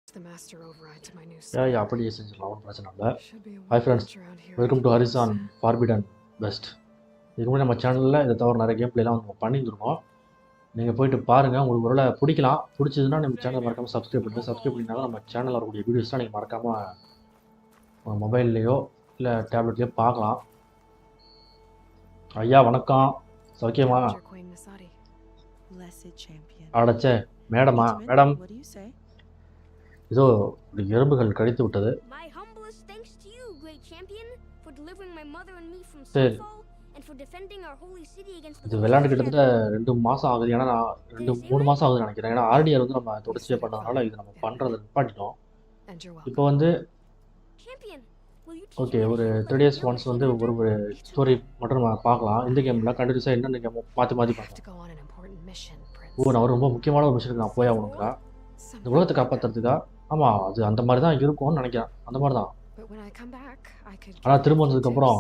Yeah, அப்படி செஞ்சுக்கலாம், ஒன்றும் பிரச்சனை இல்லை. Hi friends, welcome to horizon forbidden best. இதுக்கு முன்னாடி நம்ம சேனலில் இதை தவிர நிறைய கேம் பிளேலாம் நம்ம பண்ணியிருந்துருக்கோம். நீங்கள் போயிட்டு பாருங்கள், உங்களுக்கு ஒருவேளை பிடிக்கலாம். பிடிச்சதுன்னா நம்ம சேனலை மறக்காமல் சப்ஸ்கிரைப் பண்ணுங்கள். சப்ஸ்கிரைப் பண்ணிங்கன்னா நம்ம சேனலில் வரக்கூடிய வீடியோஸ்லாம் நீங்கள் மறக்காமல் உங்கள் மொபைல்லையோ இல்லை டேப்லெட்லேயோ பார்க்கலாம். ஐயா வணக்கம், சௌக்கியமா? அடைச்சே மேடமா? மேடம், இதோ எறும்புகள் கடித்து விட்டது. சரி, இது விளையாண்டு கிட்டத்தட்ட 2 மாதம் ஆகுது. ஏன்னா நான் 2-3 மாதம் ஆகுதுன்னு நினைக்கிறேன். ஏன்னா ஆர்டிஆர் வந்து நம்ம தொடர்ச்சியாக பண்ணதுனால இது நம்ம பண்ணுறதை நிப்பாட்டிட்டோம். இப்போ வந்து ஓகே, ஒரு 3 days ஒன்ஸ் வந்து ஒரு ஸ்டோரி மட்டும் நம்ம பார்க்கலாம். இந்த கேமில் கண்டினியூஸாக என்னென்ன கேம் மாற்றி பார்க்கலாம். நான் ஒரு ரொம்ப முக்கியமான ஒரு மிஷனுக்கு நான் போய் ஆகணுங்கிறா, இந்த உலகத்தை காப்பாற்றுறதுக்கா. ஆமாம், அது அந்த மாதிரி தான் இருக்கும்னு நினைக்கிறேன். அந்த மாதிரி தான். ஆனால் திரும்ப வந்ததுக்கப்புறம்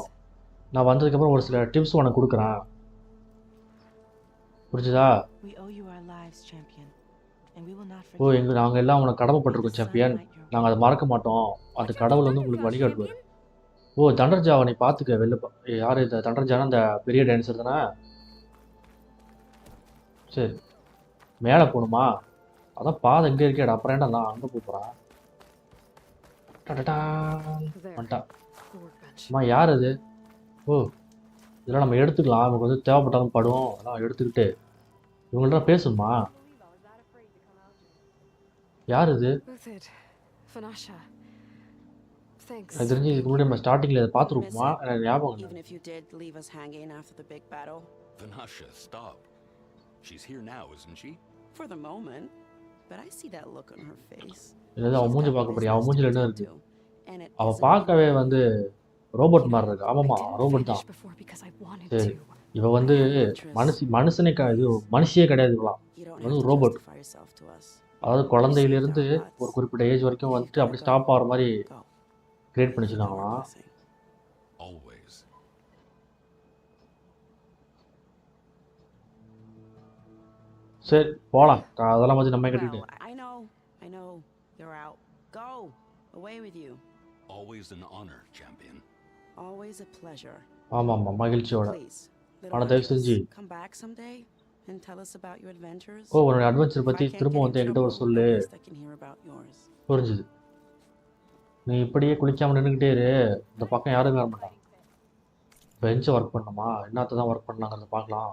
நான் வந்ததுக்கப்புறம் ஒரு சில டிப்ஸ் உனக்கு கொடுக்குறேன், புரிஞ்சுதா? நாங்கள் எல்லாம் உனக்கு கடமைப்பட்டிருக்கோம் சாம்பியன். நாங்கள் அதை மறக்க மாட்டோம். அந்த கடவுள் வந்து உங்களுக்கு வழிகாட்டுவார். தண்டர்ஜாவை நீ பார்த்துக்க. வெளில யார் இந்த தண்டர்ஜானா? அந்த பெரிய டான்ஸர் தானே? சரி, மேலே போகணுமா? அதான் பாதை எங்கே இருக்கேடா, அப்புறம் ஏன்டா நான் அங்கே போகிறேன். வந்துட்டா. அம்மா யார் அது? இதெல்லாம் நம்ம எடுத்துக்கலாம். நமக்கு வந்து தேவைப்பட்டாலும் படும். அதெல்லாம் எடுத்துக்கிட்டு இவங்கள்ட்ட பேசணுமா? யார் இது? எனக்கு தெரிஞ்சு இதுக்கு முன்னாடி நம்ம ஸ்டார்டிங்கில் இதை பார்த்துருப்போமா? எனக்கு ஞாபகம் இல்லை. அவன் மூஞ்சி பார்க்க போறியா? அவன் மூஞ்சில் என்ன இருக்கு? அவன் பார்க்கவே வந்து ரோபோட் மாதிரி இருக்கு. ஆமாம்மா, ரோபோட் தான். சரி, இவ வந்து மனுஷனே இது மனுஷியே கிடையாது. இவலாம் வந்து ரோபோட். அதாவது குழந்தையிலேருந்து ஒரு குறிப்பிட்ட ஏஜ் வரைக்கும் வந்துட்டு அப்படி ஸ்டாப் ஆகிற மாதிரி கிரியேட் பண்ணி வச்சுருக்காங்களாம். சரி போகலாம். அதெல்லாம் வந்து நம்ம கட்டிட்டு ஆமாம் ஆமாம், மகிழ்ச்சியோட. ஆனால் தயவு செஞ்சு உன்னோட அட்வென்ச்சர் பற்றி திரும்ப வந்து என்கிட்ட ஒரு சொல்லு. புரிஞ்சுது? நீ இப்படியே குளிக்காமல் நின்றுக்கிட்டே இரு. இந்த பக்கம் யாரும் வர மாட்டாங்க. பெஞ்சை ஒர்க் பண்ணணுமா? என்னத்தை தான் ஒர்க் பண்ணலாங்கிறத பார்க்கலாம்.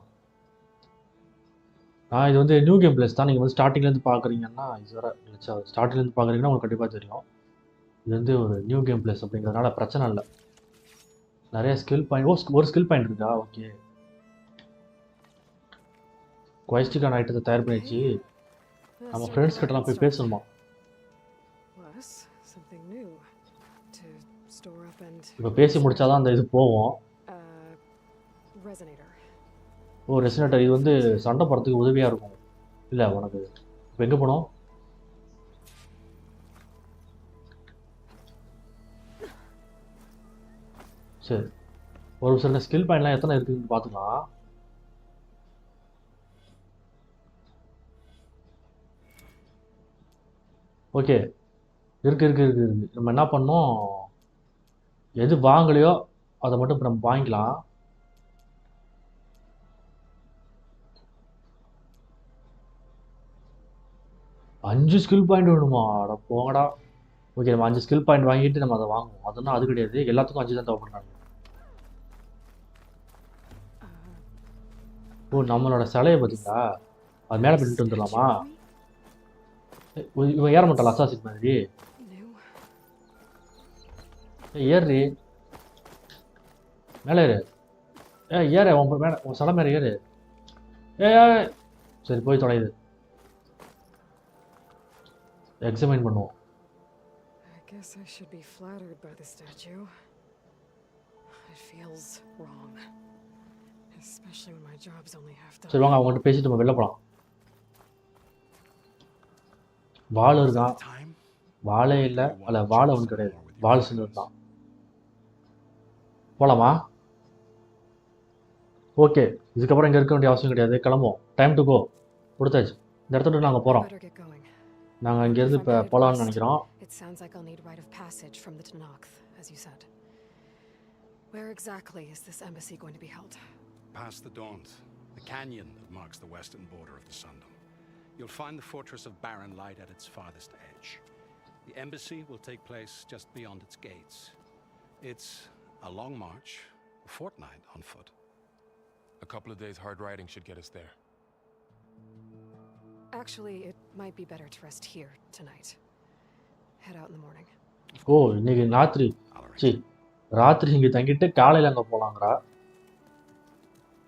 இது வந்து நியூ கேம் பிளேஸ் தான். நீங்கள் வந்து ஸ்டார்டிங்லேருந்து பார்க்குறீங்கன்னா, இது வர ஸ்டார்டிங்லேருந்து பார்க்குறீங்கன்னா உங்களுக்கு கண்டிப்பாக தெரியும். இது வந்து ஒரு நியூ கேம் பிளேஸ் அப்படிங்கிறதுனால பிரச்சனை இல்லை. நிறைய ஸ்கில் பாயிண்ட். ஒரு ஸ்கில் பாயிண்ட் இருக்கா? ஓகே, குவைஸ்டிக்கான ஐட்டத்தை தயார் பண்ணிச்சு. நம்ம ஃப்ரெண்ட்ஸ் கிட்டலாம் போய் பேசணுமா? இப்போ பேசி முடிச்சாதான் அந்த இது போவோம். ரெசினேட்டர். இது வந்து சண்டை போகிறதுக்கு உதவியாக இருக்கும். இல்லை உனக்கு இப்போ எங்கே போனோம்? சரி, ஒரு சில ஸ்கில் பாயிண்ட்லாம் எத்தனை இருக்குதுன்னு பார்த்துக்கலாம். ஓகே, இருக்கு. நம்ம என்ன பண்ணோம், எது வாங்கலையோ அதை மட்டும் இப்போ நம்ம வாங்கிக்கலாம். அஞ்சு ஸ்கில் பாயிண்ட் வேணுமா? அட போங்கடா. ஓகே, நம்ம 5 ஸ்கில் பாயிண்ட் வாங்கிட்டு நம்ம அதை வாங்குவோம். அதெல்லாம் அது கிடையாது, எல்லாத்துக்கும் 5 தான் தேவைப்படுறாங்க. நம்மளோட சிலையை பார்த்தீங்களா? அது மேலே போயிட்டு வந்துடலாமா? இவன் ஏற மாட்டாள் அசாசின் மாதிரி. ஏறி மேலே ஏறு. ஏற உன் சிலை மேலே ஏறு. சரி, போய் தொலையுது. எக்ஸாமின் பண்ணுவோம். சரி வாங்க, அவங்ககிட்ட பேசிட்டு நம்ம வெளில போகலாம். வாள் இருக்கான். வாழே இல்லை, அல்ல வாழை ஒன்று கிடையாது, வாள் சின்னது தான். போகலாமா? ஓகே, இதுக்கப்புறம் இங்கே இருக்க வேண்டிய அவசியம் கிடையாது. கிளம்புவோம். டைம் டு கோ கொடுத்தாச்சு. இந்த இடத்துல நாங்கள் போகிறோம். நாங்கள் அங்கேருந்து இப்போ போகலான்னு நினைக்கிறோம். It sounds like I'll need rite of passage from the Tanakh, as you said. Where exactly is this embassy going to be held? Past the Daunt, the canyon that marks the western border of the Sundom. You'll find the fortress of Barren Light at its farthest edge. The embassy will take place just beyond its gates. It's a long march, a fortnight on foot. A couple of days hard riding should get us there. Actually, it might be better to rest here tonight. Head out in the morning. ஓ இன்னைக்கு ராத்திரி இங்கே தங்கிட்டு காலையில் அங்கே போகலாங்கிறா.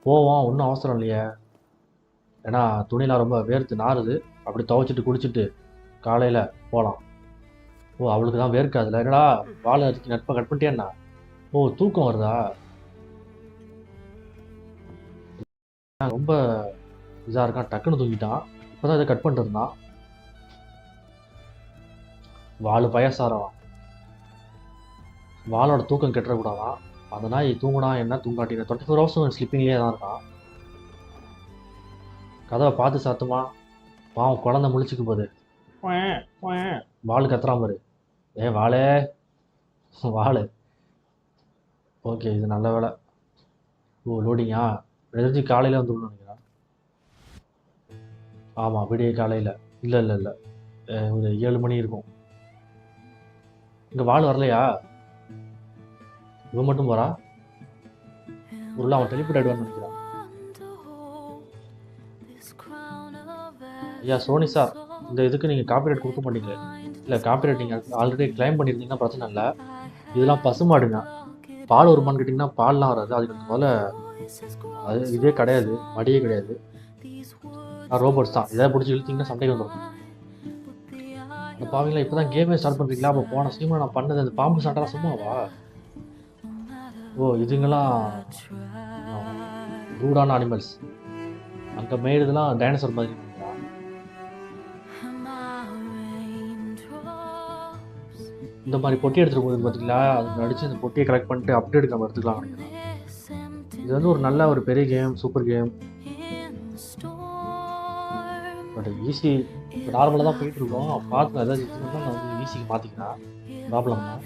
போவோம், ஒன்றும் அவசரம் இல்லையே. ஏன்னா துணிலாம் ரொம்ப வேர்த்து நாறுது. அப்படி துவைச்சிட்டு குடிச்சிட்டு காலையில் போகலாம். ஓ அவளுக்கு தான் வேர்க்காதுல. என்னடா வாழை அரிசி நட்பை கட் பண்ணிட்டேன்னா? ஓ தூக்கம் வருதா? ரொம்ப இதாக இருக்கான், டக்குன்னு தூங்கிட்டான். இப்போ தான் இதை கட் பண்ணிட்டு இருந்தான். வாழு பயசாரவா, வாளோட தூக்கம் கெட்டுறக்கூடாதான். அந்த நாய் தூங்கினா என்ன தூங்காட்டின 24 ஹவர்ஸும் ஸ்லிப்பிங்லேயே தான் இருக்கான். கதவை பார்த்து சாத்துமா, பாவம் குழந்தை முழிச்சுக்கு போகுது. வாள் கத்துறாம பாரு. வாளே வாளு. ஓகே இது நல்ல வேலை. ஓ லோடிங்கா, எழுதி காலையில் வந்துடணும்னு நினைக்கிறேன். ஆமாம் விடிய காலையில். இல்லை இல்லை இல்லை ஒரு 7 மணி இருக்கும். இங்கே வாள் வரலையா? இவன் மட்டும் போறா. உள்ள அவன் டெலிபோர்ட் ஆயிடுவான்னு நினைக்கிறான். ஐயா சோனி சார், இந்த இதுக்கு நீங்கள் காப்பிரைட் கொடுக்க மாட்டீங்க. இல்லை காப்பிரைட் நீங்கள் ஆல்ரெடி கிளைம் பண்ணியிருந்தீங்கன்னா பிரச்சனை இல்லை. இதெல்லாம் பசுமாடுங்க. பால் வருமானு கேட்டிங்கன்னா பால்லாம் வராது. அதுக்கு முதல்ல அது இதே கிடையாது, மடியே கிடையாது. ரோபோட்ஸ் தான். எதாவது பிடிச்சி இழுத்தீங்கன்னா சண்டைக்கு வந்துடும். அந்த பாவீங்களா இப்போ தான் கேமே ஸ்டார்ட் பண்ணுறீங்களா? அப்போ போன சீமா நான் பண்ணது அந்த பாம்பு சண்டைலாம் சும்மாவா? ஓ இதுங்கெல்லாம் ரூடான அனிமல்ஸ். அங்கே மேய்றதுலாம் டைனோசர் மாதிரி. இந்த மாதிரி பொட்டி எடுத்துகிட்டு போகுது பார்த்தீங்களா? அது அடித்து அந்த பொட்டியை கலெக்ட் பண்ணிட்டு அப்டேட் நம்ம எடுத்துக்கலாம் நினைக்கிறேன். இது வந்து ஒரு நல்ல ஒரு பெரிய game, super game. But easy நார்மலாக தான் போயிட்டுருக்கோம். பார்த்து ஏதாவது இதுன்னா நான் வந்து ஈஸிக்கு மாற்றிக்கிறேன். ப்ராப்ளம் தான்.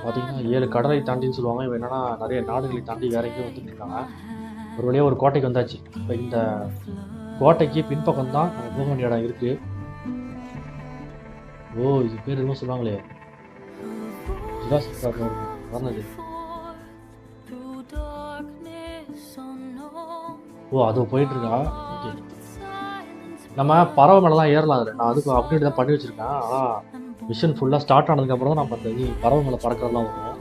பார்த்தீங்கன்னா 7 கடலை தாண்டின்னு சொல்லுவாங்க. இவன் என்னன்னா நிறைய நாடுகளை தாண்டி வேற எங்கேயும் வந்துட்டு இருக்காங்க. ஒரு வழியாக ஒரு கோட்டைக்கு வந்தாச்சு. இப்போ இந்த கோட்டைக்கு பின்பக்கம் தான் நம்ம போக வேண்டிய இடம் இருக்குது. ஓ இது பேர் என்னமோ சொல்லுவாங்களே, வர்ணது. ஓ அது போயிட்டுருக்கா. ஓகே நம்ம பறவை மேலெலாம் ஏறலாம். அதில் நான் அதுக்கு அப்டேட் தான் பண்ணி வச்சுருக்கேன். ஆனால் மிஷன் ஃபுல்லாக ஸ்டார்ட் ஆனதுக்கப்புறம் தான் நம்ம அந்த இது பறவை மேலே பறக்கிறதுலாம் வரும்.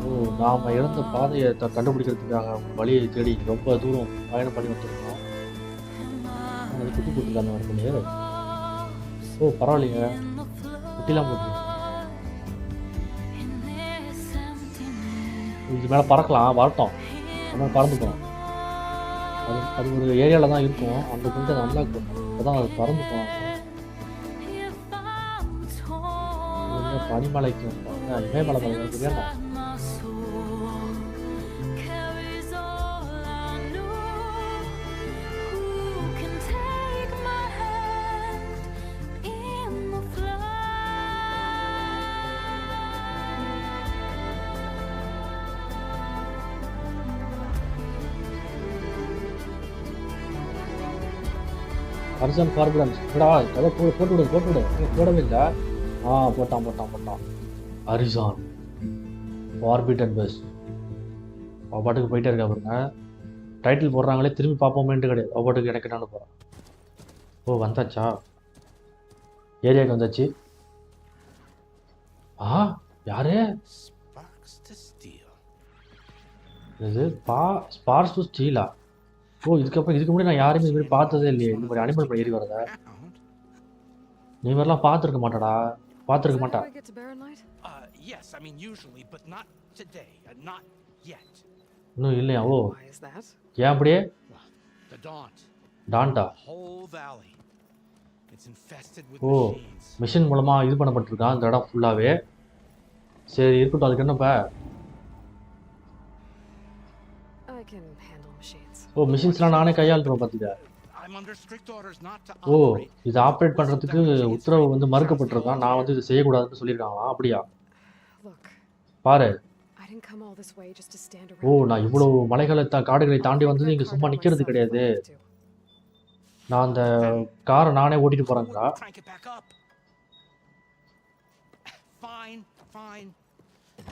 ஓ நாம் இழந்த பாதையை கண்டுபிடிக்கிறதுக்காக வழியை தேடி ரொம்ப தூரம் பயணம் பண்ணி வந்துருக்கோம். அது குட்டி போட்டுருக்காங்க வரக்கூடிய. ஓ பரவாயில்லைங்க, குட்டிலாம் போட்டு இது மேலே பறக்கலாம். வரட்டும், நம்ம பறந்துப்போம். அது ஒரு ஏரியாவில் தான் இருக்கும். அந்த கொஞ்சம் அதை அன்லாக் பண்ணும். அப்போ தான் அது பறந்துப்போம். பனிமலைக்கு வந்தாங்க, இமயமலை மலை தெரியாம. அர்ஜன் ஃபார்பிடன்ஸ் கதை போட்டு விடு. போடவே இல்லை. போட்டான். அரிசான் ஃபார்பிடன் பெஸ்ட். அவள் பாட்டுக்கு போயிட்டே இருக்கா பாருங்க. டைட்டில் போடுறாங்களே, திரும்பி பார்ப்போமேன்ட்டு கிடையாது. அவள் பாட்டுக்கு எனக்கு என்னன்னு போகிறான். ஓ வந்தாச்சா, ஏரியாவுக்கு வந்தாச்சு. யாரு இது? Sparse to ஸ்டீலா? ஓ இதுக்கு முன்னாடி நான் யாருமே இது மாதிரி பார்த்ததே இல்லையே. இந்த மாதிரி அனிமல் படம் ஏறி வரத நீ மாதிரிலாம் பார்த்துருக்க மாட்டாடா. பார்த்துருக்க மாட்டா. இன்னும் இல்லையா? ஓ ஏன் அப்படியே The Daunt. டான்டா. The whole valley. It's infested with uh machines. Machine மூலமா இது பண்ணப்பட்டிருக்கான் அந்த இடம் ஃபுல்லாவே. சரி இருக்கட்டும், அதுக்கு என்னப்பா? I can handle machines. ஓ மிஷின்ஸ்லாம் நானே கையாளுறேன் பார்த்துக்க. I'm under strict orders not to uh operate. இது ஆப்ரேட் பண்றதுக்கு உத்தரவு வந்து மறுக்கப்பட்டிருக்கான். நான் வந்து இது செய்யக்கூடாதுன்னு சொல்லியிருக்காங்களா? அப்படியா? Look, பாரு. I didn't come all this way just to stand O around. நான் இவ்வளவு மலைகளை காடுகளை தாண்டி I'll வந்து break இங்க that சும்மா cargo நிக்கிறது myself if I கிடையாது. have to. நான் அந்த காரை நானே ஓட்டிட்டு போறேன்டா. Crank it back up. Fine, fine.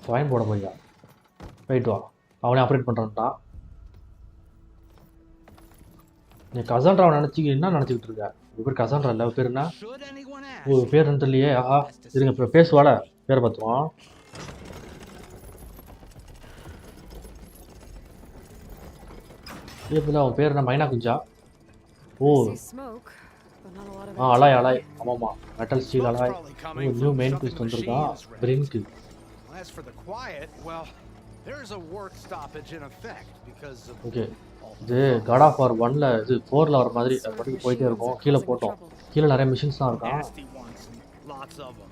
Fine போட போறியா? ரைட் வா, அவனே ஆப்ரேட் பண்றான்டா. நீ கசான்ட்ராவை நினைச்சு என்ன நினைச்சிட்டு இருக்க? இவ பேர் கசான்ட்ரா இல்ல, பேர் என்ன? Should anyone ask? ஓ பேர் என்ன தெரியலையே. ஆஹா இருங்க, இப்ப பேசுவாட பேரை பார்த்துருவோம். இப்ப அவன் பேர் என்ன? மைனா குஞ்சா? ஓ I see smoke, but not a lot of alloy activity. Alloy, ஆமாமா மெட்டல் ஸ்டீல் அலாய். ஓ நியூ மெயின் குவிஸ்ட் வந்திருக்கான். Bring. As for the quiet, well, there's a work stoppage in effect because of okay இது God of வார் 1ல இது 4ல வர மாதிரி அது பாட்டுக்கு போயிட்டே இருக்கும். கீழே போட்டோம், கீழே நிறைய மிஷின்ஸ்லாம் இருக்கான். nasty ones and lots of them.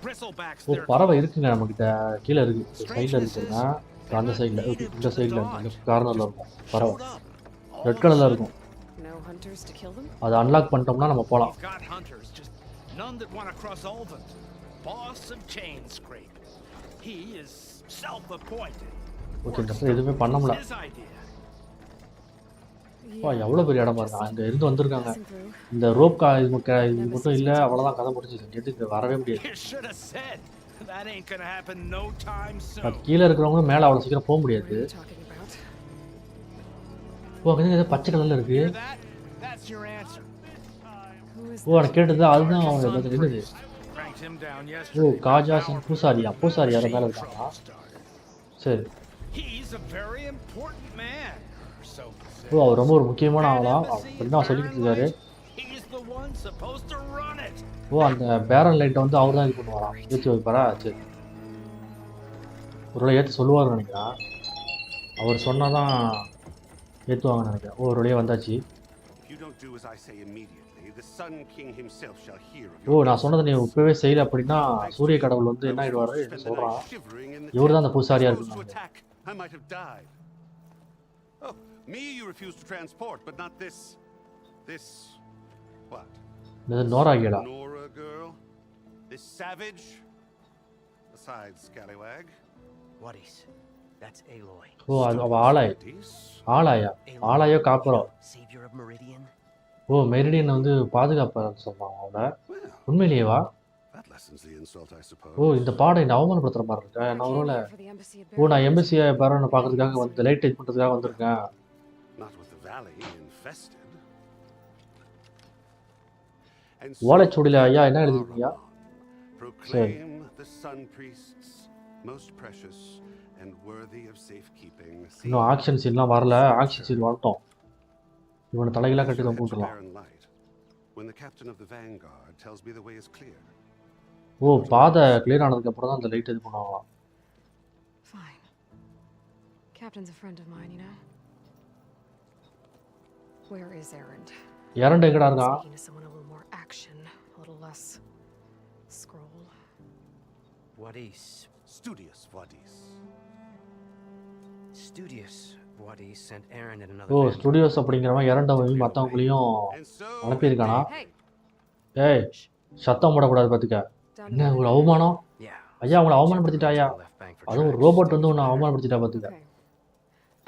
Bristlebacks, O they're பறவை இருக்குங்க நம்மகிட்ட. கீழே இருக்கு, சைடில் இருக்குங்க. அந்த சைடில் இந்த சைடில் இந்த கார்னரில் இருக்கும் பறவை. ரெட் கலரில் இருக்கும். No hunters to kill them? அதை அன்லாக் பண்ணிட்டோம்னா நம்ம போகலாம். We've got hunters, just none that want to cross Ulven. Boss of Chain Scrape. He is self-appointed. Okay இந்த இடத்துல எதுவுமே பண்ண முடியல. His idea. வா எவ்வளோ பெரிய இடமா இருக்கு. அங்கே இருந்து வந்திருக்காங்க. Passing through. இந்த ரோப் இது மட்டும் இல்லை, அவ்வளோதான் கதை முடிஞ்சுது. இங்கே வரவே முடியாது. You should have said. That ain't gonna happen no time soon. அது கீழே இருக்கிறவங்களும் மேலே அவ்வளோ சீக்கிரம் போக What முடியாது. are you talking about? ஓ அங்கே ஏதோ பச்சை கலரில் இருக்கு. Hear that? That's your answer. Who is ஓ எனக்கு கேட்டது அதுதான். அவன் Sun என்னது? priest. Cranked him down ஓ yesterday. காஜா சிங் பூசாரியா? பூசாரி யாரை மேலே இருக்காங்களா? சரி. He's a very important man. So ஓ அவர் ரொம்ப ஒரு முக்கியமான ஆளா அப்படின்னு சொல்லிக்கிட்டு இருக்காரு. he's the one supposed to run it. ஓ அந்த பேரன் லைட்டை வந்து அவர் தான் இது பண்ணுவாராம், ஏற்றி வைப்பாரா? சரி ஒரு ஏற்றி சொல்லுவார்னு நினைக்கிறேன். அவர் சொன்னாதான் ஏற்றுவாங்கன்னு நினைக்கிறேன். ஓ ஒரு வழியாக வந்தாச்சு. If you don't do as I say immediately, the Sun King himself shall hear of O your நான் சொன்னதை நீ இப்பவே செய்யல அப்படின்னா சூரிய கடவுள் வந்து என்ன ஆயிடுவாரு சொல்றான். இவர் தான் அந்த பூசாரியா Supposed to இருக்கு. attack, I might have died. Oh, me you refuse to transport, but not this. This what? இது நோராகியடா. Nora girl? This savage? Besides, scallywag. What is? That's Aloy. ஓ அது அவ ஆளாய். This? ஆளாயா? ஆளாயோ காப்பரோ? Savior of Meridian. Oh Meridian வந்து பாதுகாப்பாளர்னு சொல்றாங்க அவள. Well, உண்மையிலேயேவா? that lessens the insult, I suppose. ஓ இந்த பாடம் என்ன அவமானப்படுத்துற மாதிரி இருக்கா? I நான் came ஒருவேளை here for the embassy at ஓ நான் Barrow. எம்பசியை பேரனை பார்க்கறதுக்காக வந்து லைட் டச் பண்ணுறதுக்காக வந்திருக்கேன். Not with the valley infested. And ஓலைச்சுவடியில் ஐயா என்ன எழுதிருக்கீங்க? proclaim the sun priests most precious and worthy of safekeeping. இன்னும் ஆக்ஷன் சீன்லாம் வரல. ஆக்ஷன் சீன் வரட்டும். இவனை தலைகளாக கட்டி தான் போட்டுடலாம். Barren light. When the captain of the vanguard tells me the way is clear. ஓ பாதை கிளியர் ஆனதுக்கு அப்புறம் தான் அந்த லைட் இது பண்ணுவாங்களாம். Fine. Captain's a friend of mine, you know. Where is Erend? இரண்டு எங்கடா இருக்கான்? Speaking to someone a little more action, a little less scroll. What is? Studious Vadis. Studious. What is sent Aaron and oh another man. Studios அப்படிங்கிறவன் இரண்டவங்க மற்றவங்களையும் And so அனுப்பியிருக்கானா? Hey, ஏய் சத்தம் போடக்கூடாது பார்த்துக்க. down என்ன here. ஒரு அவமானம்? Yeah. ஐயா உங்களை அவமானப்படுத்திட்டாயா? Left bank for அதுவும் ஒரு tracks. ரோபோட் வந்து உன்னை அவமானப்படுத்திட்டா பார்த்துக்க. Okay.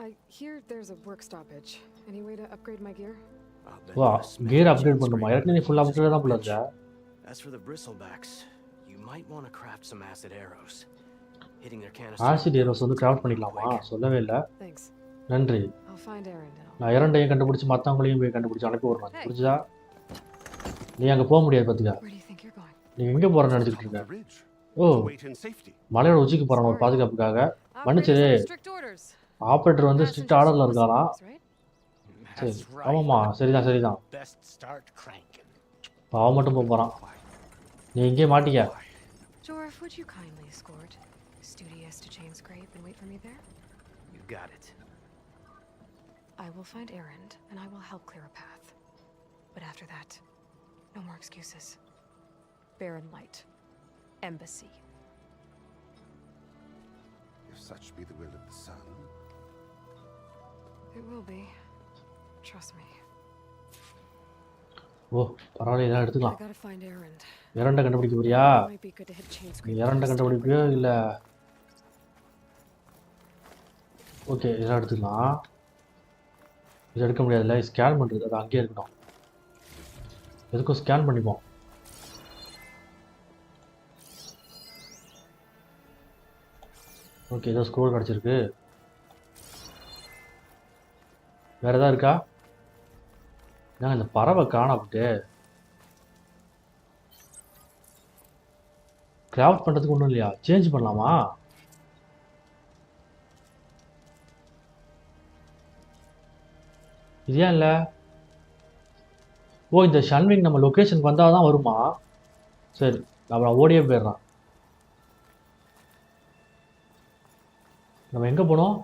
I hear there's a work stoppage. Any way to upgrade my gear? வா கியர் அப்கிரேட் பண்ணுமா? ஏற்கனவே நீ ஃபுல் அப்கிரேட் தான் போல இருக்க. As for the bristlebacks, you might want to craft some acid arrows. Hitting their acid arrows வந்து craft பண்ணிக்கலாமா? சொல்லவே இல்லை. Thanks. நன்றி. I'll find Erend and I'll... நான் இரண்டையும் கண்டுபிடிச்சி மற்றவங்களையும் போய் கண்டுபிடிச்சி அனுப்பி விடுறேன். புரிஞ்சுதா? நீ அங்கே போக முடியாது பார்த்துக்க. Where do you think you're going? நீ எங்கே போகிறேன்னு நினச்சிக்கிட்டு top of இருக்க? the ridge. O Wait in safety. மலையோட உச்சிக்கு போகிறான் ஒரு பாதுகாப்புக்காக. மன்னிச்சிரு. Operators under strict orders. Operator வந்து ஸ்ட்ரிக்ட் ஆர்டரில் Passengers இருக்காரா? right? சரி That's right. ஆமாம்மா சரிதான் சரிதான். Best start cranking. அவன் மட்டும் போக போகிறான். நீ இங்கே மாட்டிக்க. Jorf, would you kindly escort Studious to Chain Scrape and wait for me there? You got it. I will find Erend, and I will help clear a path. But after that, no more excuses. Barren Light. Embassy. If such be the will of the sun. It will be. Trust me. ஓ பரவாயில்ல இதெல்லாம் I எடுத்துக்கலாம். gotta find Erend. இரண்டை கண்டுபிடிக்க போறியா? It might be good to hit chain நீ screen இரண்டை first. கண்டுபிடிப்பியோ இல்லை? Okay இதெல்லாம் எடுத்துக்கலாம். இது எடுக்க முடியாதுல்ல, ஸ்கேன் பண்ணுறது அது அங்கேயே இருக்கட்டும். எதுக்கும் ஸ்கேன் பண்ணிப்போம். ஓகே ஏதோ ஸ்க்ரோல் கிடச்சிருக்கு. வேற ஏதாவது இருக்கா? நான் இந்த பறவை காணப்பட்டு கிராஃப்ட் பண்ணுறதுக்கு ஒன்றும் இல்லையா? சேஞ்ச் பண்ணலாமா? இது ஏன் இல்லை? ஓ இந்த ஷன்விங் நம்ம லொக்கேஷனுக்கு வந்தால் தான் வருமா? சரி நம்ம ஓடியே போயிடுறான். நம்ம எங்கே போனோம்?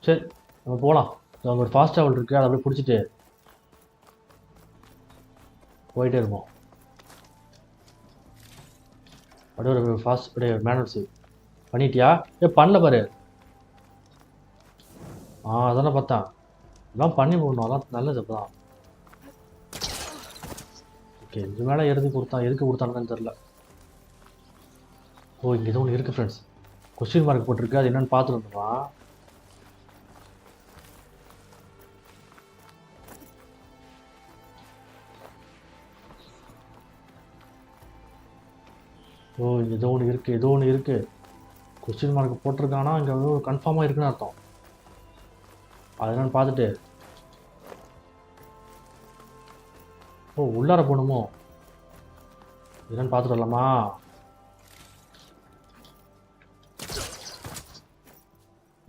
சரி நம்ம போகலாம். அங்கே ஒரு ஃபாஸ்ட் ட்ராவல் இருக்குது, அதை அப்படியே பிடிச்சிட்டு போயிட்டே இருப்போம். அப்படியே ஒரு ஃபாஸ்ட் அப்படியே மேனுவல் சேவ் பண்ணிட்டியா? பண்ணல பாரு. அதானே பார்த்தேன். இதெல்லாம் பண்ணி போடணும், அதான் நல்லது. அப்போ தான் ஓகே. இது மேலே எதுக்கு கொடுத்தானுங்கன்னு தெரில. ஓ இங்கே எதுவும் ஒன்று இருக்குது ஃப்ரெண்ட்ஸ். கொஸ்டின் மார்க் போட்டிருக்கு, அது என்னென்னு பார்த்துட்டு வந்துடலாம். ஓ இங்கே ஏதோ ஒன்று இருக்குது. கொஸ்டின் மார்க் போட்டிருக்கானா இங்கே வந்து கன்ஃபார்மாக இருக்குன்னு அர்த்தம். அது என்னன்னு பார்த்துட்டு உள்ளார போகணுமோ என்னன்னு பார்த்துட்டு வரலாமா?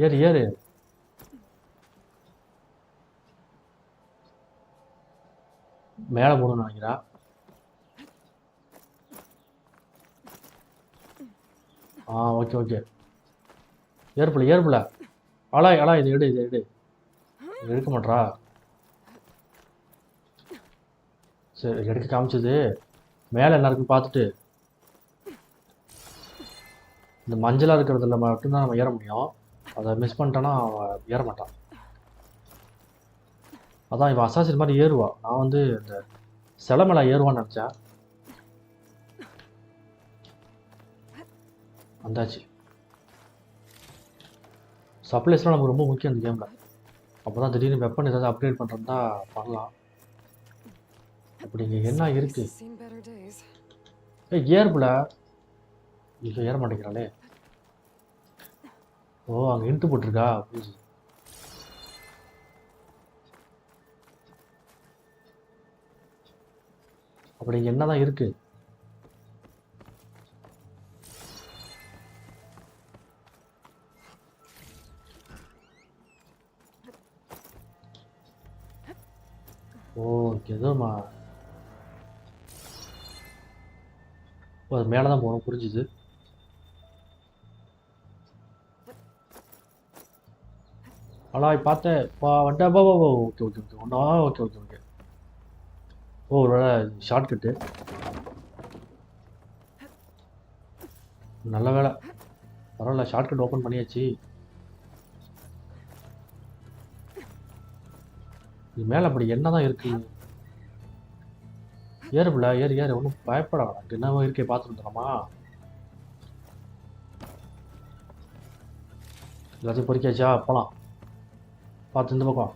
ஏறு மேலே போகணும்னு நினைக்கிறா. ஓகே ஏறுப்புல அலா இது எடு எடுக்க மாட்டா. சரி எடுக்க காமிச்சது மேலே எல்லாருக்கும் பார்த்துட்டு இந்த மஞ்சளாக இருக்கிறதுல மட்டும்தான் நம்ம ஏற முடியும். அதை மிஸ் பண்ணிட்டோன்னா அவன் ஏற மாட்டான். அதான் இவன் அசாசின் மாதிரி ஏறுவா. நான் வந்து இந்த சிலை மேலே ஏறுவான்னு நினச்சேன். வந்தாச்சு. சப்ளைஸ்லாம் நமக்கு ரொம்ப முக்கியம் இந்த கேமில். அப்போ தான் திடீர்னு வெப்பன் ஏதாவது அப்கிரேட் பண்ணுறதா பண்ணலாம். அப்படி இங்கே என்ன இருக்கு? ஏறுப்புல இப்போ ஏற மாட்டேங்கிறாளே. ஓ அங்கே இன்ட்டு போட்டிருக்கா. புரியுது. அப்படி இங்கே என்ன தான் இருக்கு? ஏதோமா அது மேலே தான் போகணும். புரிஞ்சுது. அலாய் பார்த்தேன் வண்டா ஓகே ஒன்றா ஓகே. ஓ ஒரு ஷார்ட்கட்டு. நல்ல வேலை பரவாயில்ல, ஷார்ட்கட் ஓப்பன் பண்ணியாச்சு. இது மேலே அப்படி என்ன தான் இருக்கு? ஏறுப்புல ஏறு ஒன்றும் பயப்படாது. அங்கே என்ன இருக்கே பார்த்துட்டு வந்துடலாமா? எல்லாத்தையும் பொறிக்காச்சா? போகலாம். பார்த்து இந்த பக்கம்.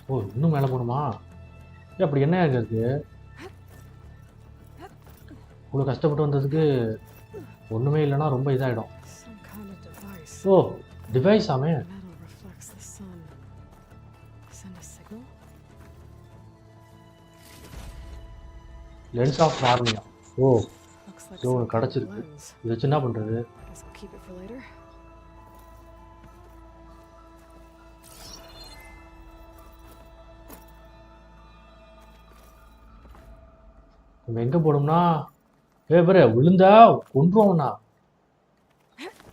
ஓ இன்னும் மேலே போகணுமா? அப்படி என்ன அங்கே இருக்கு? இவ்வளோ கஷ்டப்பட்டு வந்ததுக்கு ஒன்றுமே இல்லைன்னா ரொம்ப இதாகிடும். ஓ டிவைஸ் ஆமே. லென்ஸ் ஆஃப் நார்மியா. ஓ இது ஒன்று கிடச்சிருக்கு. இதை வச்சு என்ன பண்ணுறது? நம்ம எங்கே போனோம்னா பேரு விழுந்தா கொன்றுவோம்னா.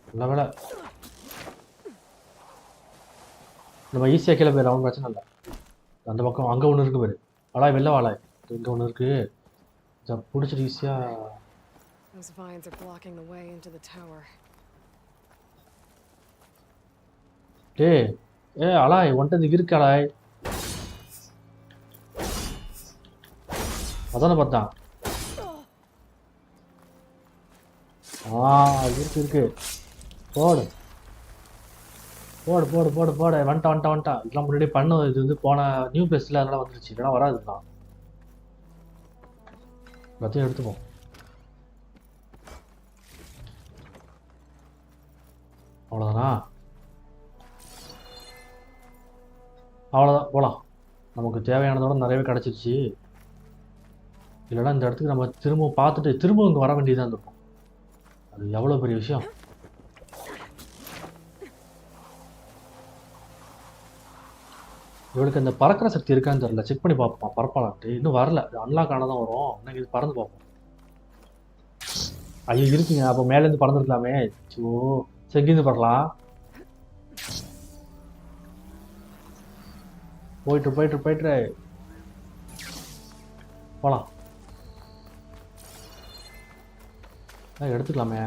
நல்ல வேலை. நம்ம ஈஸியாக கீழே போயிடலாம், ஒன்றும் பிரச்சனை இல்லை. அந்த பக்கம் அங்கே ஒன்று இருக்குது பாரு. வாழாய் வெளில வாழாய். இங்கே ஒன்று இருக்குது. இதை பிடிச்சிட்டு ஈஸியாக. Those vines are blocking the way into the tower. Alloy ஒன்றது இருக்கு அலாய். அதானே பார்த்தான். இருக்கு போடு போடு போடு போடு போடு. வந்துட்டா. இதெல்லாம் முன்னாடி பண்ண இது வந்து போன நியூ பிளேஸில் அதெல்லாம் வந்துருச்சு, இல்லைனா வராதுதான். எல்லாத்தையும் எடுத்துப்போம். அவ்வளோதானா? அவ்வளோதான், போகலாம். நமக்கு தேவையானதோட நிறையவே கிடச்சிருச்சு. இல்லைனா இந்த இடத்துக்கு நம்ம திரும்ப பார்த்துட்டு திரும்ப இங்கே வர வேண்டியதாக இருக்கும். அது எவ்வளோ பெரிய விஷயம். இவளுக்கு இந்த பறக்கிற சக்தி இருக்கான்னு தெரியல, செக் பண்ணி பார்ப்போம். பறப்பாளான்ட்டு இன்னும் வரல, அன்லாக் ஆனால் தான் வரும். இன்னைக்கு இது பறந்து பார்ப்போம். ஐயோ இருக்குங்க, அப்போ மேலேருந்து பறந்துருக்கலாமே. ஓ செங்கிருந்து பறக்கலாம். போயிட்டு போகலாம். எடுத்துக்கலாமே.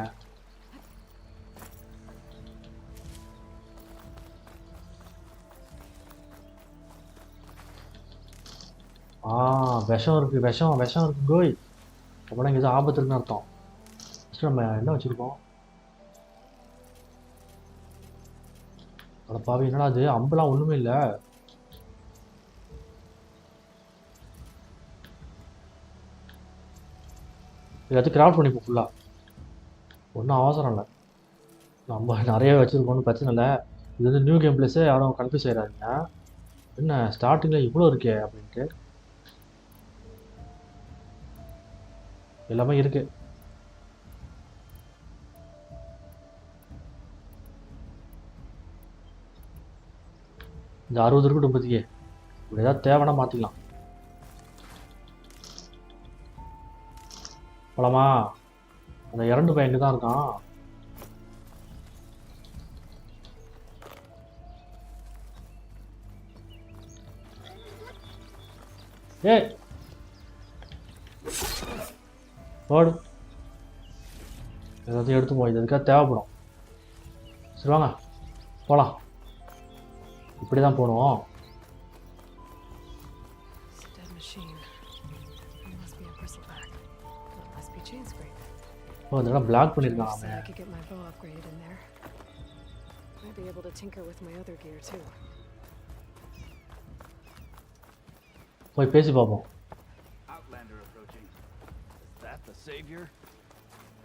விஷம் இருக்கு, விஷம் இருக்கு கோய். அப்படின்னா இங்கே ஆபத்து இருக்குன்னு அர்த்தம். ஃபஸ்ட்டு நம்ம என்ன வச்சுருக்கோம்? அதை பாவி, என்னடா அது அம்பெல்லாம் ஒன்றுமே இல்லை. எல்லாத்தையும் கிராஃப்ட் பண்ணிப்போம் ஃபுல்லாக. ஒன்றும் அவசரம் இல்லை, நம்ம நிறைய வச்சுருக்கோன்னு பிரச்சனை இல்லை. இது வந்து நியூ கேம் பிளேஸே, யாரும் கன்ஃபியூஸ் ஆகிடாதீங்க. என்ன ஸ்டார்டிங்கில் இவ்வளோ இருக்கே அப்படின்ட்டு. எல்லாமே இருக்கு. இந்த 60 இருக்கட்டும் இப்போதைக்கு. இப்படி ஏதாவது தேவைன்னா மாற்றிக்கலாம். போலாமா? அந்த இரண்டு பையன் இங்கே தான் இருக்கான். போடு. எல்லாத்தையும் எடுத்து போய் இதுக்காக தேவைப்படும். சரி வாங்க போகலாம். இப்படி தான் போகணும். ஓ, இதெல்லாம் பிளாக் பண்ணியிருக்கான் அவன். போய் பேசி பார்ப்போம். Savior?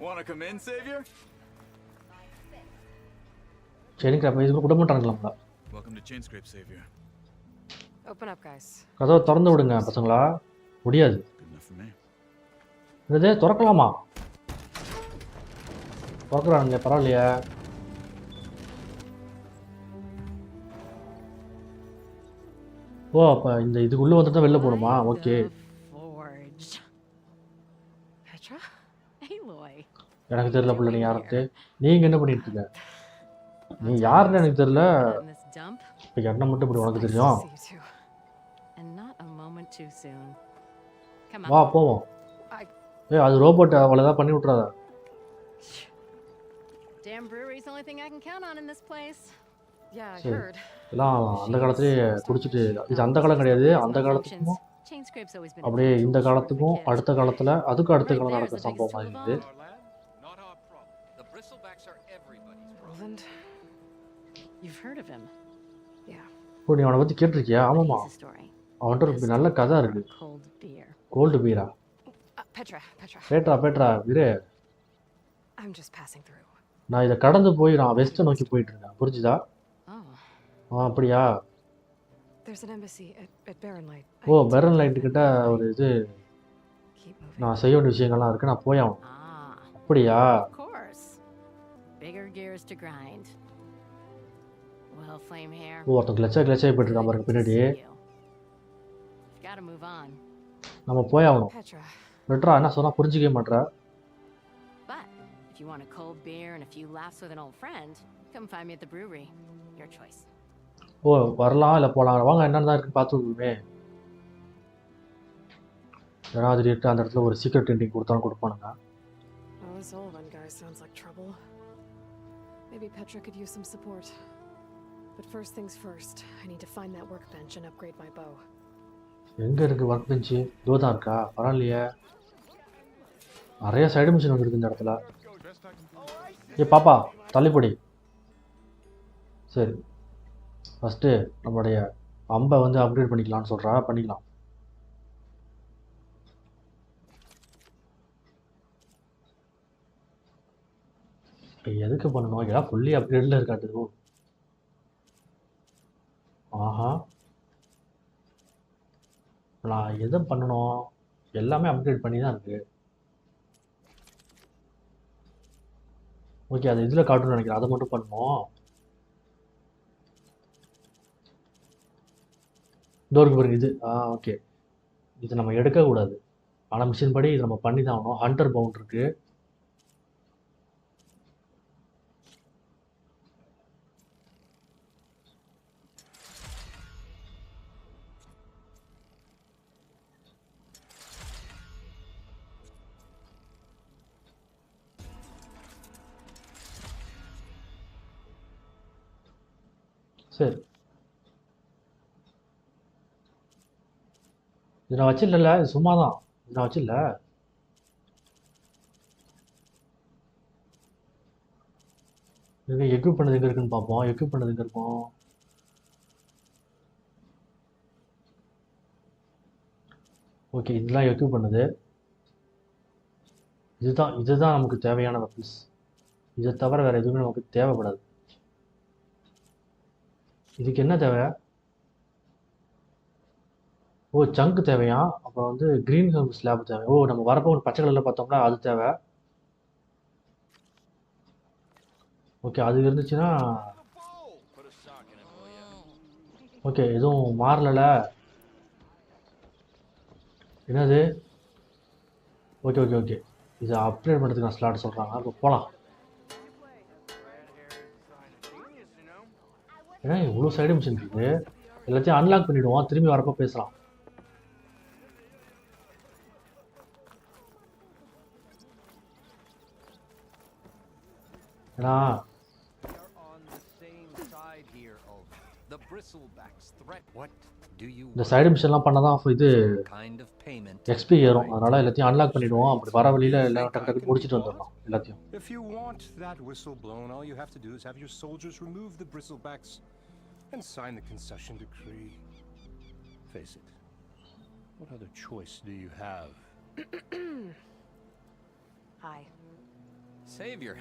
Wanna come in, Savior? Chain Scrape இது கூட மாட்டாங்களாம்ல. Welcome to Chain Scrape, Savior. Open up, guys. கதவை திறந்து விடுங்க பசங்களா. முடியாது. Good enough for me. இதே திறக்கலாமா? திறக்கறானுங்க, பரவாயில்லையா? ஓ, அப்ப இந்த இதுக்குள்ள வந்துட்டு தான் வெளில போணுமா? ஓகே. எனக்கு தெரியல புள்ள, நீ யாருக்கு? நீங்க என்ன பண்ணிட்டு இருக்க? நீ யாருன்னு எனக்கு தெரியல. இப்ப என்ன மட்டும் இப்படி உனக்கு தெரியும்? வா போவோம். அது ரோபோட், அவ்வளவுதான் பண்ணி விட்டுறாத. எல்லாம் அந்த காலத்திலேயே குடிச்சிட்டு, இது அந்த காலம் கிடையாது, அந்த காலத்துக்கும் அப்படியே இந்த காலத்துக்கும் அடுத்த காலத்துல அதுக்கும் அடுத்த காலம் நடக்கிற சம்பவம் ஆகிடுது. நீ அவனை பத்தி கேட்டிருக்கியா? ஆமாமா, அவன்கிட்ட ஒரு நல்ல கதை இருக்கு. கோல்டு பீரா? பேட்ரா வீரே, நான் இதை கடந்து போய் நான் வெஸ்ட்டை நோக்கி போயிட்டு இருக்கேன், புரிஞ்சுதா? அப்படியா? ஓ, பெரன் லைட் கிட்ட ஒரு இது நான் செய்ய வேண்டிய விஷயங்கள்லாம் இருக்கு, நான் போய் ஆகணும். அப்படியா? ஓ, ஒருத்தன் கிளச்சாகி போயிட்டு இருக்கான் பாருங்க பின்னாடி. நம்ம போய் ஆகணும். பெட்ரா என்ன சொன்னா புரிஞ்சுக்கவே மாட்டேற. ஓ வரலாம் இல்லை போகலாம் வாங்க என்னென்ன தான் இருக்குன்னு பார்த்து விடுமே. ஏன்னா அது ரேட்டு அந்த இடத்துல ஒரு சீக்ரெட் என்டிங் கொடுத்தாலும் கொடுப்பானுங்க. Oh, this Sullivan guy sounds like trouble. Maybe Petra could use some support. But first things first, I need to find that workbench and upgrade my bow. எங்கே இருக்குது ஒர்க் பெஞ்சு? இதோ தான் இருக்கா? பரவாயில்லையே, நிறைய சைடு மிஷின் வந்துருக்கு இந்த இடத்துல. ஏ பாப்பா தள்ளிப்படி. சரி ஃபஸ்ட்டு நம்மளுடைய அம்பை வந்து அப்கிரேட் பண்ணிக்கலாம்னு சொல்கிறா. பண்ணிக்கலாம். இப்போ எதுக்கு பண்ணணும்? எல்லாம் ஃபுல்லி அப்கிரேடில் இருக்காட்டு. ஆஹா, நான் எதை பண்ணணும்? எல்லாமே அப்கிரேட் பண்ணி தான் இருக்குது. ஓகே, அது இதில் காட்டுன்னு நினைக்கிறேன். அதை மட்டும் பண்ணணும். டோருக்கு பாருங்க இது. ஓகே, இது நம்ம எடுக்கக்கூடாது. ஆனால் மிஷின் படி இது நம்ம பண்ணி தான் ஆகணும். ஹண்டர் பவுண்ட் இருக்குது. சரி, இது நான் வச்சிடல, இது சும்மா தான். இது நான் வச்சிடல. இது எக்யூப் பண்ணது எங்கே இருக்குன்னு பார்ப்போம். எக்யூப் பண்ணது எங்கே இருக்கும்? ஓகே, இதெல்லாம் எக்யூப் பண்ணுது. இதுதான் நமக்கு தேவையான வெப்பன்ஸ். இதை தவிர வேறு எதுவுமே நமக்கு தேவைப்படாது. இதுக்கு என்ன தேவை? ஓ சங்கு தேவையா? அப்புறம் வந்து க்ரீன் ஹெர்ப் ஸ்லாப் தேவை. ஓ நம்ம வரப்போ ஒரு பச்சை கலரில் பார்த்தோம்னா அது தேவை. ஓகே, அது இருந்துச்சுன்னா ஓகே. எதுவும் மாறல. என்னது? ஓகே ஓகே ஓகே, இதை அப்கிரேட் பண்ணுறதுக்கு நான் ஸ்லாட் சொல்கிறாங்க. அப்போ போகலாம். ஏன்னா இவ்வளோ சைடு மிஷின் இருக்குது. எல்லாத்தையும் அன்லாக் பண்ணிவிடுவோம், திரும்பி வரப்போ பேசலாம். ஏன்னா இந்த சைடு மிஷன்லாம் பண்ணால் தான் இது எக்ஸ்பி ஏறும். அதனால் எல்லாத்தையும் அன்லாக் பண்ணிவிடுவோம். அப்படி வர வழியில் எல்லாம் டக்கு டக்கு முடிச்சுட்டு வந்துடலாம் எல்லாத்தையும். If you want that whistle blown, all you have to do is have your soldiers remove the bristlebacks and sign the concession decree. Face it, what other choice do you have? Hi. Savior,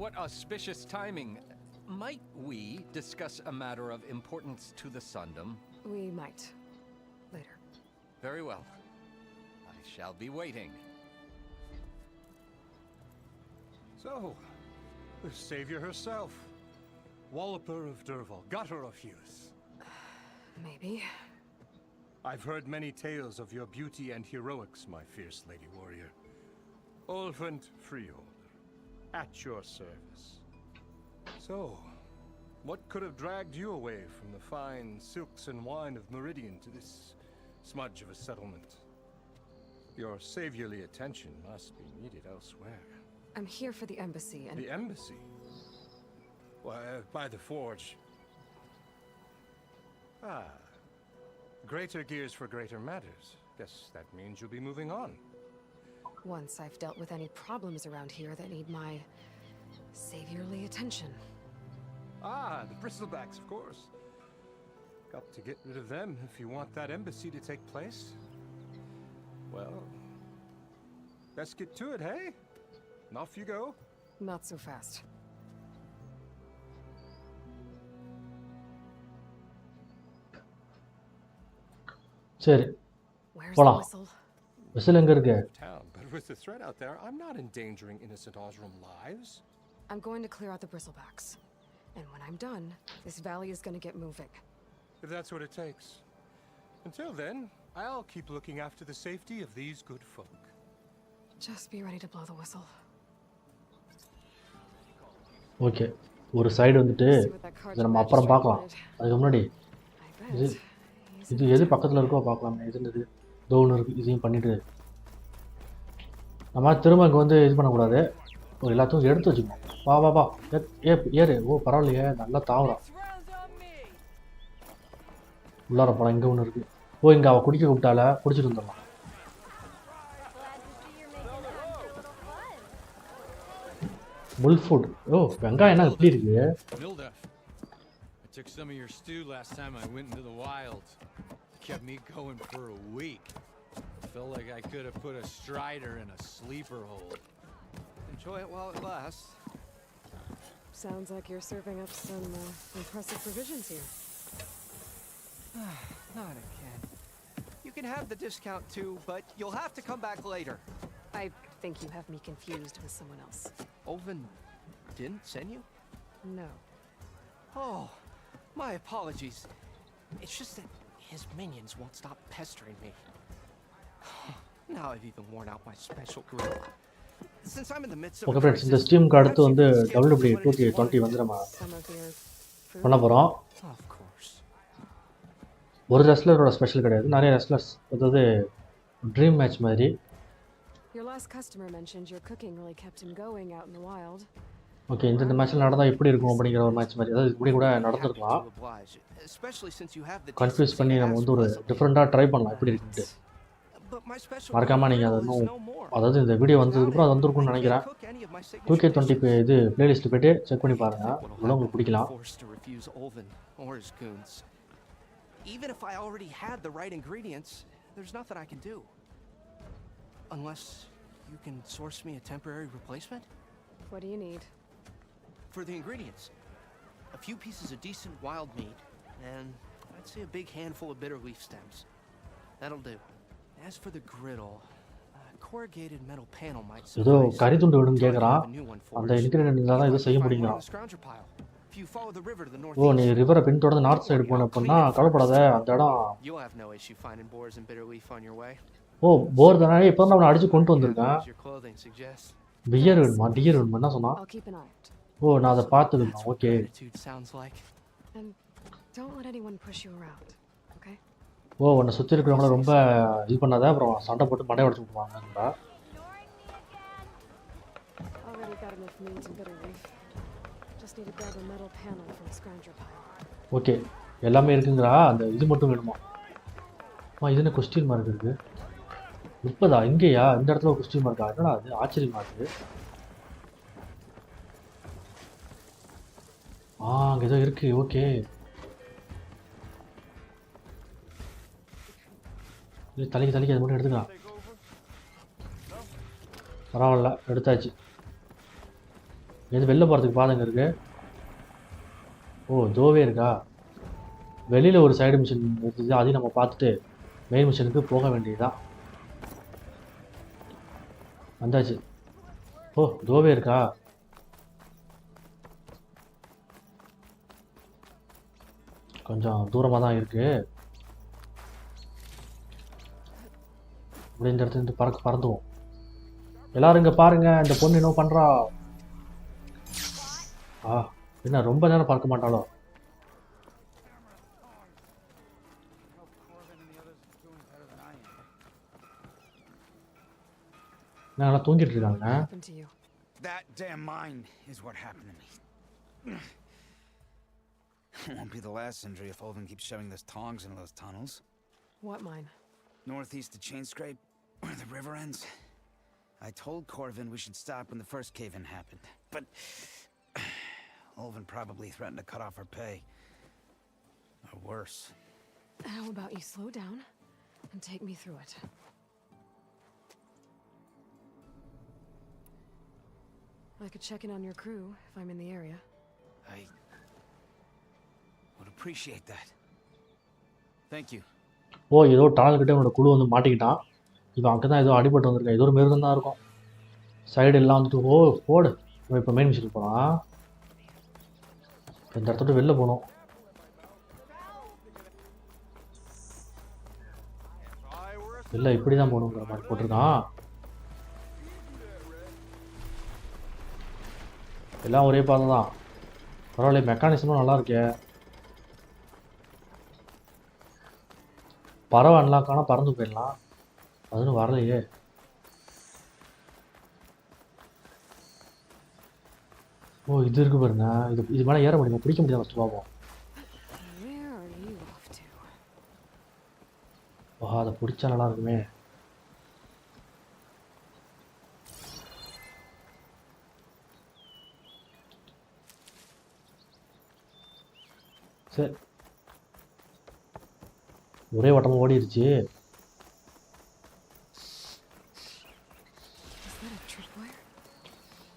what auspicious timing. Might we discuss a matter of importance to the Sundom? We might. Later. Very well. I shall be waiting. So, the savior herself, Walloper of Derval, gutter of Hughes. Maybe. I've heard many tales of your beauty and heroics, my fierce lady warrior. Olfent Freeholder, at your service. So, what could have dragged you away from the fine silks and wine of Meridian to this smudge of a settlement? Your saviorly attention must be needed elsewhere. I'm here for the embassy and... The embassy? Why, by the forge. Greater gears for greater matters. Guess that means you'll be moving on. Once I've dealt with any problems around here that need my saviorly attention. The bristlebacks, of course. Got to get rid of them if you want that embassy to take place. Well, let's get to it, hey? And off you go. Not so fast. சரி Where's the போலாம். whistle? Whistle எங்கே இருக்கு? Town, but with the threat out there, I'm not endangering innocent Osram lives. I'm going to clear out the bristlebacks. And when I'm done, this valley is going to get moving. If that's what it takes. Until then, I'll keep looking after the safety of these good folk. Just be ready to blow the whistle. Okay, ஒரு side வந்துட்டு See what that card இதை the நம்ம அப்புறம் magistrate பார்க்கலாம். wanted. அதுக்கு முன்னாடி I இது bet. He's இது in எது town. பக்கத்தில் இருக்கோ பார்க்கலாமே. இது என்னது இதோ ஒன்று இருக்குது. இதையும் பண்ணிவிட்டு நம்ம திரும்ப இங்கே வந்து இது பண்ணக்கூடாது. எல்லாத்தையும் எடுத்து வச்சுக்கணும். வா வா வா ஏறு. ஓ பரவாயில்லையே, நல்லா தாவரம். உள்ளார போகலாம். இங்கே ஒன்று இருக்குது. ஓ இங்கே அவள் குடிக்க கூப்பிட்டால, குடிச்சிட்டு வந்துடலாம். புல் ஃபுட். ஓ வெங்காயம் என்ன எப்படி இருக்கு? Milda, I took some of your stew last time I went into the wild. Kept me going for a week. Felt like I could have put a strider in a sleeper hole. Enjoy it while it lasts. Sounds like you're serving up some impressive provisions here. Not again. You can have the discount too, but you'll have to come back later. I think you have me confused with someone else. Olvin didn't send you? No. Oh, my apologies. It's just that his minions won't stop pestering me. Now I've even worn out my special grill. Since I'm in the midst of okay friends, இந்த ஸ்டீமுக்கு அடுத்து வந்து WWE 2K20 வந்து நம்ம Some of your food? பண்ண போகிறோம். Of course. ஒரு ரெஸ்லரோட special கிடையாது, நிறைய ரெஸ்லர்ஸ், அதாவது ட்ரீம் மேட்ச் மாதிரி. Your last customer mentioned your cooking really kept him going out in the wild. Okay, இந்த மேட்ச்சில் நடந்தால் எப்படி இருக்கும் அப்படிங்கிற ஒரு மேட்ச் மாதிரி, அதாவது இப்படி கூட நடந்திருக்கலாம். Especially since you have the confuse பண்ணி நம்ம வந்து ஒரு டிஃப்ரெண்ட்டாக ட்ரை பண்ணலாம் எப்படி இருக்குன்ட்டு. மறக்காமல் நீங்கள் அதை இன்னும், அதாவது இந்த வீடியோ வந்ததுக்கப்புறம் அது வந்திருக்கும்னு நினைக்கிறேன். 2K20 இது பிளேலிஸ்ட்டில் போய்ட்டு செக் பண்ணி பாருங்கள், இதெல்லாம் உங்களுக்கு பிடிக்கலாம். Even if I already had the right ingredients, there's nothing I can do. Unless you can source me a temporary replacement? What do you need? For the ingredients, a few pieces of decent wild meat, and I'd say a big handful of bitter leaf stems. That'll do. As for the griddle, a corrugated metal panel might suffice. ஏதோ கறி துண்டு வேணும்னு கேட்குறான். அந்த ingredient இருந்தால் தான் இதை செய்ய முடியுங்கிறான். ஓ நீ ரிவரை பின்தொடர்ந்து நார்த் சைடு போன அப்படின்னா கவலைப்படாத, அந்த இடம். ஓ போர் தானே, இப்போ தான் அவனை அடிச்சு கொண்டு வந்திருக்கேன். பியர் வேணுமா, டியர் வேணுமா, என்ன சொன்னான்? I'll keep an eye out. ஓ நான் அதை பார்த்துக்கணும். Okay. And don't let anyone push you around, okay? ஓ உன்னை சுற்றி இருக்கிறவங்கள ரொம்ப இது பண்ணாத, அப்புறம் சண்டை போட்டு மண்டை உடச்சு விட்டுருவாங்கடா. Already got enough meat and bitter leaf. Just need to grab a metal panel from the scrounger pile. Okay எல்லாமே இருக்குங்கிறா, அந்த இது மட்டும் வேணுமா? இது என்ன கொஸ்டின் மார்க் இருக்குது? 30 இங்கேயா? இந்த இடத்துல கொஸ்டின் மார்க்கா? என்னடா அது ஆச்சரியமா இருக்குது. அங்கே ஏதோ இருக்கு. ஓகே இது தலைக்கு அது மட்டும் எடுத்துக்கலாம். பரவாயில்ல எடுத்தாச்சு. எது வெளில போகிறதுக்கு பாதைங்க இருக்கு. ஓ ஜோவே இருக்கா? வெளியில் ஒரு சைடு மிஷின் இருக்குது, அதையும் நம்ம பார்த்துட்டு மெயின் மிஷினுக்கு போக வேண்டியதுதான். வந்தாச்சு. ஓ ஜோவே இருக்கா? கொஞ்சம் தூரமாக தான் இருக்குது. அப்படி இந்த இடத்துல பறந்துவோம். எல்லாரும் இங்கே பாருங்க, இந்த பொண்ணு என்ன பண்ணுறா? என்ன ரொம்ப நேரம் பார்க்க மாட்டாளோ? நல்லா தூங்கிட்டு இருக்காங்க. That damn mine is what happened to me. Won't be the last injury if Olvin keeps shoving those tongs into those tunnels. What mine? Northeast of Chain Scrape, where the river ends. I told Corvin we should stop when the first cave-in happened, but Olvin probably threatened to cut off her pay. Or worse. How about you slow down and take me through it? I could check in on your crew if I'm in the area. I would appreciate that. Thank you. ஓ ஏதோ tunnel கிட்டே உன்னோட குழு வந்து மாட்டிக்கிட்டான். இப்போ அங்கே தான் ஏதோ அடிபட்டு வந்திருக்கேன். ஏதோ ஒரு மிருகம் தான் இருக்கும். சைடு எல்லாம் வந்துட்டு ஓ போடு. இப்போ மெயின் மிஷினுக்கு போகலாம். இந்த இடத்த விட்டு வெளில போகணும். இல்லை இப்படி தான் போகணுங்கிற மாதிரி போட்டிருக்கான். எல்லாம் ஒரே பாதை தான். பரவாயில்ல, மெக்கானிசமும் நல்லா இருக்கே. பறவை அன்லாக் ஆனால் பறந்து போயிடலாம். அதுன்னு வரலையே. ஓ, இது இருக்கு பாருங்க. இது மேலே ஏற முடியுமா? பிடிக்க முடியாது. ஃபஸ்ட்டு பார்ப்போம். Where are you off to? வா, அதை பிடிச்சா நல்லா இருக்குமே. சரி, ஒரே வட்டமாக ஓடிடுச்சு. Is that a tripwire?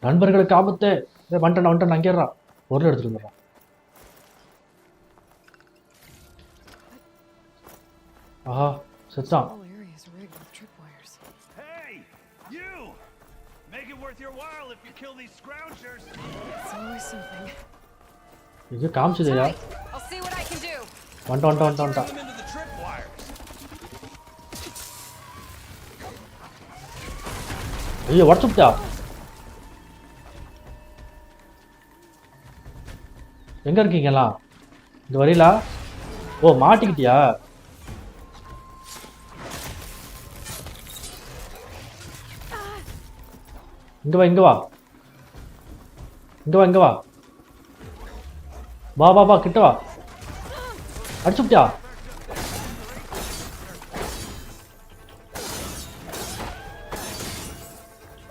நண்பர்களுக்கு ஆபத்து. வந்துட்டேன் அங்கேறா. பொருள் எடுத்துட்டு வந்துடுறான். ஆஹா, செத்தான். Whole area is rigged with tripwires. Hey, you! Make it worth your while if you kill these scroungers. It's always something. இது காமிச்சதையா? I'll see what I can do. வந்துட்டான். Turn them into the tripwires. ஐயோ, உடச்சுட்டா. எங்க இருக்கீங்களா? இந்த வரீங்களா? ஓ, மாட்டிக்கிட்டியா? இங்க வா. வா, கிட்ட வா. அடிச்சுட்டியா?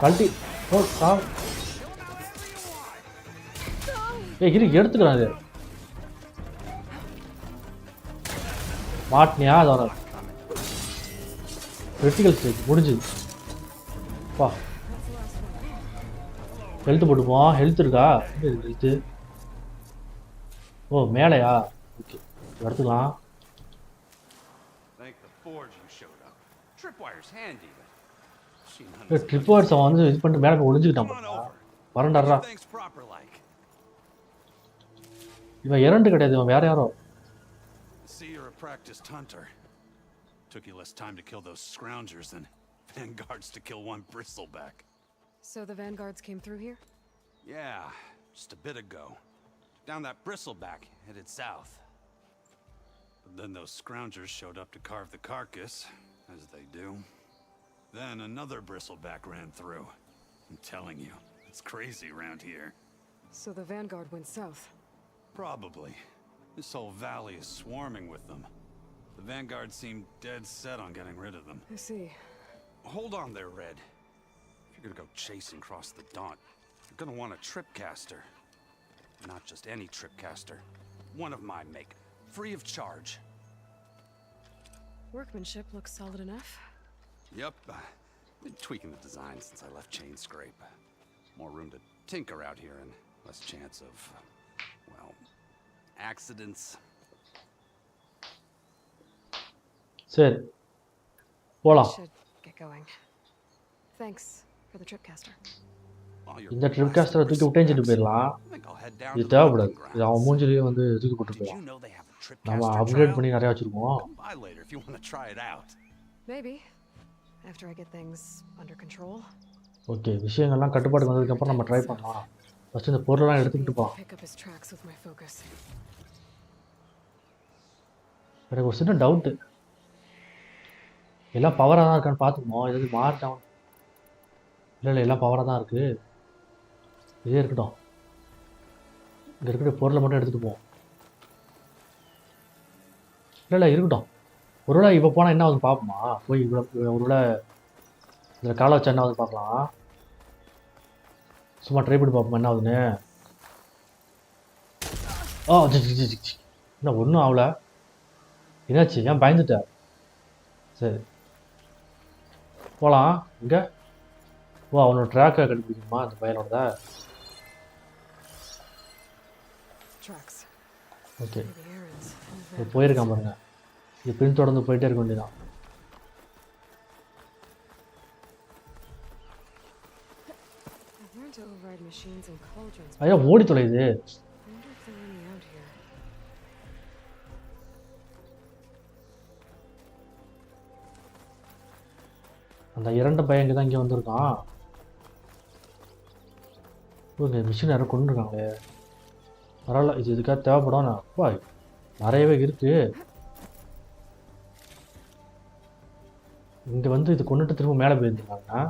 கழட்டி. ஓ, எடுத்துக்கிறான். இது மாட்டினியா? அதோட கிரிட்டிக்கல் ஸ்டேஜ் முடிஞ்சுது. வா, ஹெல்த் போட்டுப்போம். ஹெல்த் இருக்கா? ஹெல்த்து. ஓ, மேலையா? ஓகே, எடுத்துக்கலாம். Thank the forge you showed up. Tripwire's handy, but she trip Wars அவன் வந்து இது பண்ணிட்டு மேலே ஒளிஞ்சுக்கிட்டான். வரண்டாடுறா. Thanks proper like. இவன் இரண்டு கிடையாது, இவன் வேற யாரோ. See, you're a practiced hunter. Took you less time to kill those scroungers than vanguards to kill one bristleback. So the vanguards came through here? Yeah, just a bit ago. Down that bristleback, headed south. But then those scroungers showed up to carve the carcass, as they do. Then another bristleback ran through. I'm telling you, it's crazy around here. So the vanguard went south? Probably. This whole valley is swarming with them. The vanguard seemed dead set on getting rid of them. I see. Hold on there, Red. If you're gonna go chasing across the Daunt, you're gonna want a tripcaster. Not just any tripcaster. One of my make. Free of charge. Workmanship looks solid enough. Yep. Been tweaking the design since I left Chain Scrape. More room to tinker out here and less chance of, well, accidents. சரி, போலாம். Should get going. Thanks for the tripcaster. இந்த trip கேஸ்டரை தூக்கி விட்டேஞ்சிட்டு போயிடலாம். இது தேவைப்படாது. இது அவன் மூஞ்சிலேயே வந்து தூக்கி போட்டு போயிடலாம். நம்ம அப்கிரேட் பண்ணி நிறையா வச்சுருக்கோம். Maybe after I get things under control. Okay, விஷயங்கள்லாம் கட்டுப்பாட்டுக்கு வந்ததுக்கப்புறம் நம்ம ட்ரை பண்ணலாம். ஃபஸ்ட்டு இந்த பொருளெல்லாம் எடுத்துக்கிட்டு போகலாம். Pick up his tracks with my focus. எனக்கு ஒரு சின்ன டவுட்டு. எல்லாம் பவராக தான் இருக்கான்னு பார்த்துக்குவோம். எதாவது மாறிட்டான்? இல்லை, எல்லாம் பவராக தான் இருக்குது. இதே இருக்கட்டும். இங்கே இருக்கிற பொருளை மட்டும் எடுத்துகிட்டு போவோம். இல்லை, இருக்கட்டும். ஒருவேளை இப்போ போனால் என்ன ஆகுதுன்னு பார்ப்போமா? போய் இவ்வளோ ஒருவேளை இதில் காலை வச்சா என்ன ஆகுதுன்னு பார்க்கலாம். சும்மா ட்ரை பண்ணி பார்ப்போமா என்ன ஆகுதுன்னு. என்ன ஒன்றும் ஆகலை. என்னாச்சு? ஏன் பயந்துட்ட? சரி, போகலாம். இங்கே ஓ, அவனோட ட்ராக்கை கண்டுபிடிக்கணுமா அந்த பையனோட? ஓகே, இப்போ போயிருக்கான் பாருங்க. இது பின் தொடர்ந்து போயிட்டே இருக்க வேண்டியதான். ஐயா, ஓடி தொலையுது. அந்த இரண்டு பையன் இங்கே தான் இங்கே வந்திருக்கான். இந்த மிஷின் யாரும் கொண்டு இருக்காங்களே. பரவாயில்ல, இது இதுக்காக தேவைப்படும். நான் அப்பா நிறையவே இருக்கு. இங்கே வந்து இது கொண்டுட்டு திரும்ப மேலே போயிருந்துருக்காங்கன்னா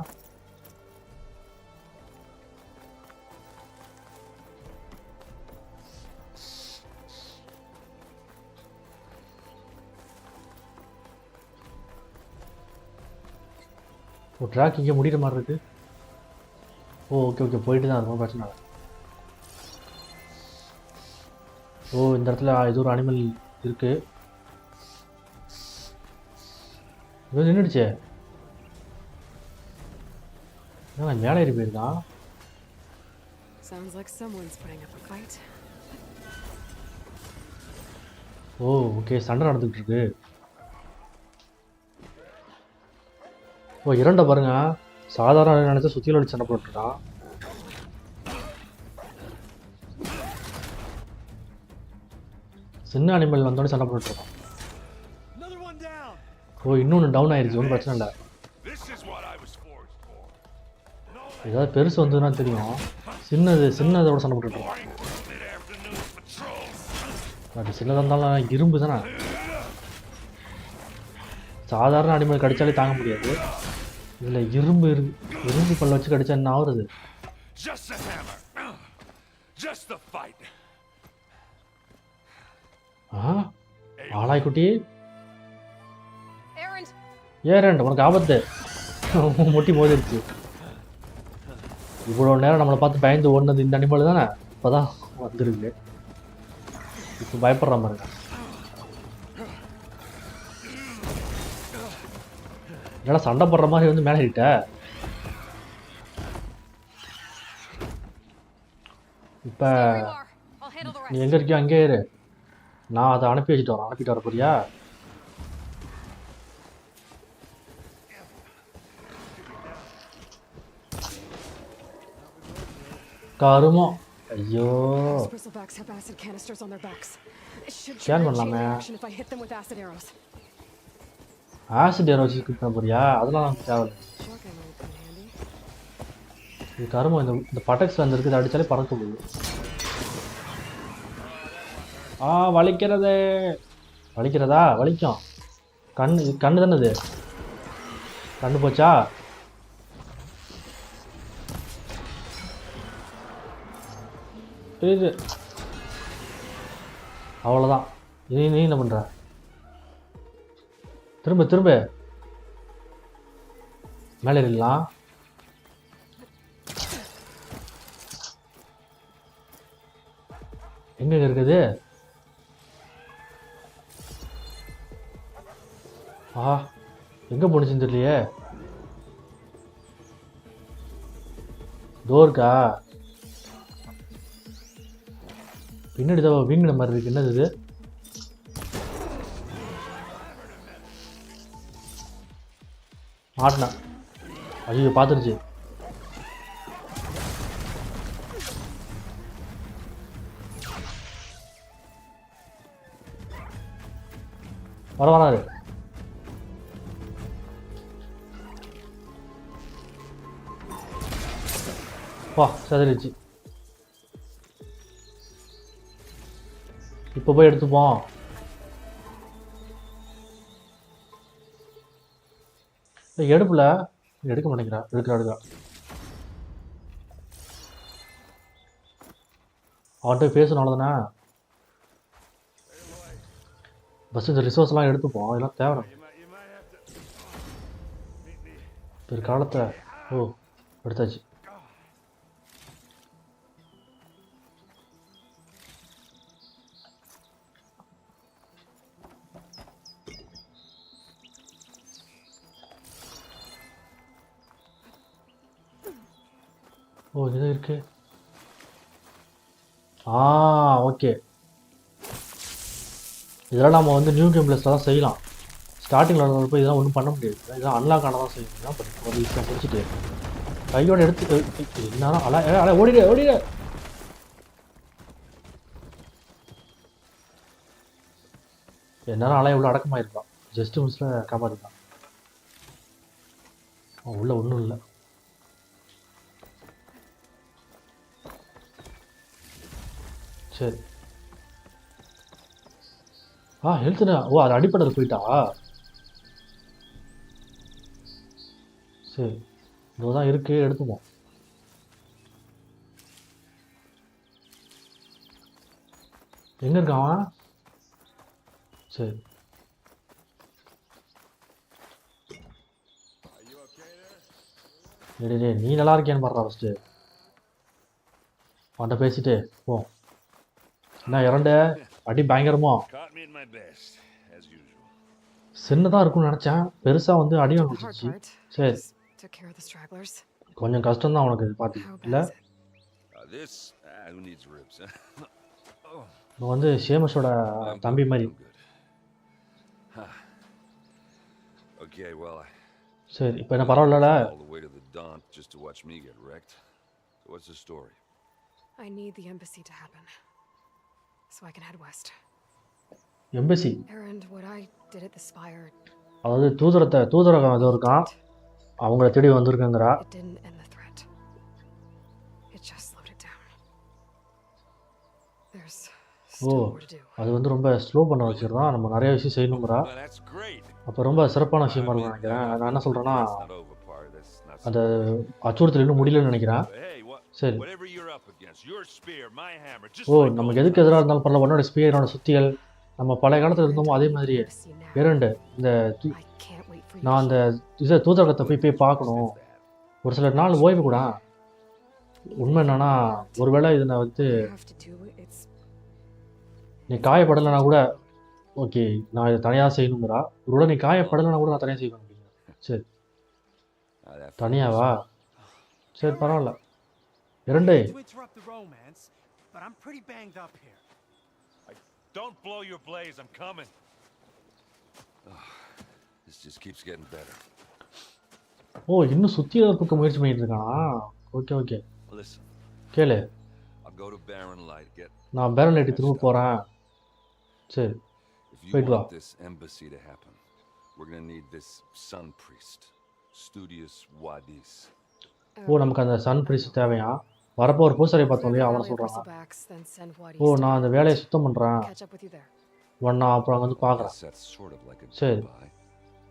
ஓ ட்ராக் இங்கே முடிகிற மாதிரி இருக்கு. ஓ ஓகே ஓகே, போயிட்டு தான் இருக்கும், பிரச்சனை இல்லை. ஓ இந்த இடத்துல இது ஒரு அனிமல் இருக்கு. இது நின்றுடுச்சே. என்ன மேலே ஏறி போயிருக்கான். Sounds like someone's putting up a fight. Oh okay, சண்டை நடந்துகிட்டு இருக்கு. ஓ இரண்ட பாருங்க, சாதாரண நினைச்சா சுத்தியில அடிச்சு சண்டை போட்டுருக்கான். சின்ன அனிமல் வந்தோடனே சண்டை போட்டுருக்கான். ஓ இன்னொன்று டவுன் ஆயிடுச்சு, ஒன்றும் பிரச்சனை இல்லை. ஏதாவது பெருசு வந்ததுன்னா தெரியும். சின்னதோட சண்டை போட்டுருக்கான். பட் சின்னதாக இருந்தாலும் இரும்பு தானே, சாதாரண அனிமல் கடிச்சாலே தாங்க முடியாது. இதில் இரும்பு பல்ல வச்சு கடிச்சா என்ன ஆகுறது? ஆளாய்க்குட்டி ஏறேன், உனக்கு ஆபத்து. முட்டி மோதிருச்சு. இவ்வளோ நேரம் நம்மளை பார்த்து பயந்து ஓடுனது இந்த அனிமல் தானே, இப்போதான் வந்துருக்கு. இப்போ பயப்படுற மாதிரி. என்னடா சண்டை போடுற மாதிரி வந்து மேலே கிட்ட. இப்போ நீ எங்கே இருக்கியோ அங்கே இரு, நான் அதை அனுப்பிட்டு வர போறியா? கருமோ, ஐயோ ஸ்கேன் பண்ணலாமே. ஆசிட் ஏரோ வச்சு கிளிக் பண்ண போறியா? அதெல்லாம் நமக்கு தேவையில்லை. இது கருமம், இந்த பட்டக்ஸ் வந்துருக்கு, இதை அடித்தாலே பறக்க போகுது. வலிக்கிறதா? வலிக்கும். கண்ணு தானே இது. கண்ணு போச்சா? இது அவ்வளோதான். நீ என்ன பண்ணுற? திரும்ப மேலே ஏறிடலாம். எங்க இருக்குது? எங்க போனுச்சுன்னு தெரியலையே. டோர்க்கா பின்னாடி தான் வீங்கின மாதிரி இருக்கு. என்னது இது? மாட்டினா. ஐயோ பார்த்துருச்சு. வராரு. வா சதறிச்சு. இப்போ போய் எடுத்துப்போம். எடுப்புல எடுக்க மாட்டேங்கிறா. எடுக்கிறா. அவன்கிட்ட பேசணும் தானே. பஸ் இந்த ரிசோர்ஸ்லாம் எடுத்துப்போம், இதெல்லாம் தேவை. பிற்காலத்தை எடுத்தாச்சு. இது இருக்கு. ஓகே. இதெல்லாம் நம்ம வந்து நியூ கேம் பிளேஸில் தான் செய்யலாம். ஸ்டார்டிங்கில் போய் இதெல்லாம் ஒன்றும் பண்ண முடியாது. இதெல்லாம் அன்லாக் ஆனால் தான் செய்யணும். பட் ஒரு ஈஸியாக முடிச்சுட்டு கையோட எடுத்து என்ன ஓடிடு. என்னாலும் அலைய உள்ள அடக்கமாயிருக்கான். ஜஸ்ட் மிஸ்ல காப்பாற்றிருக்கான். உள்ள ஒன்றும் இல்லை. சரி. ஹெல்த்னா ஓ அது அடிப்படையில் போயிட்டா. சரி இதோ தான் இருக்குது எடுத்துப்போம். எங்கே இருக்கான் அவன்? சரி டேய் நீ நல்லா இருக்கியான்னு பாடுறா ஃபஸ்ட்டு. அவன்கிட்ட பேசிட்டு போ. என்ன இரண்டு அடி பயங்கரமோ? சின்னதாக இருக்கும்னு நினச்சேன், பெருசாக வந்து அடி வாங்க வச்சிருச்சு. சரி கொஞ்சம் கஷ்டம்தான் உனக்கு இது பார்த்து இல்லை? இப்போ வந்து ஷேமஸோட தம்பி மாதிரி. சரி இப்போ என்ன பரவாயில்ல? I need the embassy to happen, so I can head west. Embassy Errand, what I did at the spire. அதாவது தூதரகம் ஏதோ இருக்கான், அவங்கள தேடி வந்திருக்கேங்கிறா. It didn't end the threat. It just slowed it down. There's still more to do. அது வந்து ரொம்ப slow பண்ண வச்சிருந்தான், நம்ம நிறைய விஷயம் செய்யணுங்கிறா. அப்போ ரொம்ப சிறப்பான விஷயமா இருக்கும்னு நினைக்கிறேன். நான் என்ன சொல்கிறேன்னா, அந்த அச்சுறுத்தல் இன்னும் முடியலன்னு நினைக்கிறேன். சரி நமக்கு எதுக்கு எதிராக இருந்தாலும் பரவாயில்ல, உன்னோட ஸ்பியர் என்னோட சுத்திகள் நம்ம பழைய காலத்தில் இருந்தோமோ அதே மாதிரியே. இரண்டு இந்த நான் அந்த இதை தூதரகத்தை போய் பார்க்கணும். ஒரு சில நாள் ஓய்வு கூட. உண்மை என்னன்னா, ஒருவேளை இதை நான் வந்து நீ காயப்படலைன்னா கூட ஓகே நான் இதை தனியாக செய்யணுங்கிறா. ஒருவேளை நீ காயப்படலைன்னா கூட நான் தனியாக செய்வேன் அப்படிங்கிற. சரி தனியாவா? சரி பரவாயில்ல. இரண்டு Don't blow your blaze, I'm coming. This just keeps getting better. இன்னும் சுத்தி இருக்க முயற்சி பண்ணிட்டு இருக்கானா? ஓகே கேளு. I'll go to Barren Light, நான் பேரன் லைட் திரும்ப போறேன். சரி போயிட்டு வா. This embassy to happen. We're going to need this sun priest, Studious Wadis. நமக்கு அந்த சன் பிரிஸ்ட் தேவையா? வரப்போ ஒரு பூசாரி பார்த்தோம் இல்லையா, அவனை சொல்கிறான். நான் அந்த வேலையை சுத்தம் பண்ணுறேன் ஒன்றா, அப்புறம் அங்கே வந்து பார்க்குறேன். சரி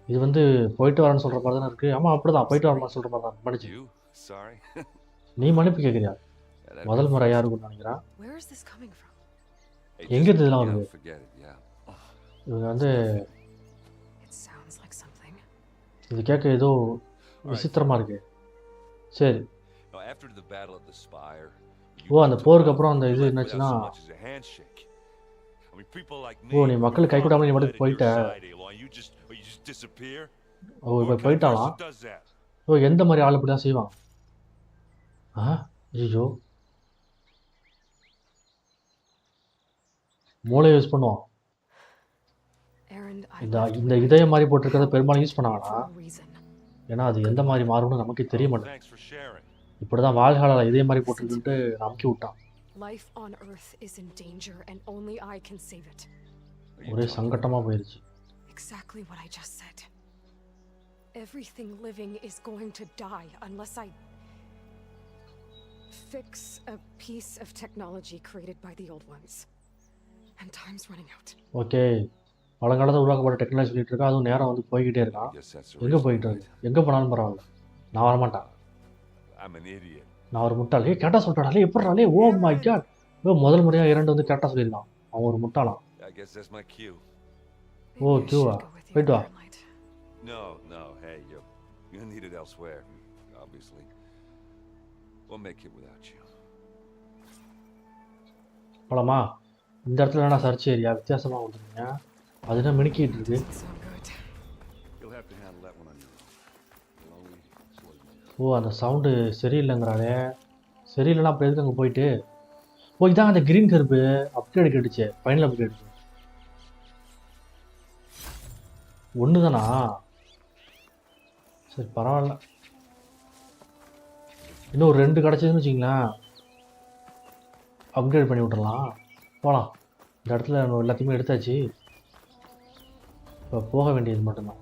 இது வந்து போயிட்டு வரேன்னு சொல்கிற மாதிரி தானே இருக்குது. ஆமாம் அப்படி தான், போயிட்டு வரேன்னு சொல்கிற மாதிரி தான். மன்னிச்சு நீ மன்னிப்பு கேட்குறியா? முதல் முறை யாருக்குன்னு நினைக்கிறேன். எங்கே இதெல்லாம் வருது? இவங்க வந்து இது கேட்க ஏதோ விசித்திரமாக இருக்கு. சரி அந்த போருக்கு அப்புறம் அந்த இது என்னாச்சுன்னா, நீ மக்கள் கை கூடாமல் நீ மட்டும் போயிட்ட. இப்போ போயிட்டாலாம். எந்த மாதிரி ஆள் இப்படி தான் செய்வான்? ஐயோ மூளை யூஸ் பண்ணுவான். இந்த இதய மாதிரி போட்டிருக்கிறத பெரும்பாலும் யூஸ் பண்ணாங்கன்னா, ஏன்னா அது எந்த மாதிரி மாறும்னு நமக்கு தெரிய மாட்டேன். இப்படிதான் வால்ஹாலா இதே மாதிரி போட்டுக்கிட்டு நம்பி விட்டான். ஒரே சங்கட்டமா போயிருச்சு. Exactly what I just said. Everything living is going to die unless I fix a piece of technology created by the old ones. And time's running out. Okay. பழங்காலத்தில் உருவாக்கப்பட்ட டெக்னாலஜி சொல்லிட்டு இருக்கா, அதுவும் நேரம் வந்து போய்கிட்டே இருக்கான். எங்கே போயிட்டு இருக்கு? எங்கே போனாலும் பரவாயில்ல, நான் வரமாட்டேன். நான் ஒரு முட்டாள். கேட்டா சொல்லிட்டாலே எப்படாலே? ஓ மை காட், முதல் முறையாக இரண்டு வந்து கேட்டா சொல்லியிருக்கான். அவன் ஒரு முட்டாளாம். ஓ கியூவா, போயிட்டு வா. போலாமா? இந்த இடத்துல என்ன சர்ச் ஏரியா வித்தியாசமாக கொடுத்துருங்க. அது என்ன மினுக்கிட்டு இருக்கு? அந்த சவுண்டு சரியில்லைங்கிறாளே. சரியில்லைன்னா அப்புறம் எதுக்கு அங்கே போயிட்டு? இதான் அந்த கிரீன் கருப்பு அப்கிரேட் கேட்டுச்சு. ஃபைனல் அப்கிரேட் ஒன்று தானா? சரி பரவாயில்ல. இன்னும் ஒரு 2 கிடச்சதுன்னு வச்சிங்களேன், அப்கிரேட் பண்ணி விட்டுறலாம். போகலாம். இந்த இடத்துல எல்லாத்தையுமே எடுத்தாச்சு. இப்போ போக வேண்டியது மட்டும்தான்.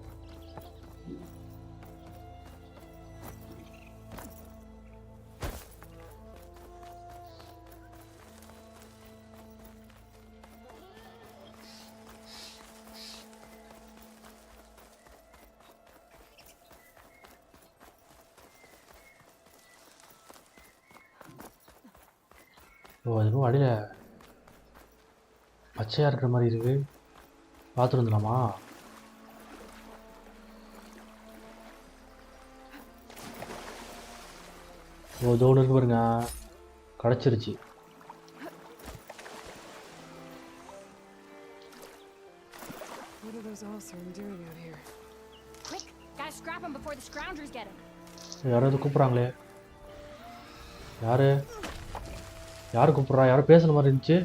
ஓ அதுவும் அடியில் பச்சையாக இருக்கிற மாதிரி இருக்கு. பார்த்துட்டு வந்துடலாமா? ஓ தோடு இருக்கு பாருங்க, கிடச்சிருச்சு. What are those Allsern doing out here? Quick, gotta scrap him before the scroungers get him. யாராவது கூப்பிட்றாங்களே. யார் கூப்பிட்றா? யாரும் பேசுகிற மாதிரி இருந்துச்சு.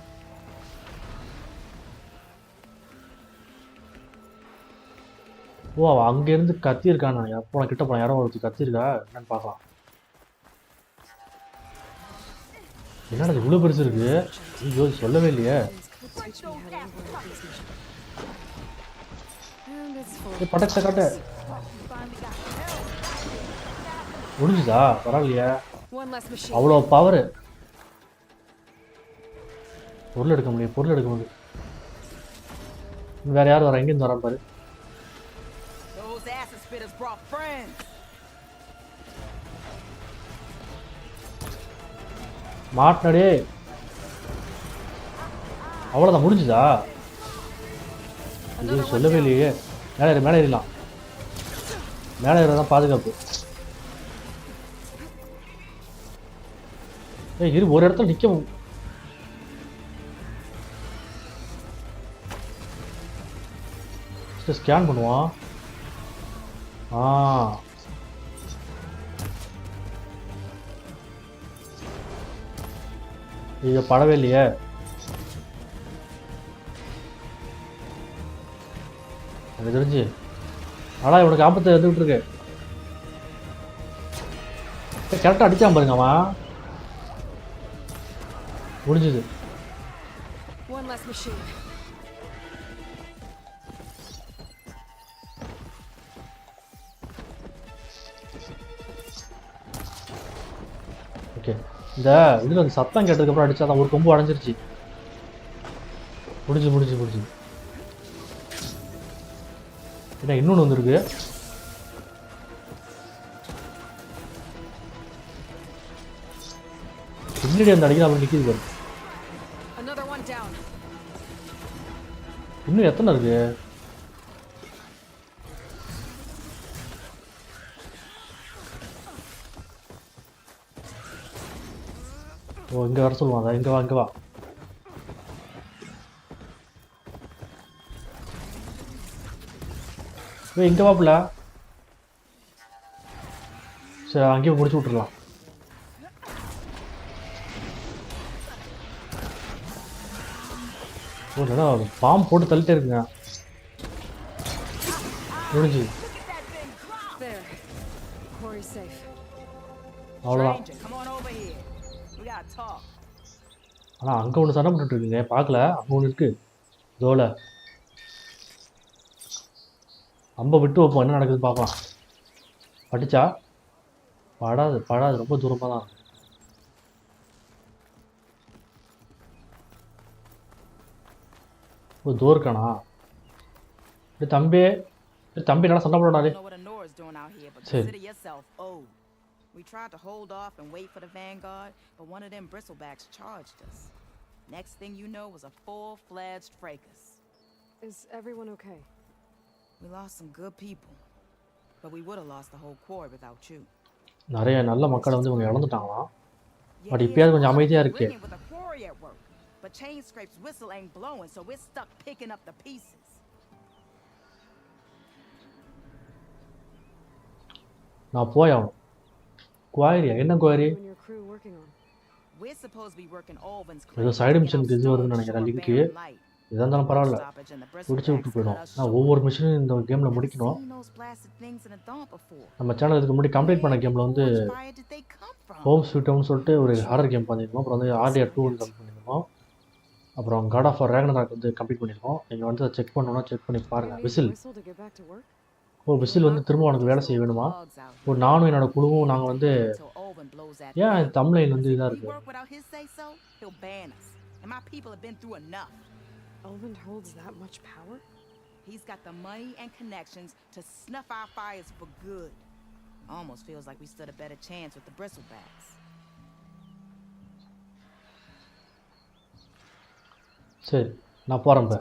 ஓ அவள் அங்கேருந்து கத்தியிருக்கான். நான் எப்போ கிட்ட போனேன், யாரோ ஒருத்தர் கத்தியிருக்கா என்னன்னு பார்க்கலாம். என்னடா இது இவ்வளோ பெருசு இருக்கு? ஐயோ சொல்லவே இல்லையே. பட்டத்தை காட்ட முடிஞ்சுதா? பரவாயில்லையா? அவ்வளோ பவரு. பொருள் எடுக்க முடியும். வேற யாரும் வர? எங்கேருந்து வரான் பாரு. மாட்டினடே. அவ்வளோதான் முடிஞ்சுதா? இது சொல்லவே இல்லையே. மேலே ஏறிடலாம். மேலே ஏறதான் பாதுகாப்பு. இரு ஒரு இடத்துல நிற்க. ஸ்கேன் பண்ணுவான். இது படவே இல்லையே. எனக்கு தெரிஞ்சு ஆனால் இவனுக்கு ஆபத்து வந்துகிட்டு இருக்கு. கரெக்டாக அடிச்சான் பாருங்க அவன். முடிஞ்சுது. ஓகே இந்த இதில் வந்து சத்தம் கேட்டதுக்கப்புறம் அடித்தா தான் ஒரு கொம்பு அடைஞ்சிருச்சு. முடிஞ்சு என்ன இன்னொன்று வந்துருக்கு. பின்னாடி அந்த அடிக்க அப்படி நிற்கிது பாரு. இன்னும் எத்தனை இருக்கு? ஓ இங்கே வர சொல்லுவாங்க. இங்கே வா. இங்கே வாப்புல. சரி அங்கேயே முடிச்சு விட்டுருலாம். ஓ இல்லைனா பாம்பு போட்டு தள்ளிட்டே இருக்குங்க. முடிஞ்சு அவ்வளோதான். ஆனால் அங்கே ஒன்று சண்டை போட்டுட்டு இருக்குங்க, பார்க்கல. அங்கே ஒன்று இருக்கு தோலை. அம்பை விட்டு வைப்போம், என்ன நடக்குதுன்னு பார்க்கலாம். படிச்சா படாது ரொம்ப தூரமாக தான். ஓ தோர்க்கானா? தம்பி நல்லா சண்டை போடாதே. சரி We tried to hold off and wait for the vanguard, but one of them bristlebacks charged us. Next thing you know was a full-fledged fracas. Is everyone okay? We lost some good people, but we would have lost the whole quarry without you. நிறைய நல்ல மக்களை வந்து இவங்க இழந்துட்டாங்களாம். But இப்பயாவது கொஞ்சம் அமைதியா இருக்கு. But Chainscrape's whistle ain't blowing, so we're stuck picking up the pieces. நான் போயாவும். குவாரியா? என்ன quarry? We're supposed to be working Olvin's ஏதோ சைடு மிஷனுக்கு இது வருதுன்னு நினைக்கிறேன் லிங்க். எதா இருந்தாலும் பரவாயில்ல, பிடிச்சி விட்டு போயிடும். நான் ஒவ்வொரு மிஷனும் இந்த கேமில் முடிக்கணும். நம்ம சேனல் இதுக்கு முன்னாடி கம்ப்ளீட் பண்ண கேமில் வந்து ஹோம் ஸ்வீட் ஹோம்னு சொல்லிட்டு ஒரு ஹாரர் கேம் பண்ணியிருக்கோம். அப்புறம் வந்து ஆர்டிஆர் 2 கம்ப்ளீட் பண்ணியிருக்கோம். அப்புறம் காட் ஆஃப் ரேக்னராக் வந்து கம்ப்ளீட் பண்ணியிருக்கோம். நீங்கள் வந்து அதை செக் பண்ணணும்னா செக் பண்ணி பாருங்கள். விசில் விசில் வந்து திரும்ப உனக்கு வேலை செய்ய வேணுமா? ஒரு நானும் என்னோட குழுவும் நாங்கள் வந்து ஏன் தமிழ்லைன் வந்து இதாக இருக்குது. Olvin holds that much power? He's got the money and connections to snuff our fires for good. Almost feels like we stood a better chance with the bristlebacks. சரி நான் போறேன் இப்ப.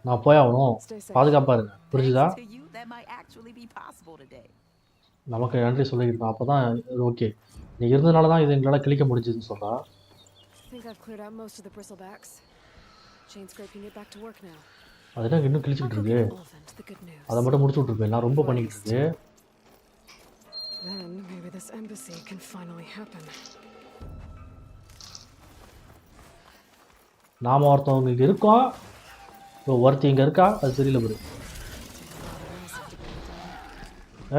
நான் போய் ஆகணும். பாதுகாப்பா இருங்க. புரிஞ்சுதா? To you, that might actually be possible today. நமக்கு நன்றி சொல்லியிருக்கோம். அப்பதான் இது ஓகே. நீ இருந்தனால தான் இது எங்களால கிழிக்க முடிஞ்சதுன்னு சொல்றா. I think I've cleared out most of the bristlebacks. Chain scrape can get back to work now. அதெல்லாம் இன்னும் கிழிச்சிட்டு இருக்கு. அதை மட்டும் முடிச்சு விட்டுருப்பேன். நான் ரொம்ப பண்ணிக்கிட்டு இருக்கு. Then maybe this embassy can finally happen. நாம ஒருத்தவங்க இங்க இருக்கோம். இப்போ ஒருத்தி இங்க இருக்கா. அது தெரியல பாரு.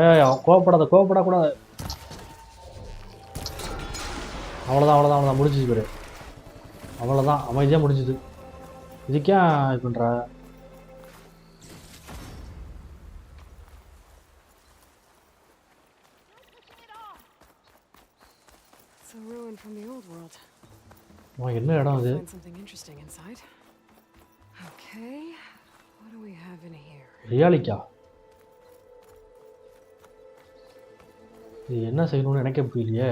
ஏய் கோவப்படக்கூடாது. அவ்வளோதான் முடிஞ்சுது பாரு. அவ்வளோதான் அமைதியாக முடிஞ்சுது. இதுக்கே இது பண்ணுற. It's a ruin from the old world. என்ன இடம் அது? Find something interesting inside. Okay, what do we have in here? ரியாலிக்கா? இது என்ன செய்யணும்னு எனக்கே புரியலையே.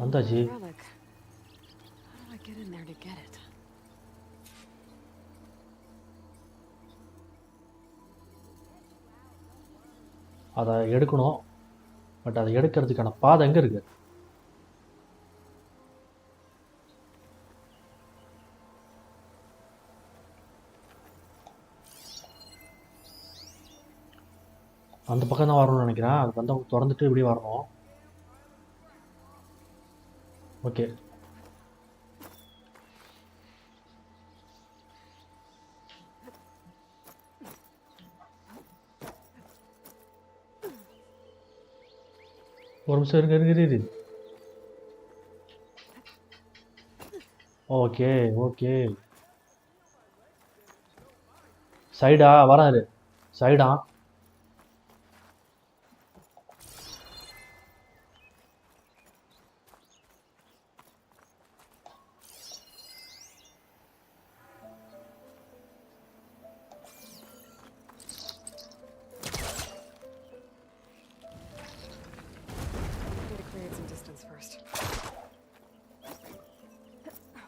வந்தாச்சு. How do I get in there to get it? அதை எடுக்கணும். பட் அதை எடுக்கிறதுக்கான பாதை எங்கே இருக்கு? அந்த பக்கம் தான் வரணும்னு நினைக்கிறேன். அது வந்து திறந்துட்டு இப்படி வரணும். ஓகே. ஒரு நிமிஷம் இருக்கு. ஓகே. சைடா வராரு. சைடா.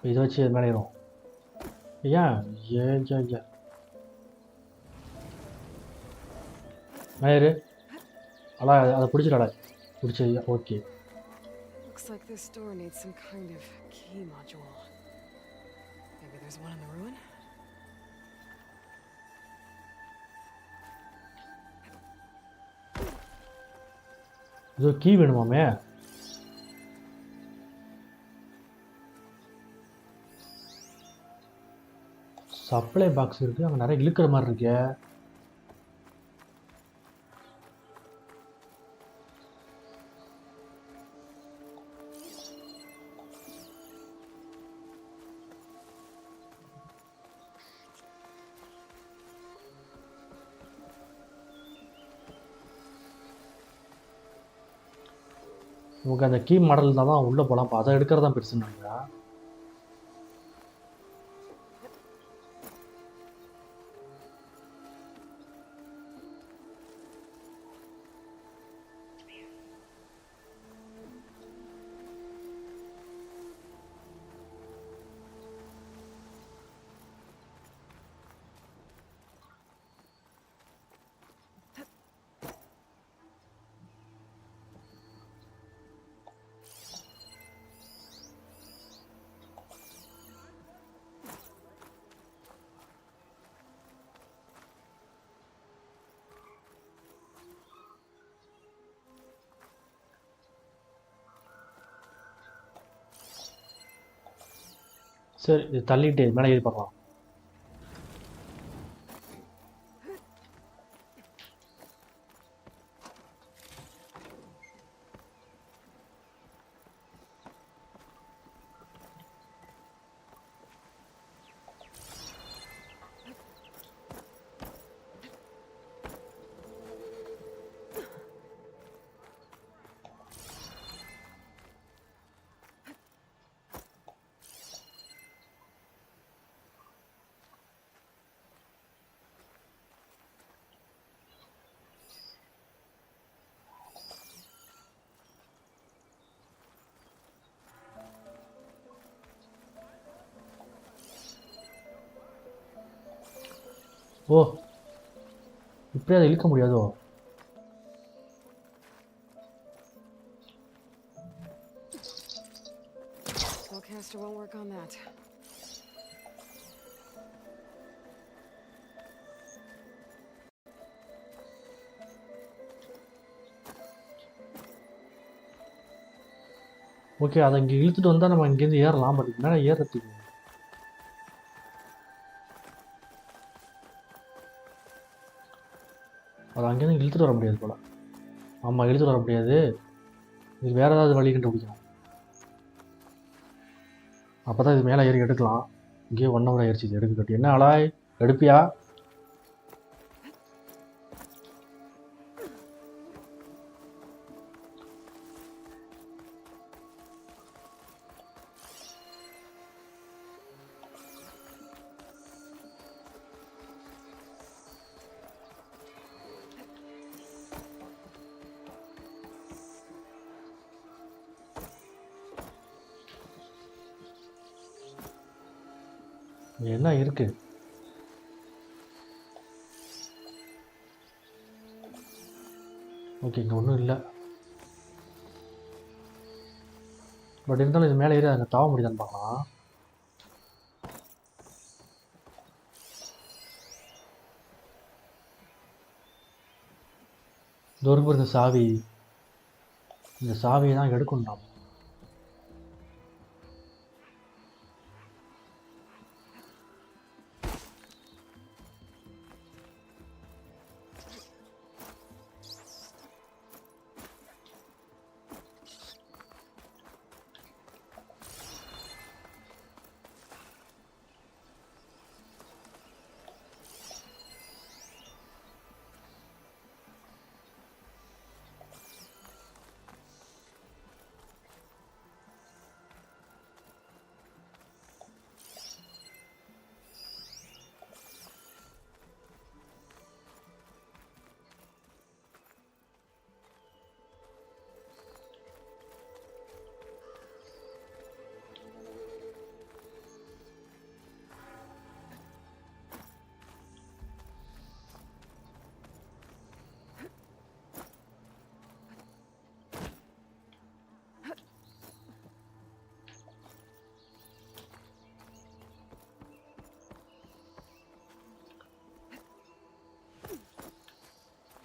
இதை வச்சு மேலேயும் ஏன் மேலேரு அடா அதை பிடிச்சிடாடா பிடிச்சி okay. Looks like this door needs some kind of key module. Maybe there's one in the ruin? இது கீ வேணுமாமே. சப்ளை பாக்ஸ் இருக்கு. அங்கே நிறைய இழுக்கிற மாதிரி இருக்கு. நமக்கு அந்த கீ மாடல் இருந்தால் தான் உள்ளே போகலாம். அதை எடுக்கிறது தான் பெருசுன்னு நினைக்கிறேன். சரி இது தள்ளிட்டு மேலே ஏறி பார்க்கலாம். ஓ இப்படியே அதை இழுக்க முடியாதோ? Spellcaster won't work on that. Okay அதை இங்கே இழுத்துட்டு வந்தால் நம்ம இங்கேருந்து ஏறலாம். பட் மேலே ஏறுறதுக்கு அதை அங்கேருந்து இழுத்துட்டு வர முடியாது போல். ஆமாம் இழுத்துட்டு வர முடியாது. இதுக்கு வேறு ஏதாவது வழி கண்டுபிடிக்கணும். அப்போ தான் இது மேலே ஏறி எடுக்கலாம். இங்கேயே 1 hour ஆயிடுச்சு இது எடுக்க கட்டி. என்ன அலாய் எடுப்பியா? என்ன இருக்கு? ஓகே இங்கே ஒன்றும் இல்லை. பட் இருந்தாலும் இது மேலே ஏறி அங்கே தாவ முடியுதான்னு பார்க்கலாம். தூரம் இருந்த சாவி, இந்த சாவியை தான் எடுக்கணும் நாம்.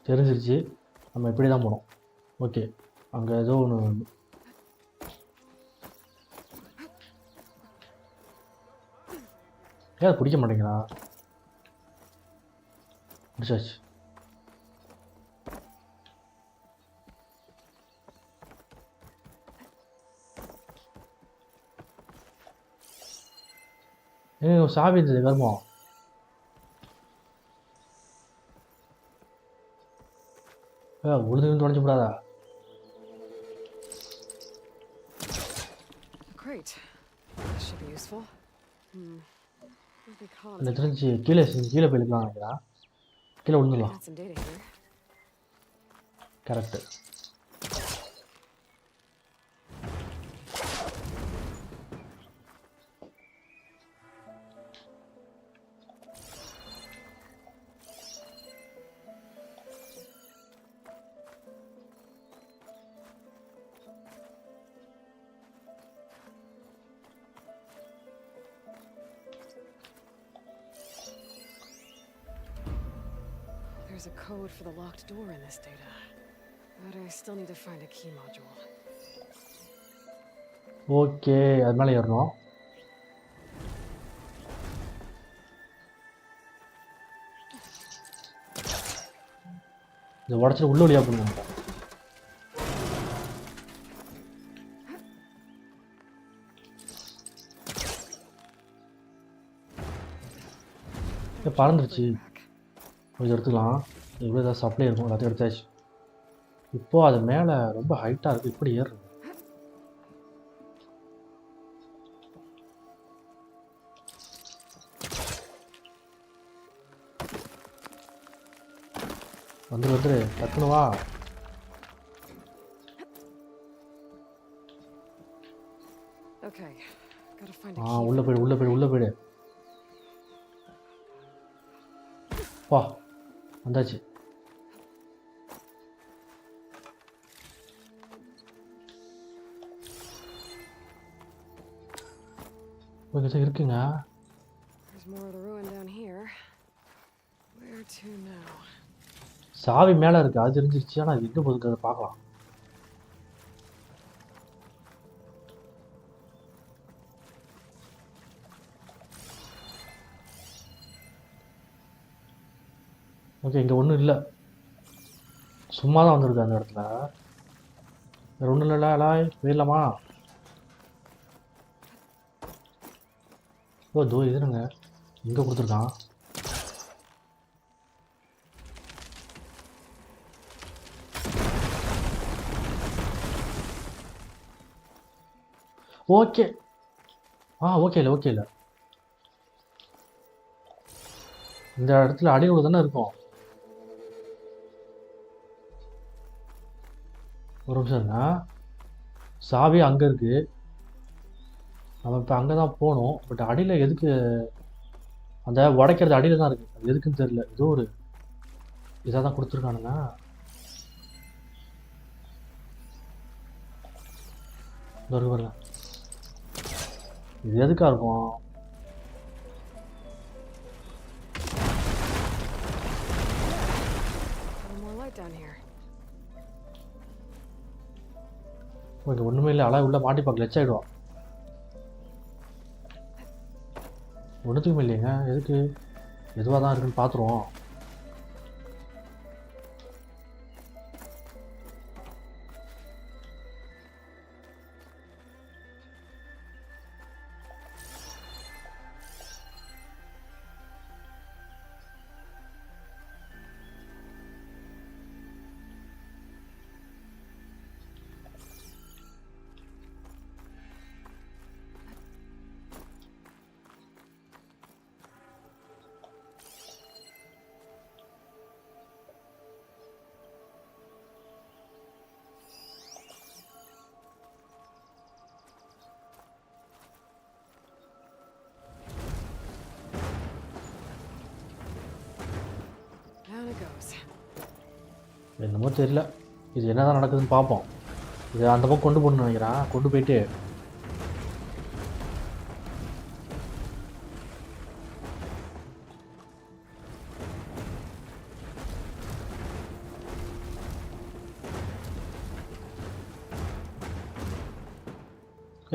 தெரிஞ்சிருச்சு. நம்ம இப்படி தான் போனோம். ஓகே அங்கே ஏதோ ஒன்று ஏன் பிடிக்க மாட்டேங்கிறா? பிடிச்சாச்சு. ஏங்க சாவி இருந்தது வருமா? உழுது தொலைஞ்சு விடாதா? Great. That should be useful. எனக்கு தெரிஞ்சு கீழே போயிருக்கலாம் நினைக்கிறா. கீழே விழுந்துடலாம். Got some data here. Correct. There's a code for the locked door in this data, but I still need to find a key module. Okay அது மேலே ஏறணும். இதை உடச்சிட்டு உள்ள வழியாக பண்ணுங்க. பறந்துருச்சு. கொஞ்சம் எடுத்துக்கலாம். இவ்வளோ ஏதாவது சப்ளை இருக்கும், எல்லாத்தையும் எடுத்தாச்சு. இப்போது அது மேலே ரொம்ப ஹைட்டாக இருக்குது. இப்படி ஏறுறது வந்துரு டக்குனு வா. உள்ள போயிடு. பா வந்தாச்சு. ஓகே இருக்குங்க. There's more of the ruin down here. Where to now? சாவி மேலே இருக்கு, அது தெரிஞ்சிருச்சு. ஆனால் அது எங்கே போகுதுன்றதை பார்க்கலாம். ஓகே இங்கே ஒன்றும் இல்லை, சும்மா தான் வந்திருக்கு அந்த இடத்துல. வேறு ஒன்றும் இல்லைல்ல லாய், போயிடலாமா? ஓ தோ இதுங்க இங்கே கொடுத்துருக்கான். ஓகே ஓகே இல்லை இந்த இடத்துல அடியில் தானே இருக்கும். ஒரு நிமிஷம் இருங்க, சாவி அங்கே இருக்குது. நம்ம இப்போ அங்கே தான் போகணும். பட் அடியில் எதுக்கு அந்த உடைக்கிறது அடியில் தான் இருக்குது, அது எதுக்குன்னு தெரில. ஏதோ ஒரு இதாக தான் கொடுத்துருக்கானுங்க. பாருங்க இது எதுக்காக இருக்கும்? ஓகே ஒன்றுமே இல்லை, அழகாக உள்ள மாட்டி பார்க்க லெச் ஆகிடுவான். ஒன்றுத்துக்குமே இல்லைங்க, எதுக்கு எதுவாக தான் இருக்குன்னு பார்த்துருவோம். என்னமோ தெரியல, இது என்ன தான் நடக்குதுன்னு பார்ப்போம். இது அந்த பக்கம் கொண்டு போகணும்னு நினைக்கிறேன். கொண்டு போயிட்டு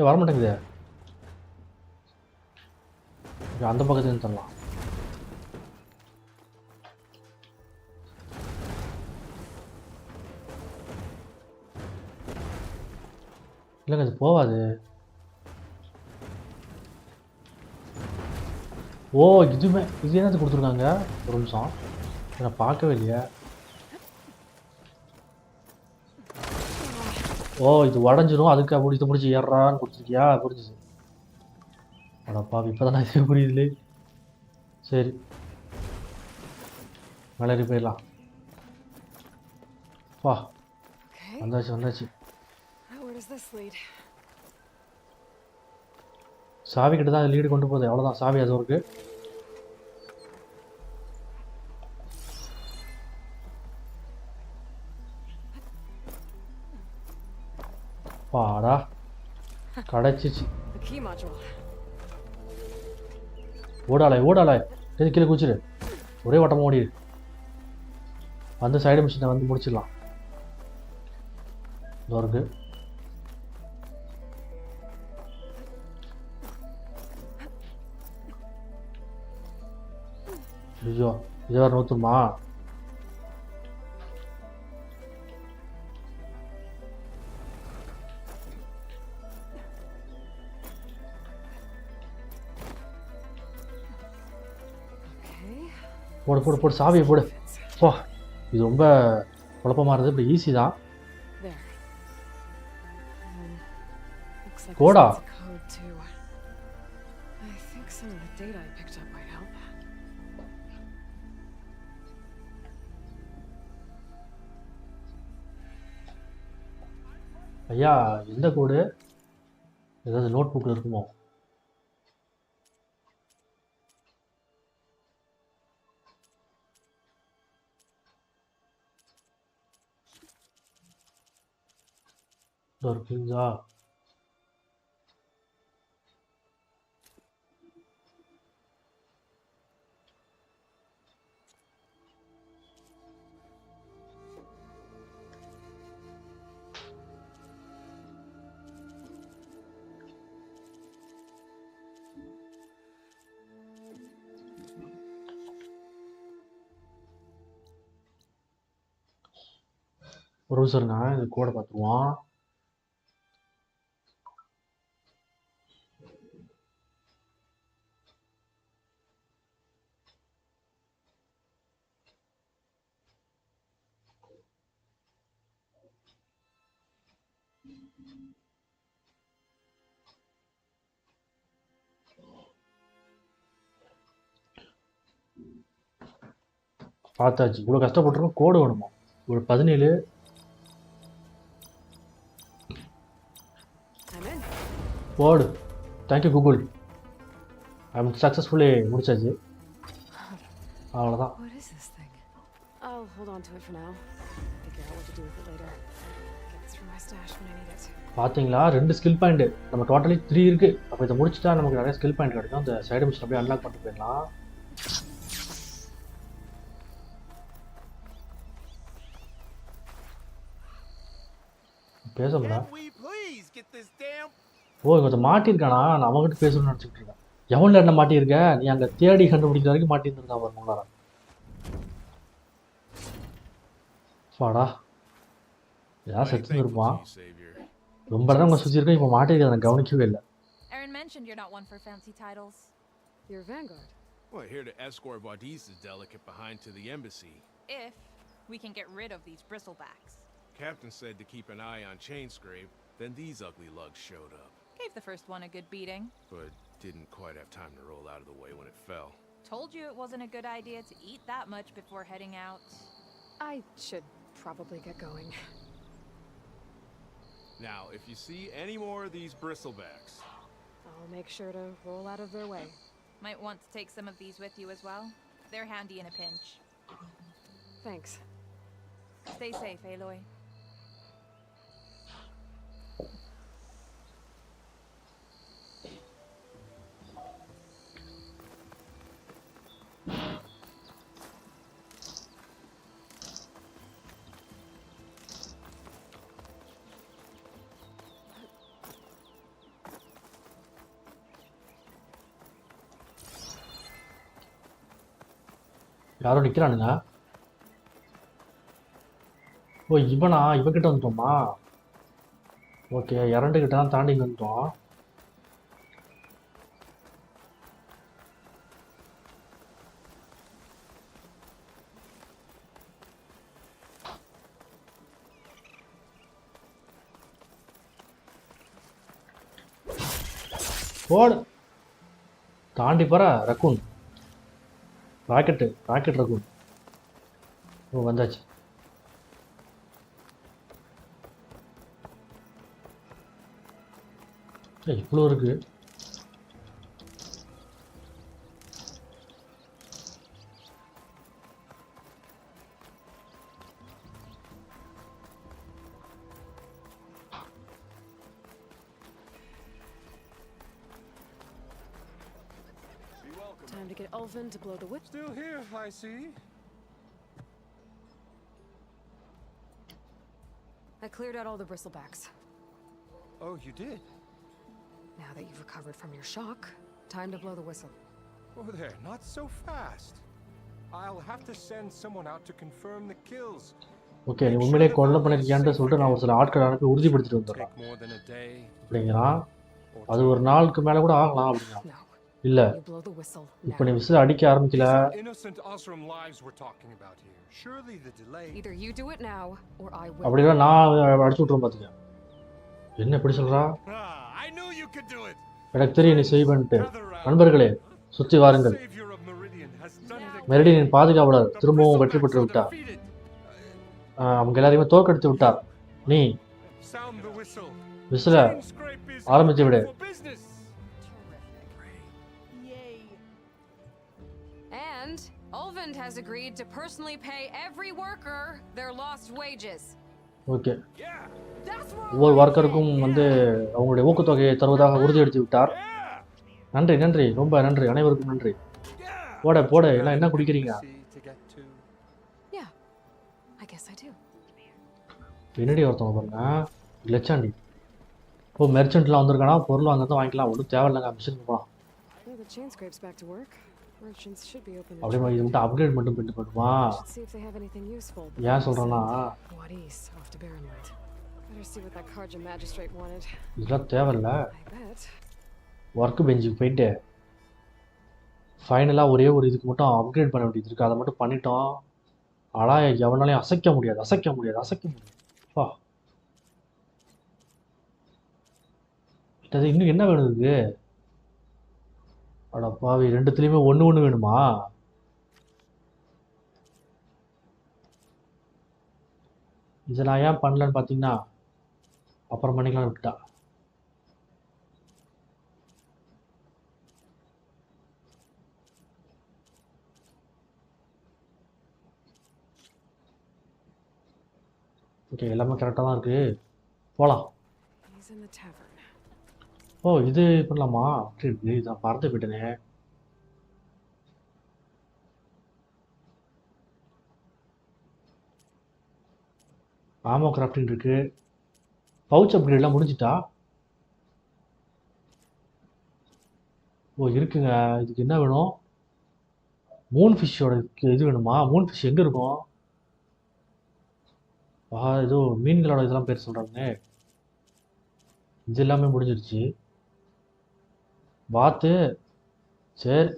வர மாட்டேங்குது. அந்த பக்கத்துலேருந்து தரலாம். இல்லைங்க அது போகாது. ஓ இதுமே இது என்னது கொடுத்துருக்காங்க? ஒரு நிமிஷம், நான் பார்க்கவே இல்லையா. ஓ இது உடஞ்சிரும், அதுக்கு அப்படி இதை பிடிச்சி ஏறான்னு கொடுத்துருக்கியா? புரிஞ்சுச்சு. அடப்பா இப்போ தான் இது புரியுதுலே. சரி மேலே போயிடலாம். வா வந்தாச்சு. சாவி கிட்ட தான் லீடு கொண்டு போகுது, அவ்வளோதான். சாவி அது இருக்கு. பாடா கிடைச்சிச்சு. ஓடாலை எது கீழே குச்சிரு, ஒரே வட்டமாக ஓடிடு. வந்து சைடு மிஷினை வந்து முடிச்சிடலாம். இதோ இருக்கு. ஐயோ இது வேறு நூற்றுமா? போடு சாவியை போடு. போ இது ரொம்ப குழப்பமாக இருந்தது. இப்படி ஈஸி தான். கோடா ஐயா, எந்த கோடு? ஏதாவது நோட் புக்கில் இருக்குமோ? இருக்குங்களா? ஒரு நிமிஷம் இருங்க, இது கோடை பார்த்துருவோம். பார்த்தாச்சு. இவ்வளோ கஷ்டப்பட்டுருக்கோம், கோடு வேணுமா? ஒரு 17 code. Thank you Google. I'm successfully முடிச்சாச்சு. அவ்வளோதான். What is this thing? I'll hold on to it for now. Figure out what to do with it later. Get this from my stash when I need it. பார்த்தீங்களா, 2 skill point. நம்ம totally 3 இருக்கு. அப்போ இதை முடிச்சுட்டா நமக்கு நிறைய skill point கிடைக்கும். அந்த சைடு மிஷன் அப்படியே அன்லாக் பண்ணிட்டு போயிடலாம். பேசமுடா. ஓ, இங்க மாட்டியிருக்கானா? நான் அவங்ககிட்ட பேசணும்னு நினச்சிட்டு இருக்கேன். எவன்ல என்ன மாட்டியிருக்க? நீ அங்கே தேடி கண்டுபிடிக்கிற வரைக்கும் மாட்டியிருந்துருக்கான் பாரு முன்னாடி. வாடா, ஏதாவது செத்து இருப்பான். ரொம்ப நேரம் உங்க சுற்றி இருக்கேன், இப்போ மாட்டிருக்க நான் கவனிக்கவே இல்லை. Aaron mentioned you're not one for fancy titles. You're Vanguard. Well, here to escort Wadis's delegate behind to the embassy. If we can get rid of these bristlebacks. Captain said to keep an eye on Chainscrape, then these ugly lugs showed up. Gave the first one a good beating. But didn't quite have time to roll out of the way when it fell. Told you it wasn't a good idea to eat that much before heading out. I should probably get going. Now, if you see any more of these bristlebacks, I'll make sure to roll out of their way. Might want to take some of these with you as well. They're handy in a pinch. Thanks. Stay safe, Aloy. யாரோ நிற்கிறானுங்க. ஓ, இவனா? இவகிட்ட வந்துட்டோமா? Okay, 2 கிட்ட தான் தாண்டி வந்துட்டோம். போடு, தாண்டி போற ரக்கூன். Rocket raccoon. ஓ, வந்தாச்சு. இவ்வளோ இருக்கு. Time to get Ulvin to blow the whip. Still here, I see. I cleared out all the bristlebacks. Oh, you did? Now that you've recovered from your shock, time to blow the whistle. Oh there, not so fast. I'll have to send someone out to confirm the kills. Okay, நீ உண்மையிலே கொலை பண்ணிருக்கியான்னு சொல்லிட்டு நான் ஒரு சில ஆட்கள் அனுப்பி உறுதிப்படுத்திட்டு வந்துடுறேன் அப்படிங்கிறான். அது ஒரு நாளுக்கு மேலே கூட ஆகலாம் அப்படிங்கிறான். இல்லை, இப்போ நீ விசில் அடிக்க ஆரம்பிக்கல. அப்படிலாம் நான் அடிச்சு விட்ருவேன் பார்த்துக்க. என்ன எப்படி சொல்கிறா? எனக்கு தெரியும் நீ செய்வேன்ட்டு. நண்பர்களே, சுற்றி வாருங்கள். மெரிடியனின் பாதுகாவலர் திரும்பவும் வெற்றி பெற்று விட்டார். அவங்க எல்லாரையுமே தோற்கடித்து விட்டார். நீ விசில ஆரம்பித்து விடு. And Ulvin has agreed to personally pay every worker their lost wages. Okay. ஒவ்வொரு ஒர்க்கருக்கும் வந்து அவங்களுடைய ஊக்கத்தொகையை தருவதாக உறுதியளித்து விட்டார். நன்றி நன்றி, ரொம்ப நன்றி, அனைவருக்கும் நன்றி. போட எல்லாம் என்ன குடிக்கிறீங்க? என்னடி ஒருத்தவங்க பாருங்க, லட்சாண்டி. இப்போ மெர்ச்சன்ட்லாம் வந்திருக்கானா, பொருள் வாங்க தான் வாங்கிக்கலாம், ஒன்றும் தேவையில்லைங்க, மிஷினுக்கு போகலாம். அப்படியே இது மட்டும் அப்கிரேட் மட்டும் பண்ணிட்டு போட்டுமா? ஏன் சொல்கிறேன்னா, இதெல்லாம் தேவையில்ல. ஒர்க்கு பெஞ்சுக்கு போயிட்டு ஃபைனலாக ஒரே ஒரு இதுக்கு மட்டும் அப்கிரேட் பண்ண வேண்டியது இருக்குது, அதை மட்டும் பண்ணிட்டோம். ஆனால் எவனாலையும் அசைக்க முடியாது. வா, அது இன்னும் என்ன வேணும் இதுக்கு? அட பாவி, ரெண்டுத்துலேயுமே ஒன்று வேணுமா? இதை நான் ஏன் பண்ணலன்னு பார்த்தீங்கன்னா, அப்புறம் பண்ணிக்கலாம் விட்டுட்டா. ஓகே, எல்லாமே கரெக்டாக தான் இருக்குது, போகலாம். ஓ, இது பண்ணலாமா? அப்படி இருக்குது, இதை மறந்து போயிட்டேனே. ஆமோ கிராஃப்டிங் இருக்குது. பவுச் அப்கிரேட்லாம் முடிஞ்சிட்டா? ஓ இருக்குங்க. இதுக்கு என்ன வேணும்? மூன் ஃபிஷ்ஷோட இது வேணுமா? மூன் ஃபிஷ் எங்கே இருக்கும்? ஏதோ மீன்களோட இதெல்லாம் பேர் சொல்கிறாங்க. இது எல்லாமே முடிஞ்சிருச்சு. வாத்து, சரி,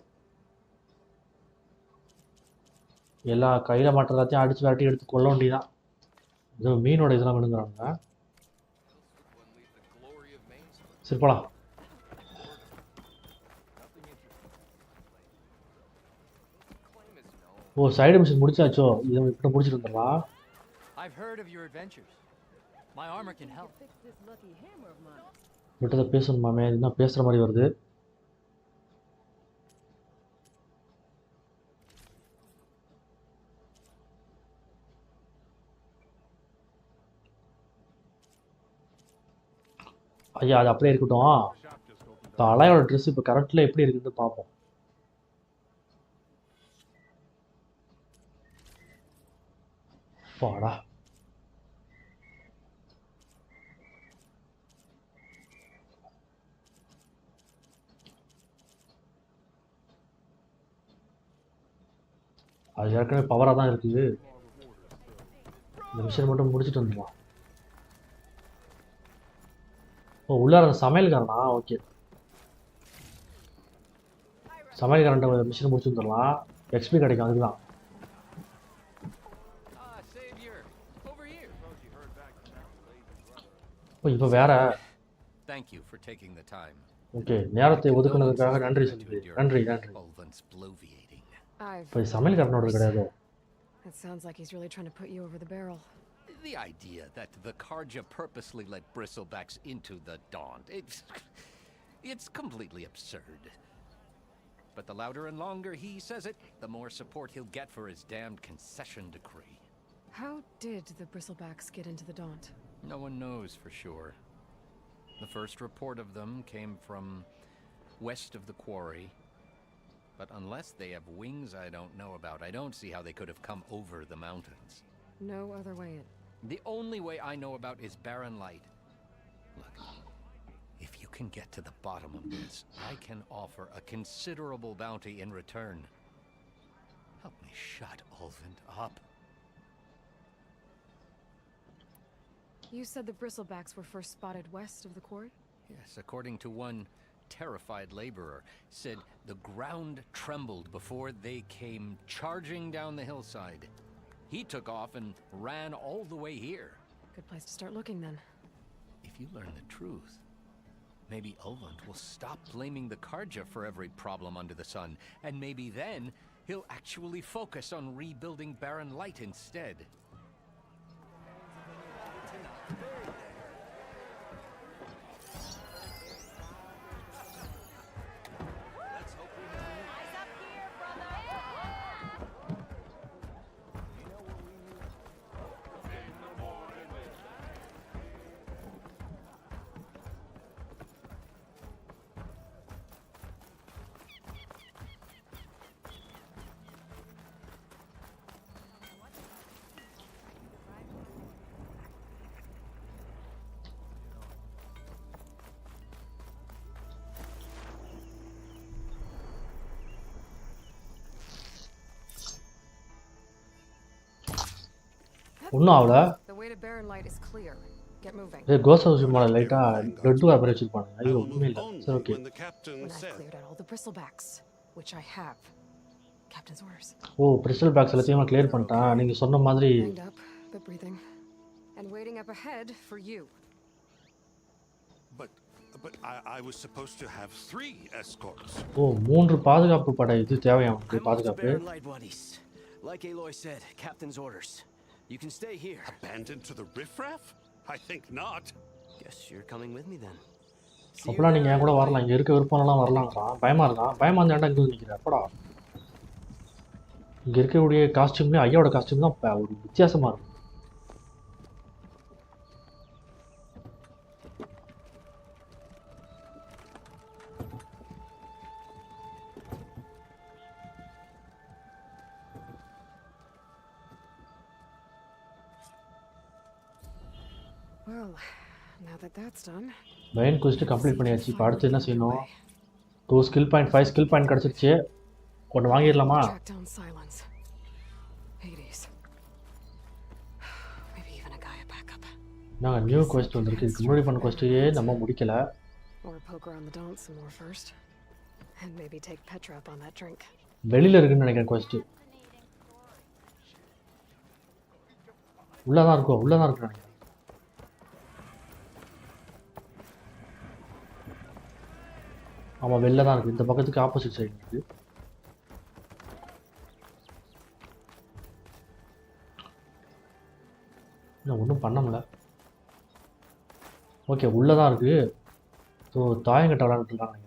எல்லா கையில் மாட்டுற எல்லாத்தையும் அடித்து விரட்டி எடுத்து கொள்ள வேண்டியதான். ஏதோ மீனோட இதெல்லாம் வேணுங்கிறாங்க. சரி, போலாம். ஓ, சைடு மிஷன் முடிச்சாச்சோ? இதை இப்படி முடிச்சுட்டு வந்துடலாம். விட்டதை பேசணுமாமே, என்ன பேசுகிற மாதிரி வருது. ஐயா, அது அப்படியே இருக்கட்டும். இப்போ அலையோட ட்ரெஸ் இப்போ கரெக்டில் எப்படி இருக்குன்னு பார்ப்போம். பாடா, அது ஏற்கனவே பவராக தான் இருக்குது. இந்த மிஷின் மட்டும் முடிச்சுட்டு வந்துடலாம். ஓ, உள்ளார சமையல்காரனா? ஓகே, சமையல்காரன்ட்ட மிஷின் முடிச்சு வந்துடலாம். எக்ஸ்பி கிடைக்கும், அதுக்குதான். ஓ, இப்போ வேற. ஓகே, நேரத்தை ஒதுக்குனதுக்காக நன்றி சொல்லுது. நன்றி. இப்போ சமையல்காரனோட கிடையாது. It sounds like he's really trying to put you over the barrel. The idea that the Karja purposely let bristlebacks into the Daunt, it's completely absurd. But the louder and longer he says it, the more support he'll get for his damned concession decree. How did the bristlebacks get into the Daunt? No one knows for sure. The first report of them came from west of the quarry. But unless they have wings I don't know about, I don't see how they could have come over the mountains. No other way. The only way I know about is barren light. Look, if you can get to the bottom of this, I can offer a considerable bounty in return. Help me shut Ulvund up. You said the bristlebacks were first spotted west of the quarry? Yes, according to one terrified laborer, said the ground trembled before they came charging down the hillside. He took off and ran all the way here. Good place to start looking then. If you learn the truth, maybe Ulvund will stop blaming the Karja for every problem under the sun, and maybe then he'll actually focus on rebuilding Barren Light instead. ஒன்றும் ஆகல. The way to Barren Light is clear. Get moving. Cost house மேலே லைட்டாக blood vapour வச்சுருப்பாங்க. ஐயோ ஒன்றுமே இல்லை. சரி okay. When I've cleared out all the bristlebacks, which I have. Captain's orders. Oh bristle backs எல்லாத்தையும் கிளியர் பண்ணிட்டேன். நீங்கள் சொன்ன மாதிரி. Hanged up, but breathing. And waiting up ahead for you. But I was supposed to have 3 escorts. ஓ 3 பாதுகாப்பு படை இது தேவையா உங்களுக்கு பாதுகாப்பு? Like Aloy said, Captain's orders. You can stay here. Abandoned to the riffraff? I think not. Guess you're coming with me then. அப்பலாம் நீங்க என் கூட வரலாம். இங்க இருக்க விருப்பம்லாம் வரலாம்ங்கறான். பயமா இருக்கான். பயமா இருந்தா இங்க வந்து நிக்கிற. அப்படா. இங்க இருக்கக்கூடிய காஸ்டியூம்ல ஐயாவோட காஸ்டியூம் தான் ஒரு வித்தியாசமா இருக்கு. Well, now that that's done. Main quest complete பண்ணியாச்சு. இப்போ அடுத்து என்ன செய்யணும்? 2 ஸ்கில் பாயிண்ட் 5 ஸ்கில் பாயிண்ட் கிடைச்சிருச்சு. ஒன்னு வாங்கிரலாமா? நான் நியூ குவெஸ்ட் வந்திருக்கு. இதுக்கு முன்னாடி பண்ண குவெஸ்டையே நம்ம முடிக்கல. வெளியில இருக்குன்னு நினைக்கிறேன் குவெஸ்ட். உள்ளதான் இருக்கும் நினைக்கிறேன். ஆமாம் வெளில தான் இருக்குது. இந்த பக்கத்துக்கு ஆப்போசிட் சைடு இருக்குது. நான் ஒன்றும் பண்ண முடியல. ஓகே உள்ளே தான் இருக்குது. ஸோ தாயங்கட்ட விளாண்டுருக்காங்க.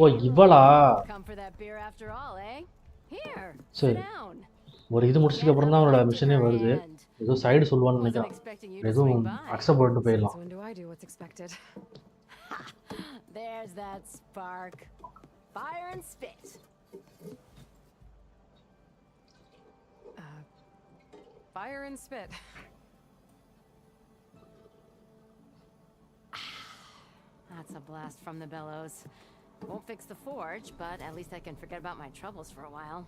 ஓ இவளா? சரி ஒரு இது முடிச்சதுக்கு அப்புறம் தான் அவரோட மிஷனே வருது. ஏதோ சைடு சொல்லுவான்னு நினைக்கிறேன். எதுவும் அக்செப்ட் பண்ணிட்டு போயிடலாம். There's that spark. Fire and spit. Fire and spit. That's a blast from the bellows. Won't fix the forge, but at least I can forget about my troubles for a while.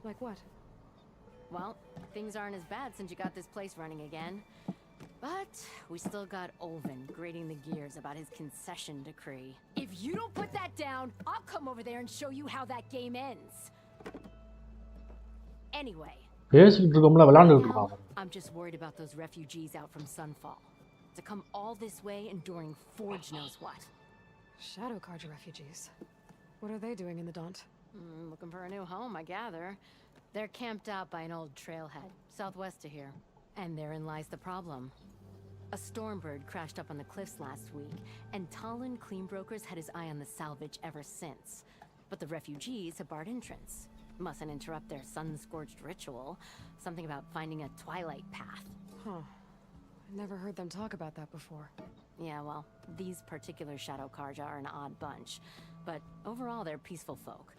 Like what? Well, things aren't as bad since you got this place running again. But we still got Olvin grating the gears about his concession decree. If you don't put that down, I'll come over there and show you how that game ends. Anyway, I'm just worried about those refugees out from Sunfall. To come all this way enduring Forge knows what. Shadow Carja refugees. What are they doing in the Daunt? Looking for a new home, I gather. They're camped out by an old trailhead, southwest of here. And therein lies the problem. A Stormbird crashed up on the cliffs last week, and Talon Cleanbrokers had his eye on the salvage ever since. But the refugees have barred entrance. Mustn't interrupt their sun-scorched ritual. Something about finding a twilight path. Huh. Never heard them talk about that before. Yeah, well, these particular Shadow Carja are an odd bunch. But overall, they're peaceful folk.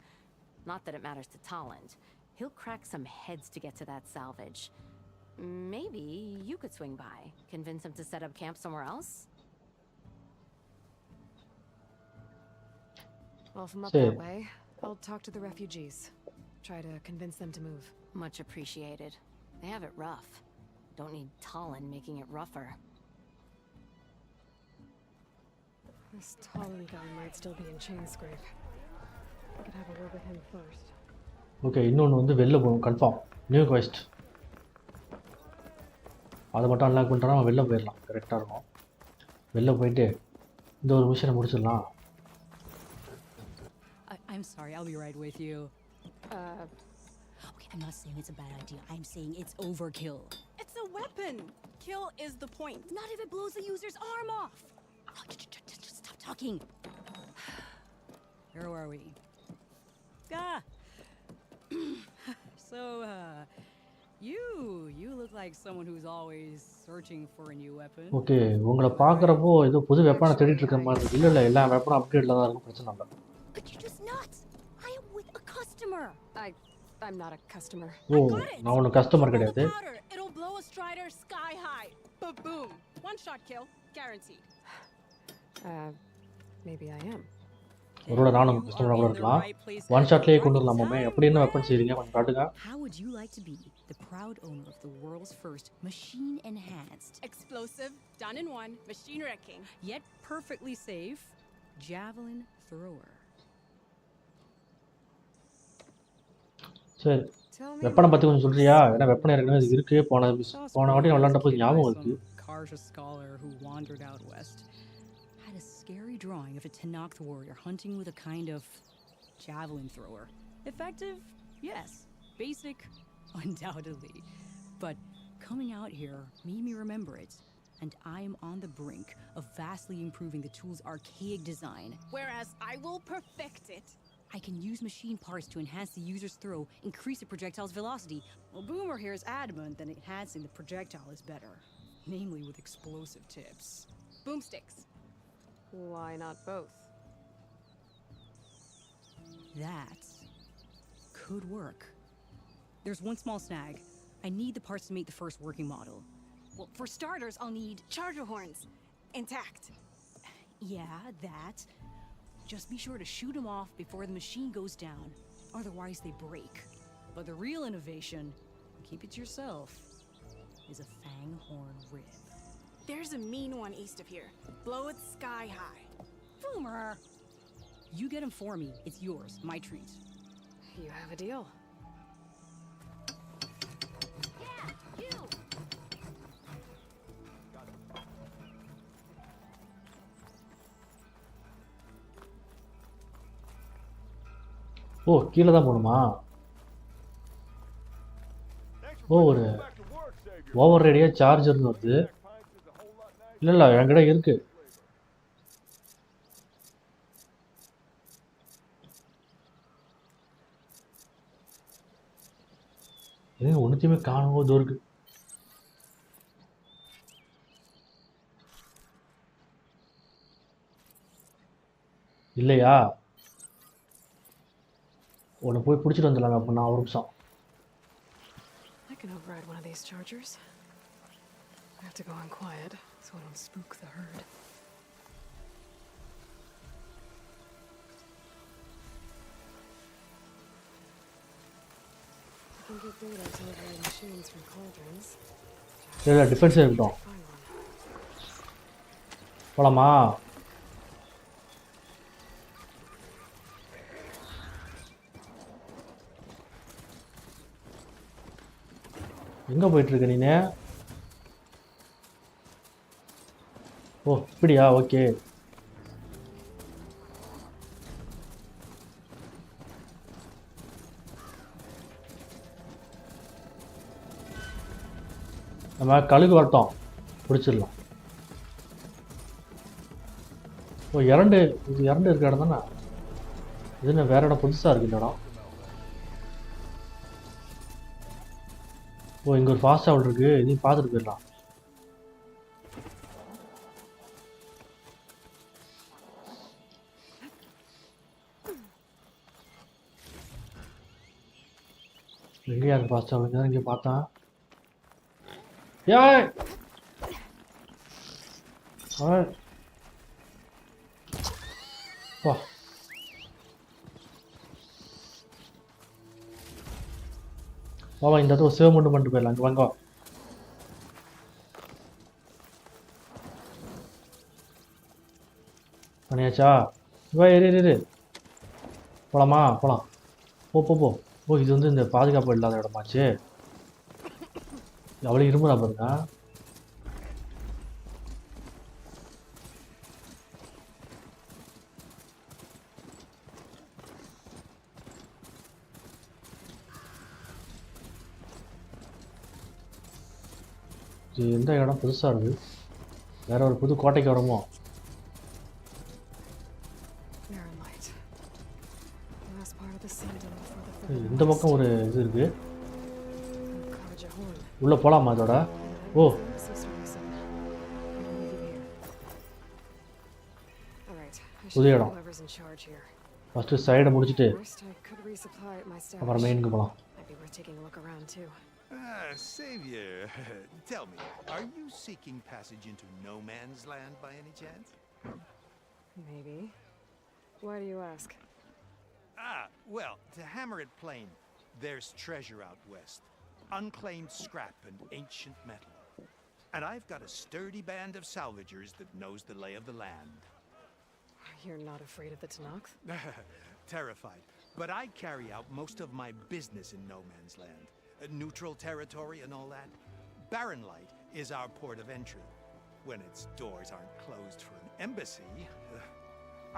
Not that it matters to Talland. He'll crack some heads to get to that salvage. Maybe you could swing by, convince him to set up camp somewhere else? Well, if I'm up that way, I'll talk to the refugees. Try to convince them to move. Much appreciated. They have it rough. Don't need Talon making it rougher. This Talon guy might still be in Chainscrape. I could have a word with him first. Okay, இன்னொன்று வந்து வெளில போகும் confirm. New quest. அதை மட்டும் unlock பண்ணிட்டோம்னா நம்ம வெளில போயிடலாம். கரெக்டாக இருக்கும். வெளில போயிட்டு இந்த ஒரு மிஷனை முடிச்சிடலாம். I'm sorry, I'll be right with you. Okay, I'm not saying it's a bad idea. I'm saying it's overkill. It's a weapon. Kill is the point. Not if it blows the user's arm off. Oh, just stop talking. Where are we? So, you look like someone who's always searching for a new weapon. Okay, உங்களை பார்க்குறப்போ ஏதோ புது வெப்பனை தேடிட்டு இருக்கிற மாதிரி இருக்கு. இல்லை எல்லா வெப்பனும் அப்கிரேட்ல தான் இருக்கும். பிரச்சனை இல்லை. But you're just nuts. I am with a customer. I'm not a customer. ஓ நான் ஒன்றும் கஸ்டமர் கிடையாது. Powder. It'll blow a strider sky high. Ba-boom. One shot kill, guaranteed. Maybe I am. ஒருவேளை நானும் கஸ்டமராக கூட இருக்கலாம். ஒன் ஷாட்லேயே கொண்டு வரலாமாமே. எப்படி என்ன வெப்பன் செய்றீங்க கொஞ்சம் காட்டுங்க. How would you like to be the proud owner of the world's first machine-enhanced, Explosive, done in one, machine wrecking, yet perfectly safe javelin thrower? சரி வெப்பனை பற்றி கொஞ்சம் சொல்றியா? ஏன்னா வெப்பனை ஏற்கனவே இது இருக்கு. போன வாட்டி நான் விளாண்டப்போ ஞாபகம் இருக்கு. Karja scholar who wandered out west had a scary drawing of a Tenakth warrior hunting with a kind of javelin thrower. Effective? Yes. Basic? Undoubtedly. But coming out here made me remember it, and I am on the brink of vastly improving the tool's archaic design. whereas I will perfect it. I can use machine parts to enhance the user's throw, increase the projectile's velocity. Well, Boomer here is adamant that enhancing the projectile is better, namely with explosive tips. Boomsticks. Why not both? That could work. There's one small snag. I need the parts to make the first working model. Well, for starters, I'll need charger horns. Intact. Yeah, that. Just be sure to shoot them off before the machine goes down. Otherwise, they break. But the real innovation, keep it to yourself, is a fang horn rib. There's a mean one east of here. Blow it sky high. Boomer! You get him for me. It's yours. My treat. You have a deal. ஓ கீழே தான் போகணுமா? ஓ ஒரு over ரேடியாக சார்ஜர்னு வருது. இல்லை என்கிட்ட இருக்கு. ஏங்க ஒன்றுத்தையுமே காணும் இதோ இருக்கு. இல்லையா? ஒன்று போய் பிடிச்சிட்டு வந்துடலாங்க. அப்போ நான் ஒரு நிமிஷம். I can override one of these chargers. I have to go on quiet so I don't spook the herd. I can get data to override machines from cauldrons. இல்லை டிஃபென்ஸே இருக்கட்டும். போலாமா? எங்கே போயிட்டுருக்க நீனே? ஓ இப்படியா? ஓகே. நம்ம கழுகு வரட்டும் பிடிச்சிடலாம். ஓ இரண்டு இது இரண்டு இருக்கிற இடம் தானே? இது என்ன வேற இடம்? புதுசாக இருக்கு இந்த இடம். ஓ இங்கே ஒரு ஃபாஸ்ட் ட்ராவல் இருக்குது. இதையும் பார்த்துட்டு போயிடலாம். எங்கேயா இருக்கு ஃபாஸ்ட் ட்ராவல்? இங்கே பார்த்தேன். ஏய் வா வாவா இந்த இடத்துல சேவ் மட்டும் பண்ணிட்டு போயிடலாம். அங்கே வாங்க. பண்ணியாச்சா? வா ஏறு போகலாமா? போகலாம். போ. ஓ இது வந்து இந்த பாதுகாப்பு இல்லாத இடமாச்சு. அவ்வளோ இருமுறா பாருங்க. எந்த இடம் புதுசாக இருக்குது? வேற ஒரு புது கோட்டைக்கு வரமோ? இந்த பக்கம் ஒரு இது இருக்கு. உள்ள போலாமா அதோட? ஓ புது இடம். ஃபர்ஸ்ட் சைடை முடிச்சிட்டு Worst, I could resupply at my stash. அப்புறம் மெயினுக்கு போலாம். Might be worth taking a look around too. Savior, tell me, are you seeking passage into no man's land by any chance? Maybe. Why do you ask? Well, to hammer it plain, there's treasure out west. Unclaimed scrap and ancient metal. And I've got a sturdy band of salvagers that knows the lay of the land. You're not afraid of the Tanakh? Terrified. But I carry out most of my business in no man's land. Neutral territory and all that. Barren Light is our port of entry. When its doors aren't closed for an embassy.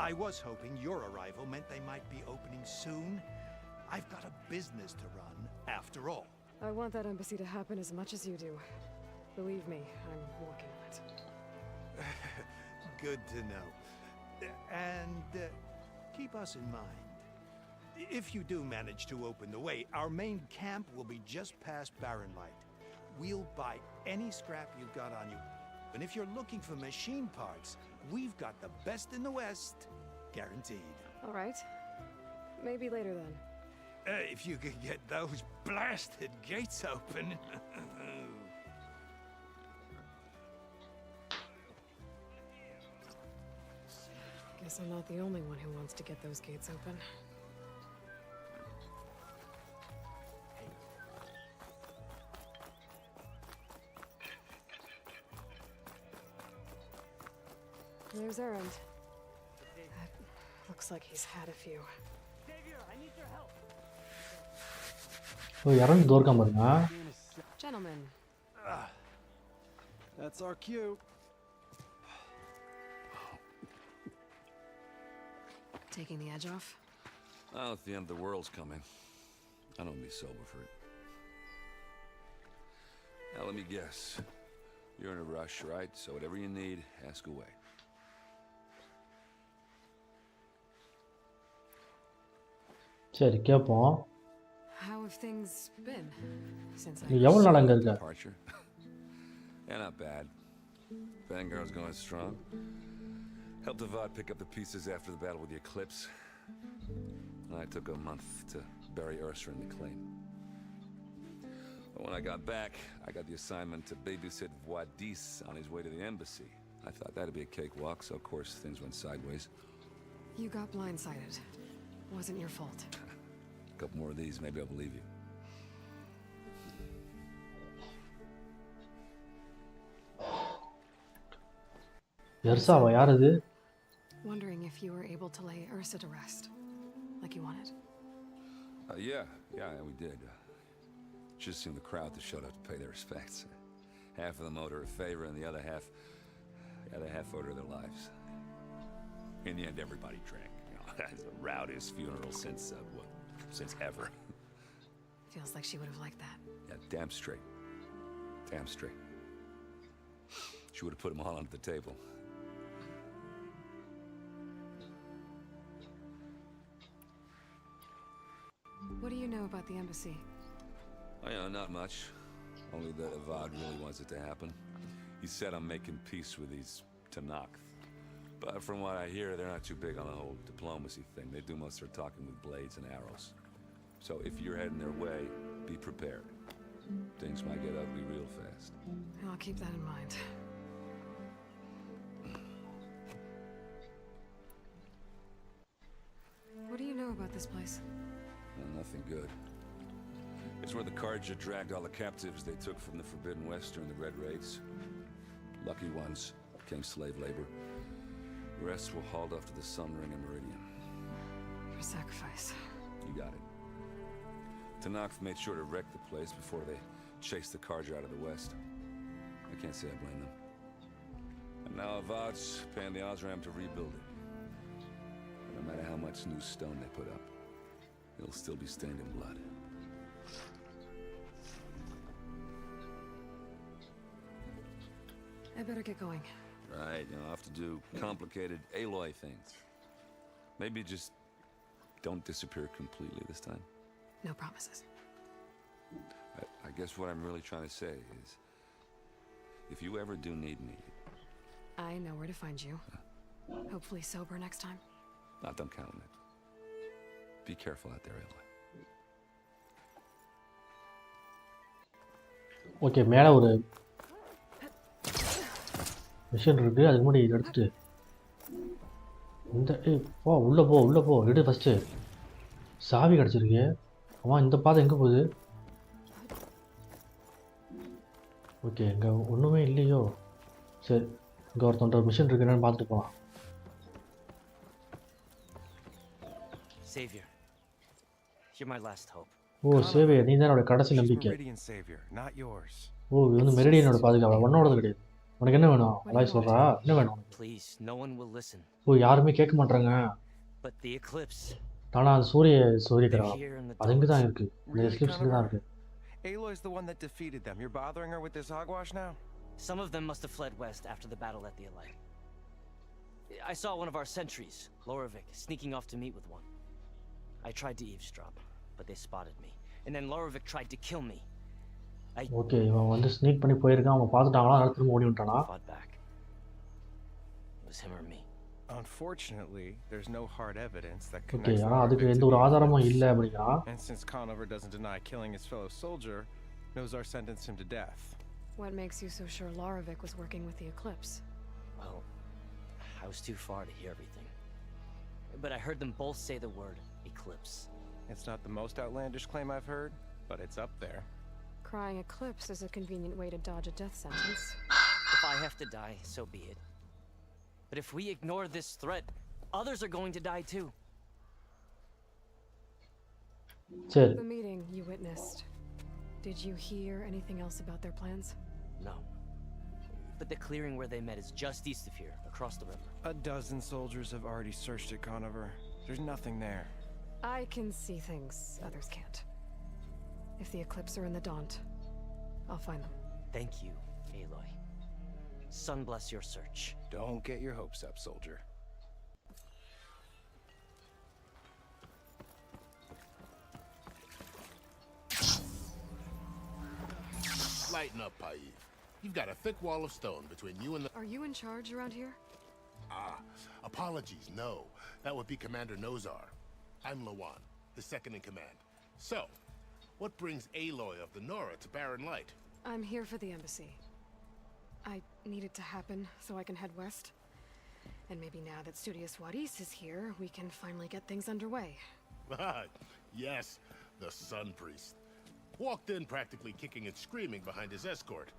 I was hoping your arrival meant they might be opening soon. I've got a business to run, after all. I want that embassy to happen as much as you do. Believe me, I'm working on it. Good to know. And keep us in mind. If you do manage to open the way, our main camp will be just past Barren Light. We'll buy any scrap you've got on you. And if you're looking for machine parts, we've got the best in the West, guaranteed. All right. Maybe later then. If you could get those blasted gates open. Guess I'm not the only one who wants to get those gates open. There's Errand. Looks like he's had a few. ஓ இறந்து தோற்காம பாருங்க. Gentlemen. That's our cue. Taking the edge off? Well, if the end of the world's coming, I don't be sober for it. Now let me guess. You're in a rush, right? So whatever you need, ask away. சரி கேட்போம். How have things been since I எவ்வளவு நாள் அங்க இருக்க? Departure. Yeah, not bad. Vanguard's going strong. Helped Avad pick up the pieces after the battle with the Eclipse. I took a month to bury Ursa in the claim. But when I got back, I got the assignment to babysit Wadis on his way to the embassy. I thought that'd be a cakewalk, so of course things went sideways. You got blindsided. Wasn't your fault. A couple more of these, maybe I'll believe you. எர்சாவா யார் அது? Wondering if you were able to lay Ursa to rest, like you wanted. Yeah, we did. Just seemed the crowd that showed up to pay their respects. Half of them owed her a favor, and the other half owed her their lives. In the end, everybody drank. You know, it's the rowdiest funeral since ever. Feels like she would have liked that. Yeah, damn straight. Damn straight. She would have put them all onto the table. What do you know about the embassy? Oh, yeah, not much. Only that Avad really wants it to happen. He said I'm making peace with these Tanakh. But from what I hear, they're not too big on the whole diplomacy thing. They do most of their talking with blades and arrows. So if you're heading their way, be prepared. Things might get ugly real fast. I'll keep that in mind. What do you know about this place? Well, nothing good. It's where the Carja dragged all the captives they took from the Forbidden West during the Red Raids. Lucky ones became slave labor. The rest were hauled off to the Sun Ring and Meridian. For sacrifice. You got it. Tanakh made sure to wreck the place before they chased the Carja out of the West. I can't say I blame them. And now Avad's paying the Osram to rebuild it. And no matter how much new stone they put up, it'll still be stained in blood. I better get going. Right, I'll have to do complicated Aloy things. Maybe just don't disappear completely this time. No promises. I guess what I'm really trying to say is, if you ever do need me... I know where to find you. Hopefully sober next time. Not don't count on it. Be careful out there, Aloy. Okay, மேலே ஒரு machine இருக்குது. அதுக்கு முன்னாடி இதை எடுத்துட்டு இந்த போ உள்ளே போ உள்ளே போ எடு ஃபஸ்ட்டு. சாவி கிடச்சிருக்கு. ஆமாம், இந்த பாதை எங்கே போகுது? ஓகே, இங்கே ஒன்றுமே இல்லையோ. சரி, இங்கே ஒருத்தன் மிஷின் இருக்கு, என்னன்னு பார்த்துட்டு போகலாம். Savior, you're my last hope. Oh saviour, நீ தான் என்னோட கடைசி நம்பிக்கை. ஓ இது வந்து மெரிடியனோட பாதுகாவலர், உன்னோடது கிடையாது. உனக்கு என்ன வேணும்? அலாய் சொல்கிறா, என்ன வேணும் உனக்கு? Please, no one will listen. ஓ யாருமே கேட்க மாட்டாங்க. But the eclipse. ஆனால் அது சூரிய கிரகணம் அது எங்கே தான் இருக்குது? இந்த எக்லிப்ஸில் தான் இருக்குது. Aloy's the one that defeated them. You're bothering her with this hogwash now? Some of them must have fled west after the battle at the Allied. I saw one of our sentries, Lorovic, sneaking off to meet with one. I tried to eavesdrop, but they spotted me. And then Lorovic tried to kill me. Okay, இவன் வந்து sneak பண்ணி போயிருக்கான். அவன் பார்த்துட்டாங்களா, அதனால திரும்ப ஓடி வந்துட்டானா? Fought back. It was him or me. Unfortunately, there's no hard evidence that okay, connects ஆனால் அதுக்கு Lorovic எந்த to ஒரு the ஆதாரமும் eclipse. இல்லை அப்படின்னா. And since Conover doesn't deny killing his fellow soldier, Nozar sentenced him to death. What makes you so sure Lorovic was working with the Eclipse? Well, I was too far to hear everything. But I heard them both say the word eclipse. It's not the most outlandish claim I've heard, but it's up there. Crying Eclipse is a convenient way to dodge a death sentence. If I have to die, so be it. But if we ignore this threat, others are going to die too. The meeting you witnessed. Did you hear anything else about their plans? No. But the clearing where they met is just east of here, across the river. A dozen soldiers have already searched it, Conover. There's nothing there. I can see things others can't. If the Eclipse are in the Daunt, I'll find them. Thank you, Aloy. Sun bless your search. Don't get your hopes up, soldier. Lighten up, Paiv. You've got a thick wall of stone between you and the... Are you in charge around here? Ah, apologies, no. That would be Commander Nozar. I'm Lawan, his second in command. So, what brings Aloy of the Nora to Barren Light? I'm here for the embassy. I need it to happen so I can head west. And maybe now that Studious Wadis is here, we can finally get things underway. Yes, the Sun Priest. Walked in practically kicking and screaming behind his escort.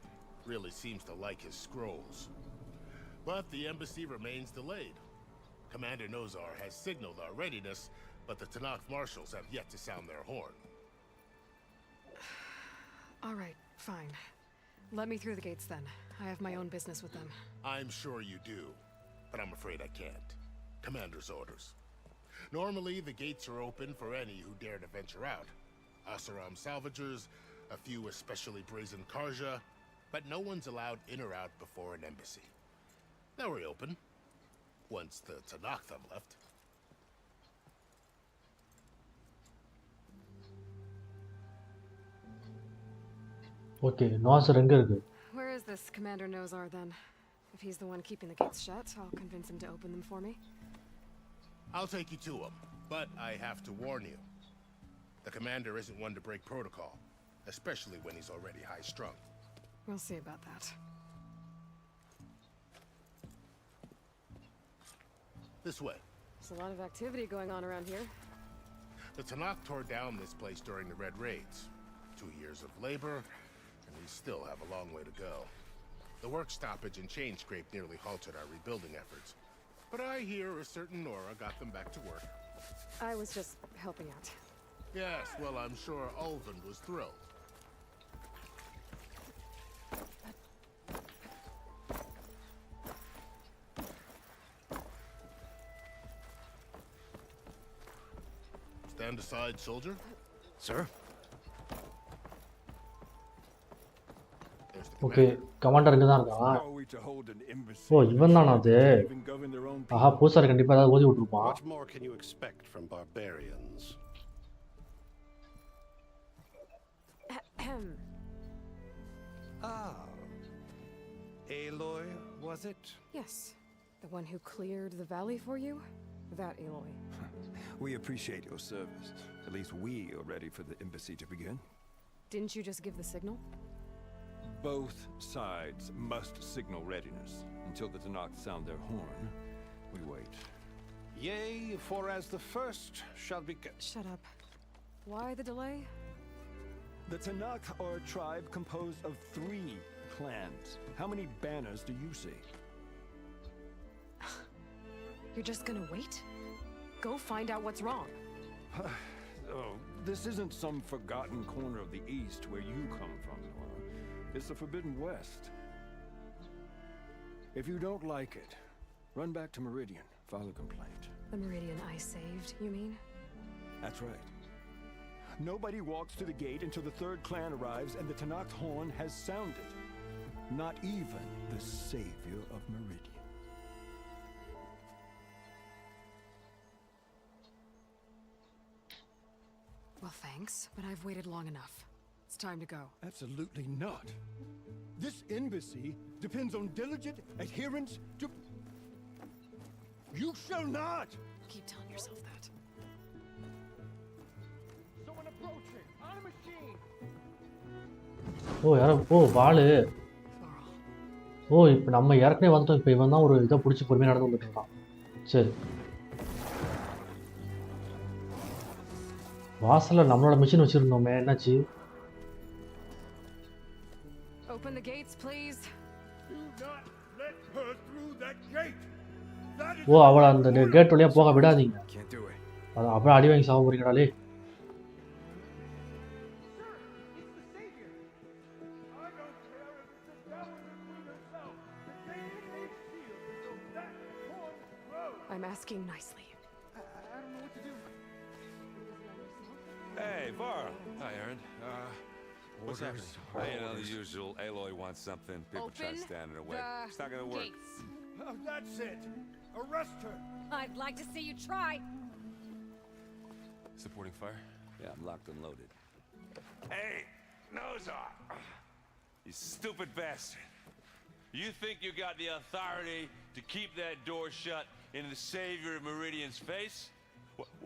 Really seems to like his scrolls. But the embassy remains delayed. Commander Nozar has signaled our readiness, but the Tanakh marshals have yet to sound their horn. All right, fine. Let me through the gates then. I have my own business with them. I'm sure you do, but I'm afraid I can't. Commander's orders. Normally, the gates are open for any who dare to venture out. Asaram salvagers, a few especially brazen Karja, but no one's allowed in or out before an embassy. Now we're open, once the Tanakh have left. Okay, நாசர் எங்கே இருக்கு? Where is this Commander Nozar then? If he's the one keeping the gates shut, I'll convince him to open them for me. I'll take you to him, but I have to warn you. The commander isn't one to break protocol, especially when he's already high-strung. We'll see about that. This way. There's a lot of activity going on around here. The Tanakh tore down this place during the Red Raids. 2 years of labor, and we still have a long way to go. The work stoppage and chain scrape nearly halted our rebuilding efforts. But I hear a certain Nora got them back to work. I was just helping out. Yes, well, I'm sure Ulvin was thrilled. Stand aside, soldier. Sir? Okay, commander இங்கே தான் இருக்கான். ஓ இவன் தானா அது? ஆஹா, பூசாரி கண்டிப்பாக ஏதாவது ஓதி விட்டுருப்பான். What more can you expect from barbarians? Ah. Aloy, was it? Yes. The one who cleared the valley for you? That Aloy. We appreciate your service. At least we are ready for the embassy to begin. Didn't you just give the signal? Both sides must signal readiness. Until the Tanakh sound their horn, we wait. Yea, for as the first shall be... Shut up. Why the delay? The Tanakh are a tribe composed of 3 clans. How many banners do you see? You're just gonna wait? Go find out what's wrong. Oh, this isn't some forgotten corner of the East where you come from, Nora. It's the Forbidden West. If you don't like it, run back to Meridian, file a complaint. The Meridian I saved, you mean? That's right. Nobody walks to the gate until the 3rd clan arrives and the Tanakh horn has sounded. Not even the savior of Meridian. Well, thanks, but I've waited long enough. It's time to go. Absolutely not. This embassy depends on diligent adherence to... You shall not! Keep telling yourself that. Someone approaching! On a machine! ஓ யாரோ வாளு. ஓ இப்போ நம்ம ஏற்கனவே வந்தோம். இப்போ இவன் தான் ஒரு இதை பிடிச்சி பொறுமையாக நடந்து வந்துட்டு இருக்கான். சரி. வாசல்ல நம்மளோட மிஷின் வச்சிருந்தோமே என்னாச்சு? Open the gates, please. Do not let her through that gate. ஓ அவளை அந்த கேட் வழியா போக விடாதீங்க. அப்புறம் அடி வாங்கி சாவ போறீங்கடாலே. I'm asking nicely. I don't know what to do. Hey, Varl. Hi, Aaron. What's happening? You know, the usual. Aloy wants something. People try to stand in her way. It's not gonna work. Oh, that's it. Arrest her. I'd like to see you try. Supporting fire? Yeah, I'm locked and loaded. Hey, Nozar! You stupid bastard. You think you got the authority to keep that door shut in the savior of Meridian's face?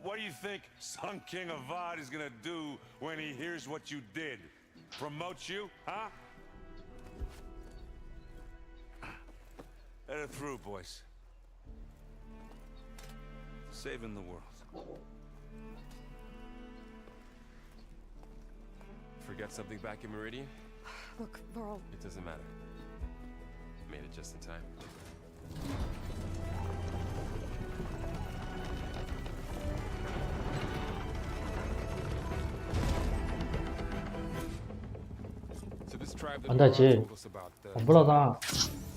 What do you think Sun King Avad is gonna do when he hears what you did? Promote you, huh? Let her through, boys. Saving the world. Forget something back in Meridian? Look, Varl. It doesn't matter. Made it just in time. So this tribe that வந்தாச்சு. told us about, அவ்வளவுதான்.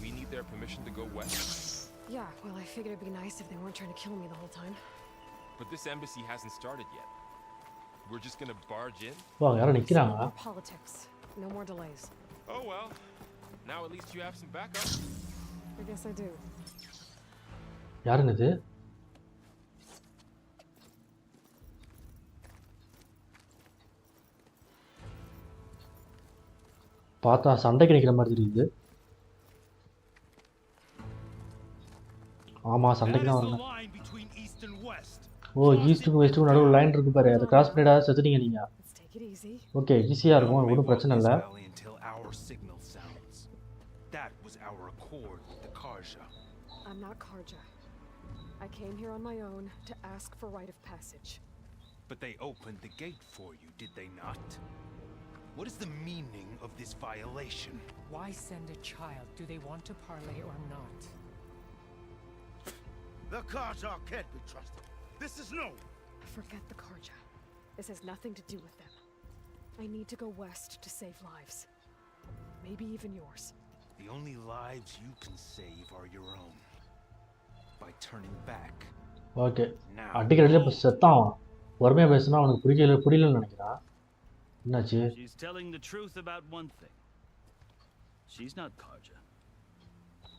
we need their permission to go west? Yeah, well, I figured it'd be nice if they weren't trying to kill me the whole time. But this embassy hasn't started yet. We're just gonna barge in? வா யாரோ நிக்கறாங்க. No more politics. No more delays. Oh well. Now at least you have some backup. I guess I do. யாருங்க இது? பார்த்தா சண்டைக்கு நிக்கிற மாதிரி தெரியுது. ஆமா சண்டைக்கு தான் வரணும். ஓ ஈஸ்ட்டுக்கும் வெஸ்ட்டுக்கும் நடுவில் லைன் இருக்கு பாரு. அதை கிராஸ் பண்ணிடாத செத்துட்டீங்க நீங்க. ஓகே ஈஸியா இருக்கும். ஒன்றும் பிரச்சனை இல்லை. I'm not Karja. I came here on my own to ask for rite of passage. But they opened the gate for you, did they not? What is the meaning of this violation? Why send a child? Do they want to parley or not? The Karja can't be trusted. This is no. Forget the Karja. This has nothing to do with them. I need to go west to save lives. Maybe even yours. The only lives you can save are your own. By turning back. Okay அடிக்கிறதுல இப்போ செத்தான். பொறுமையா பேசினா அவனுக்கு புரியலன்னு நினைக்கிறான். என்னாச்சு? She's telling the truth about one thing. She's not Karja.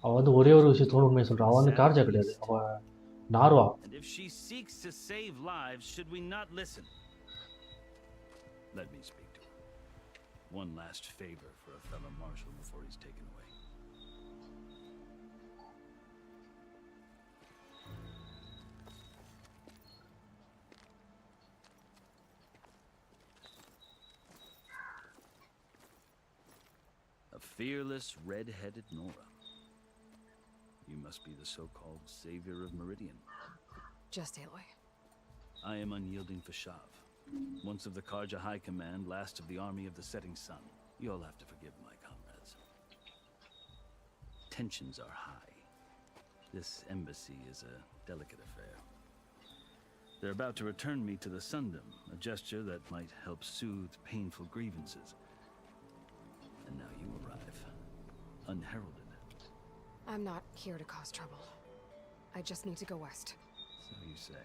அவ வந்து ஒரே ஒரு விஷயத்தோட உண்மையை சொல்றான். அவ வந்து கார்ஜா கிடையாது. அவ நார்வா. And if she seeks to save lives, should we not listen? Let me speak to her. One last favor for a fellow marshal before he's taken away. fearless, red-headed Nora. You must be the so-called savior of Meridian. Just Aloy. I am unyielding Fashav, once of the Karja High Command, last of the army of the setting sun. You'll have to forgive my comrades. Tensions are high. This embassy is a delicate affair. They're about to return me to the Sundom, a gesture that might help soothe painful grievances. And now you arrive, unheralded. I'm not here to cause trouble. I just need to go west. So you say.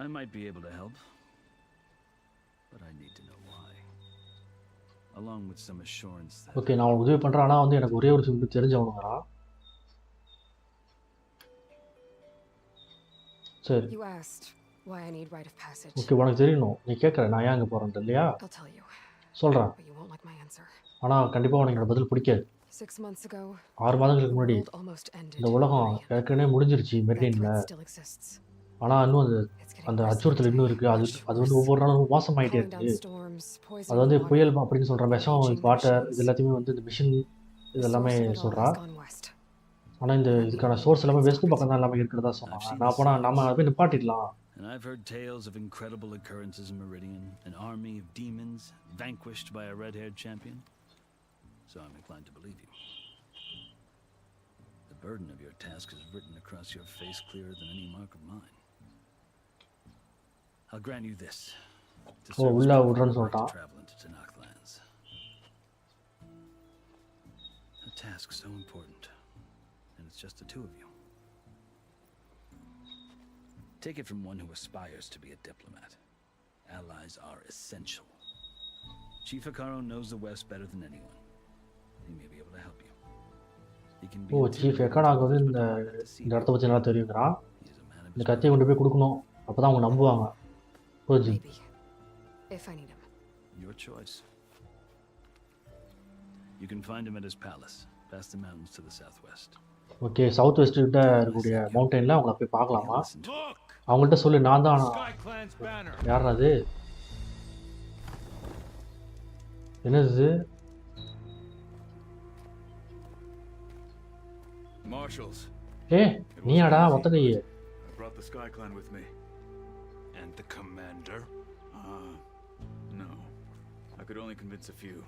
I might be able to help, but I need to know why. Along with some assurance that... okay, நான் உனக்கு உதவி பண்ணுறேன். ஆனால் வந்து எனக்கு ஒரே ஒரு விஷயம் தெரிஞ்சவனுங்கிறான். சரி. You asked why I need rite of passage. Okay, உனக்கு தெரியணும். நீ கேட்குற நான் ஏன் அங்கே போகிறேன் இல்லையா? I'll tell you. சொல்கிறேன். But you won't like my answer. ஆனால் கண்டிப்பாக உனக்கு என்னோட பதில் பிடிக்காது. 6 months ago, 6 மாதங்களுக்கு முன்னாடி இந்த உலகம் ஏற்கனவே முடிஞ்சிருச்சு மெரிடியனில். ஆனால் இன்னும் அந்த அச்சுறுத்தல் இன்னும் இருக்குது. அது வந்து ஒவ்வொரு நாளும் மோசமாயிட்டே இருக்குது. அது வந்து புயல் அப்படின்னு சொல்கிற விஷம், வாட்டர், இது எல்லாத்தையுமே வந்து இந்த மிஷின் இது எல்லாமே சொல்கிறா. ஆனால் இதுக்கான சோர்ஸ் எல்லாமே வெஸ்ட் பக்கம் தான் எல்லாமே இருக்கிறதா சொன்னாங்க. நான் போனால் நம்ம அதை போய் நிப்பாட்டிடலாம். And I've heard tales of incredible occurrences in Meridian, an army of demons vanquished by a red-haired champion. So I'm inclined to believe you. The burden of your task is written across your face clearer than any mark of mine. I'll grant you this. To travel into Tanakh lands. A task so important, and it's just the two of you. Take it from one who aspires to be a diplomat. Allies are essential. Chief Akaro knows the West better than anyone. He may be able to help you. He can be... oh, chief எக்கடாக்கு வந்து இந்த இடத்த பற்றி நல்லா தெரியுங்கிறான். இந்த கத்தியை கொண்டு போய் கொடுக்கணும். அப்போ தான் அவங்க நம்புவாங்க. புரிஞ்சு. If I need him. Your choice. You can find him at his palace, past the mountains to the southwest. Okay, south west கிட்ட இருக்கக்கூடிய மவுண்டனில் அவங்கள போய் பார்க்கலாமா? அவங்கள்ட்ட சொல்லு, நான் தான். யார் அது? என்னது? Marshals. நீயாடா ஒத்த கையே? I brought the Sky Clan with me. And the commander? No. I could only convince a few.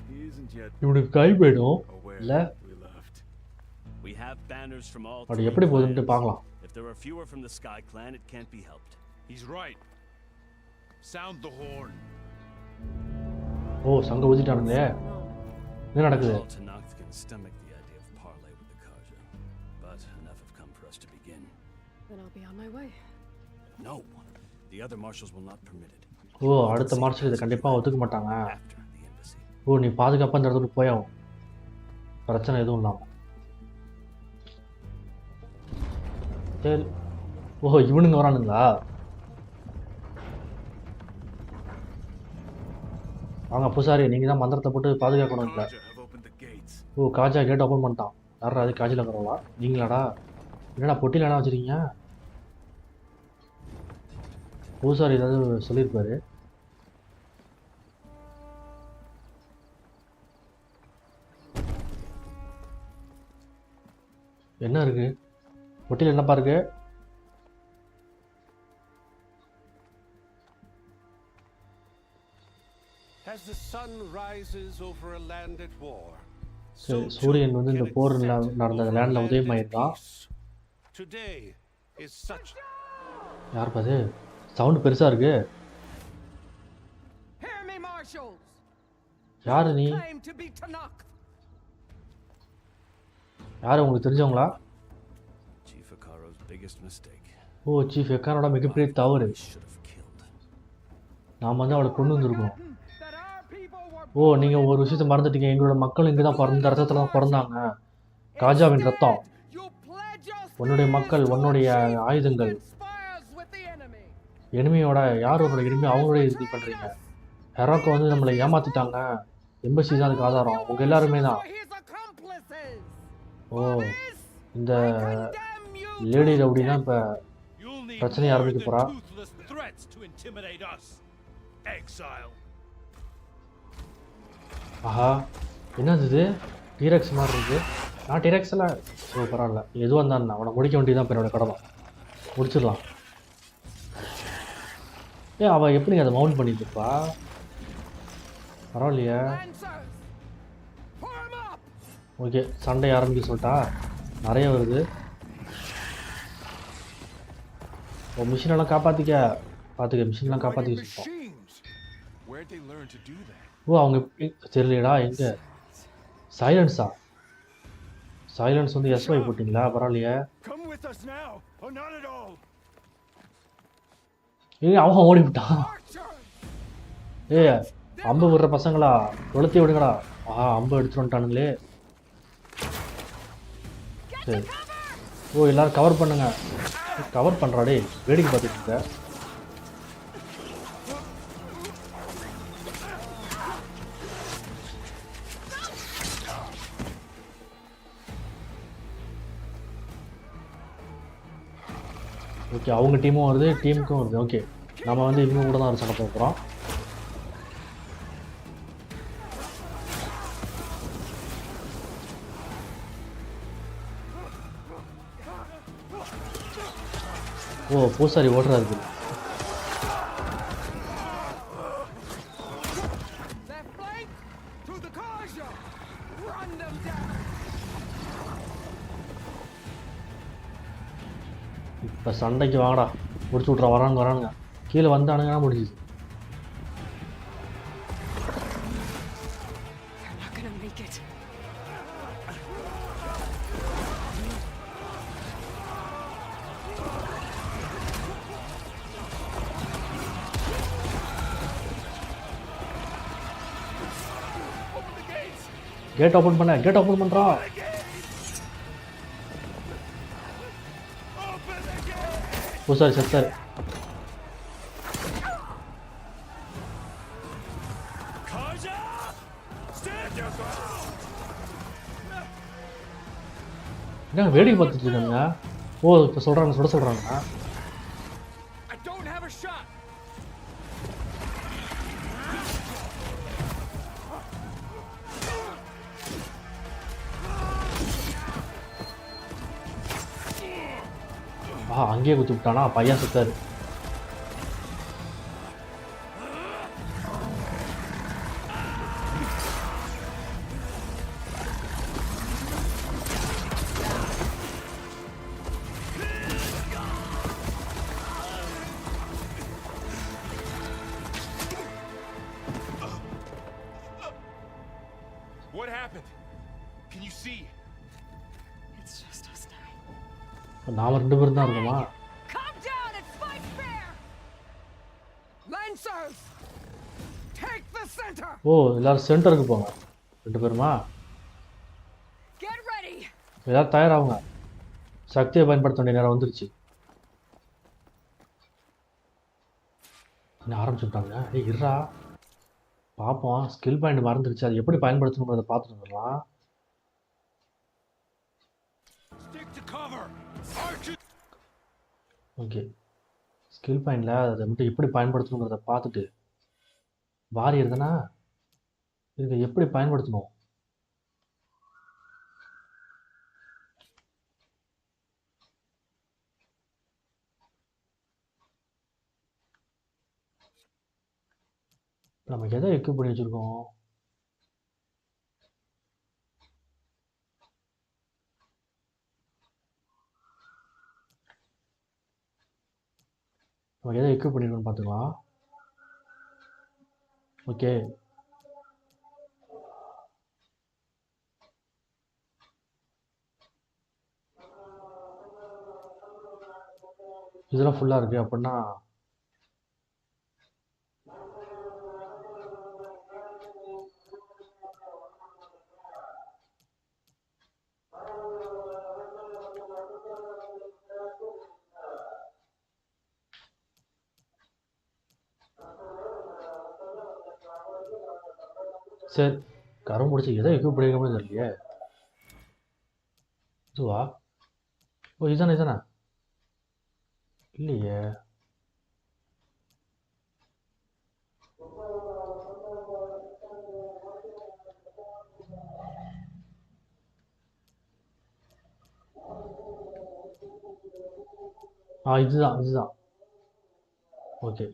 He isn't yet. இவனுக்கு கை வேணும் இல்ல? We have banners from all. அது எப்படி போகுதுன்னு பார்க்கலாம். If there are fewer from the Sky Clan, it can't be helped. He's right. Sound the horn. ஓ, சங்க ஊதிட்டானுங்களே. என்ன நடக்குது? Tanakh can stomach the idea of parley with the Karja, but enough have come for us to begin. Then I'll be on my way. No, the other marshals will not permit it. ஓ, அடுத்த marshal இதை கண்டிப்பாக ஒத்துக்க மாட்டாங்க. ஓ, நீ பாதுகாப்பாக இந்த இடத்துக்கு போயாகும். பிரச்சனை எதுவும் இல்லாமல். சரி. ஓ, இவனுங்க வரானுங்களா? வாங்க பூசாரி, நீங்கள் தான் மந்திரத்தை போட்டு பாதுகாக்கணும் இல்லை. ஓ, காஜா கேட் ஓப்பன் பண்ணிட்டான். யாரா அது? காஜில் இருக்கிறவங்களா? நீங்களாடா? என்னடா பொட்டியில் என்ன வச்சுருக்கீங்க? பூசாரி ஏதாவது சொல்லியிருப்பாரு. என்ன இருக்கு பொட்டியில்? என்னப்பா இருக்கு? As the sun rises over a land at war, சூரியன் வந்து இந்த போர் நடந்த லேண்ட்ல உதயமாயிருக்கான். today is such. யார் பாது? சவுண்ட் பெருசா இருக்கு. Hear me, marshals. யாரு நீ? யாரு, உங்களுக்கு தெரிஞ்சவங்களா? Chief Akaro's biggest mistake. ஓ, சீஃப் எக்காரோட மிகப்பெரிய தவறு. நாம வந்து அவளை கொண்டு வந்திருக்கோம். ஓ, நீங்க ஒரு விஷயத்தை மறந்துட்டீங்க. எங்களோட மக்கள் இங்கே தான் இந்த ரத்தத்தில் தான் பிறந்தாங்க. காஜாவின் ரத்தம். உன்னுடைய மக்கள், உன்னுடைய ஆயுதங்கள். எனிமையோட யார் உன்னோட எனிமை? அவங்களோட இது பண்றீங்க. ஹெராக்கோ வந்து நம்மளை ஏமாத்திட்டாங்க. எம்பசி தான் அதுக்கு ஆதாரம். உங்க எல்லாருமே தான். ஓ, இந்த லேடி ரவுடி தான் இப்போ பிரச்சனையை ஆரம்பிக்க போறா. ஆஹா, என்னது இது? டீரெக்ஸ் மாதிரி இருக்கு. நான் டீரெக்ஸில் ஸோ பரவாயில்ல, எதுவாக இருந்தாலும் அவனை முடிக்க வேண்டியதான் இப்போ என்னோட கடமை. முடிச்சிடலாம். அவள் எப்படி அதை மவுண்ட் பண்ணிட்டுப்பா? பரவாயில்லையே. ஓகே, சண்டை ஆரம்பிக்க சொல்லிட்டா. நிறைய வருது. ஓ, மிஷினெல்லாம் காப்பாற்றிக்க. பார்த்துக்க, மிஷின்லாம் காப்பாற்றிக்க சொல்லிட்டோம். ஓ, அவங்க தெரியலடா எங்கே? சைலன்ஸா? சைலன்ஸ் வந்து எஸ்ஒய் போட்டிங்களா? பரவாயில்லையே. அவன் ஓடிவிட்டான். அம்பு விடுற பசங்களா, கொளுத்தி விடுங்கடா. ஆஹா, அம்பு எடுத்துட்டு வந்துட்டானுங்களே. சரி. ஓ, எல்லாரும் கவர் பண்ணுங்க. கவர் பண்ணுறாடே, வேடிக்கை பார்த்துட்டு இருக்க. ஓகே, அவங்க டீமும் வருது, டீமுக்கும் வருது. ஓகே, நம்ம வந்து இவங்க கூட தான் ஒரு சண்டை போகிறோம். ஓ, பூசாரி ஓடுறாரு. இப்போ சண்டைக்கு வாங்கடா, முடிச்சு விட்றா. வரானுங்க. கீழே வந்தானுங்கன்னா முடிஞ்சிச்சு. கேட் ஓப்பன் பண்ண, கேட் ஓப்பன் பண்ணுறா. பூசாரி செத்தாரு. என்ன வேடிக்கை பார்த்துட்டு இருக்காங்க? ஓ, இப்போ சொல்கிறாங்க, சுட சொல்கிறாங்க. அங்கேயே குத்தி விட்டானா? பையன் செத்தாரு. What happened? Can you see? It's just us now. நாம ரெண்டு பேரும் தான் இருக்கோமா? Come down and fight fair. Lancers, take the center. ஓ, எல்லாரும் சென்டருக்கு போங்க. ரெண்டு பேருமா? Get ready. எல்லாரும் தயாராகுங்க. சக்தியை பயன்படுத்த வேண்டிய நேரம் வந்துருச்சு. என்ன ஆரம்பிச்சுட்டாங்க? இருடா, பார்ப்போம். ஸ்கில் பாயிண்ட் மறந்துருச்சு, அது எப்படி பயன்படுத்தணுன்றதை பார்த்துட்டு வந்துடலாம். ஓகே, ஸ்கில் பாயிண்டில் அதை மட்டும் எப்படி பயன்படுத்தணுங்கிறத பார்த்துட்டு வாரியர் தானே இதை எப்படி பயன்படுத்தணும். நம்ம எதை எக்யூப் பண்ணி வச்சுருக்கோம்? நம்ம எதை எக்யூப் பண்ணிருக்கோம்னு பார்த்துக்கலாம். ஓகே, இதெல்லாம் ஃபுல்லாக இருக்குது அப்படின்னா சரி, கரம் முடிச்சு எதை எக்யூப் பண்ணிருக்கோமே தெரியலையே. இதுவா? ஓ, இதுதானே இதுதானே? இல்லையே. இதுதான். ஓகே.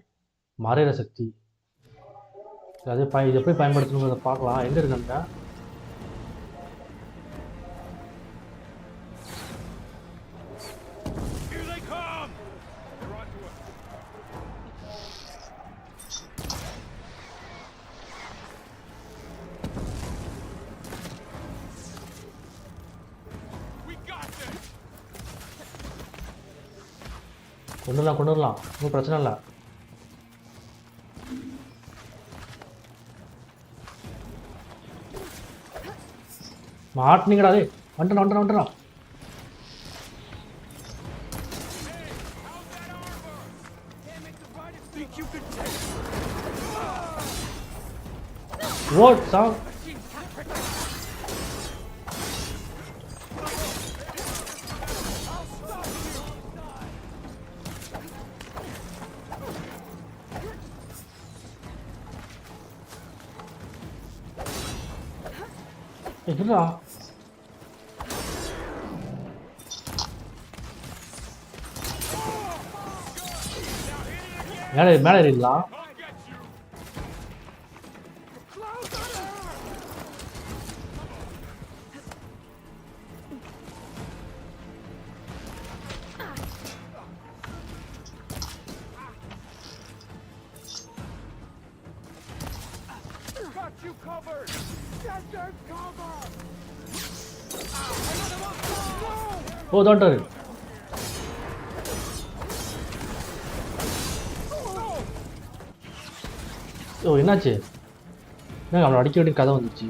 மறையிற சக்தி. இதை எப்படி பயன்படுத்தணுங்கிறத பார்க்கலாம். எங்கே இருக்காங்க? கொண்டு வரலாம் ஒன்றும் பிரச்சனை இல்லை. மாட்டினீங்கடா. வந்துட்டான். What? Sound? என்னடா? மேலே ஏறிடலாம். ஓ தோட்டாரு. ஓ என்னாச்சு? அவனை அடிக்க கதை வந்துச்சு.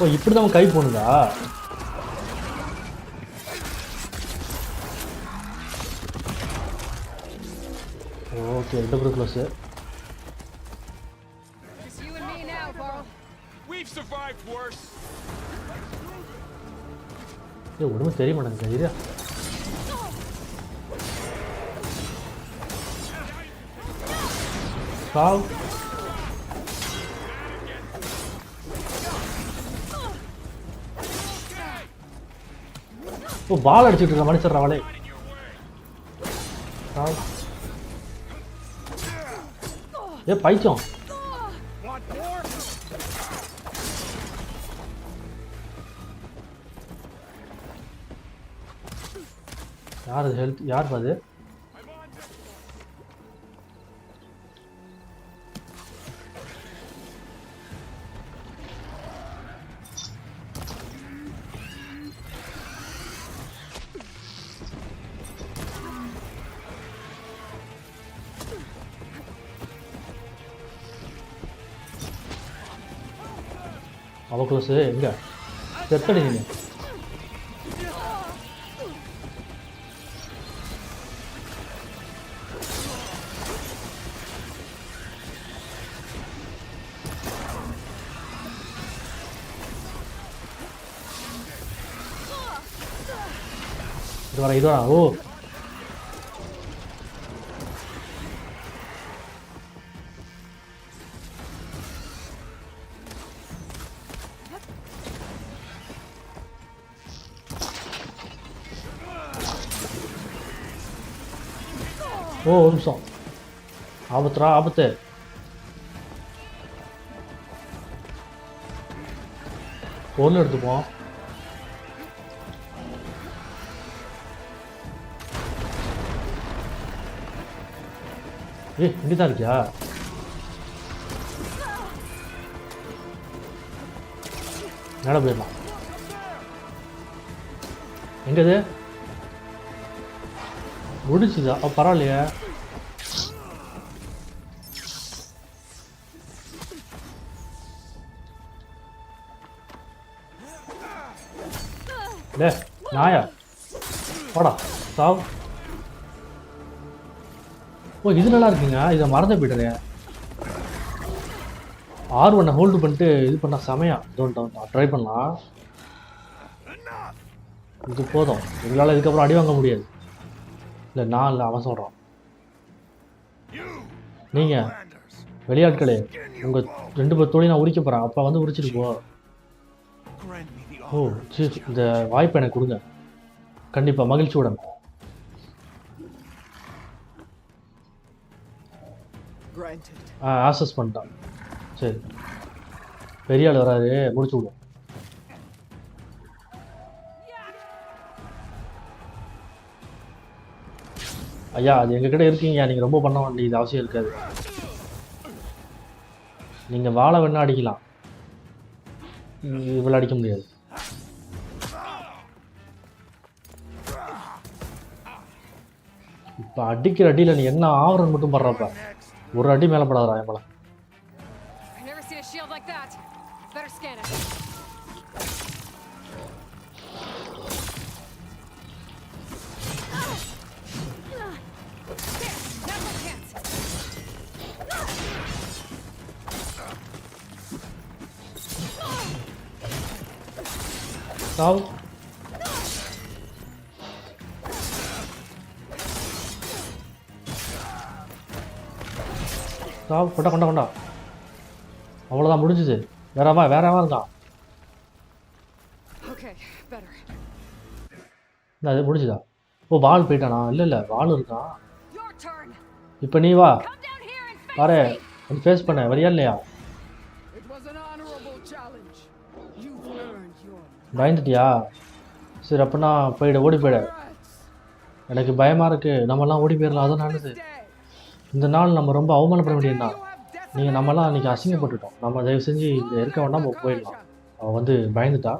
ஓ இப்படி தான் கை போணுதா? ஓகே ரெண்டு பேரும் க்ளோஸ். ஒன்றுமே தெரிய மாட்டேங்குது. இரு சாவ். ஓ பால் அடிச்சுட்டு இருக்க மனுஷர் அவளே. ஏ பைச்சோம். யார் அது? ஹெல்த் யார் அது? அவ க்ளோஸ் எங்க செத்தடி நீ. இது வரா. ஓ ஓ ஒரு நிமிஷம். ஆபத்து. பொருள் எடுத்துப்போம். இங்கே தான் இருக்கியா? மேலே போயிடலாம். எங்கது முடிச்சுதா? பரவாயில்லையே. டே நாயா போடா சாவ். ஓ இது நல்லா இருக்குங்க. இதை மறந்து போய்ட்டுறேன். R1 ஹோல்டு பண்ணிட்டு இது பண்ணா செமையா ட்ரை பண்ணலாம். இது போதும், எங்களால் இதுக்கப்புறம் அடி வாங்க முடியாது. இல்லை நான் இல்லை, அவன் சொல்கிறான். நீங்கள் வெளியாட்களே, உங்கள் 2 பேர் தோழி நான் உரிக்க போகிறேன். அப்போ வந்து உரிச்சிட்டு போ. ஓ சீஃப், இந்த வாய்ப்பை எனக்கு கொடுங்க. கண்டிப்பாக மகிழ்ச்சியுடன். ஆக்சஸ் பண்ணிட்டான். சரி, பெரிய ஆள் வராது, முடிச்சு விடும். ஐயா அது எங்ககிட்ட இருக்கீங்க, நீங்கள் ரொம்ப பண்ண வேண்டியது அவசியம் இருக்காது. நீங்கள் வாழை வேணா அடிக்கலாம், இவ்வளோ அடிக்க முடியாது. இப்போ அடிக்கிற அடியில் நீ என்ன ஆவரன்னு மட்டும் படுறப்ப, ஒரு அடி மேலே படாதா என் மேலே. சாவு. சாவு, கொண்டா கொண்டா கொண்டா. அவ்வளோதான், முடிஞ்சுது. வேறவா இருக்கான். அது முடிஞ்சுதா? ஓ வால் போயிட்டானா? இல்லை வால் இருக்கான். இப்போ நீ வா பாரு, வந்து ஃபேஸ் பண்ண வரியா இல்லையா? பயந்துட்டியா? சரி அப்படின்னா ஓடி போயிடு. எனக்கு பயமாக இருக்குது. நம்மலாம் ஓடி போயிடலாம், அதுவும் நல்லது. இந்த நாள் நம்ம ரொம்ப அவமானப்பட வேண்டியதுனா. நீங்கள் நம்மலாம் அன்றைக்கி அசிங்கப்பட்டுட்டோம். நம்ம தயவு செஞ்சு இங்கே இருக்க வேண்டாம், நம்ம போயிடலாம். அவன் வந்து பயந்துட்டா.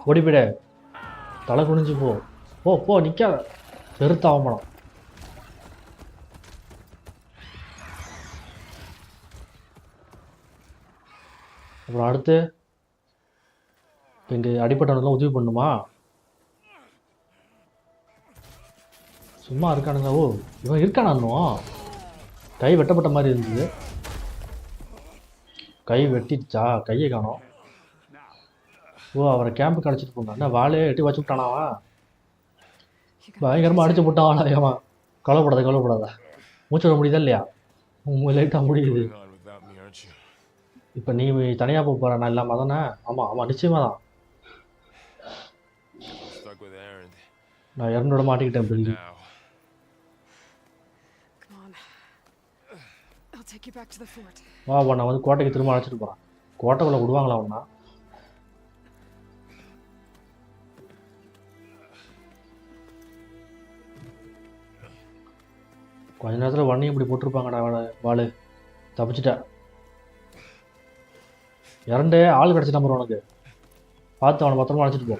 ஓடி போயிடு, தலை குனிஞ்சு போ. போ நிற்காத, பெருத்த அவமானம். அப்புறம் அடுத்து இங்கே அடிப்பட்டவனுக்குலாம் உதவி பண்ணுமா? சும்மா இருக்கானுங்க. ஓ இவன் இருக்கானா? இன்னும் கை வெட்டப்பட்ட மாதிரி இருந்தது. கை வெட்டிடுச்சா? கையை காணோம். ஓ அவரை கேம்புக்கு அழைச்சிட்டு போங்க. என்ன வாழே எட்டி வச்சு விட்டானாவா? பயங்கரமாக அடிச்சு போட்டான். அவன் கவலைப்படாத. மூச்சு விட முடியுதா இல்லையா? லைட்டாக முடியுது. இப்போ நீ தனியாக போக போகிற நான் இல்லாமல் தானே? ஆமாம் நிச்சயமாக தான். நான் இறந்தோட மாட்டிக்கிட்டேன் பில்லி. வா நான் வந்து கோட்டைக்கு திரும்ப அழைச்சிட்டு போகிறேன். கோட்டைக்குள்ளே விடுவாங்களா ஒன்றா? கொஞ்ச நேரத்தில் வண்ணியும் இப்படி போட்டிருப்பாங்கடா. வாழு தப்பிச்சிட்ட. இறண்டே ஆள் கிடச்சிட்டா போகிற உனக்கு. பார்த்து அவனை பத்திரமா அழைச்சிட்டு போ.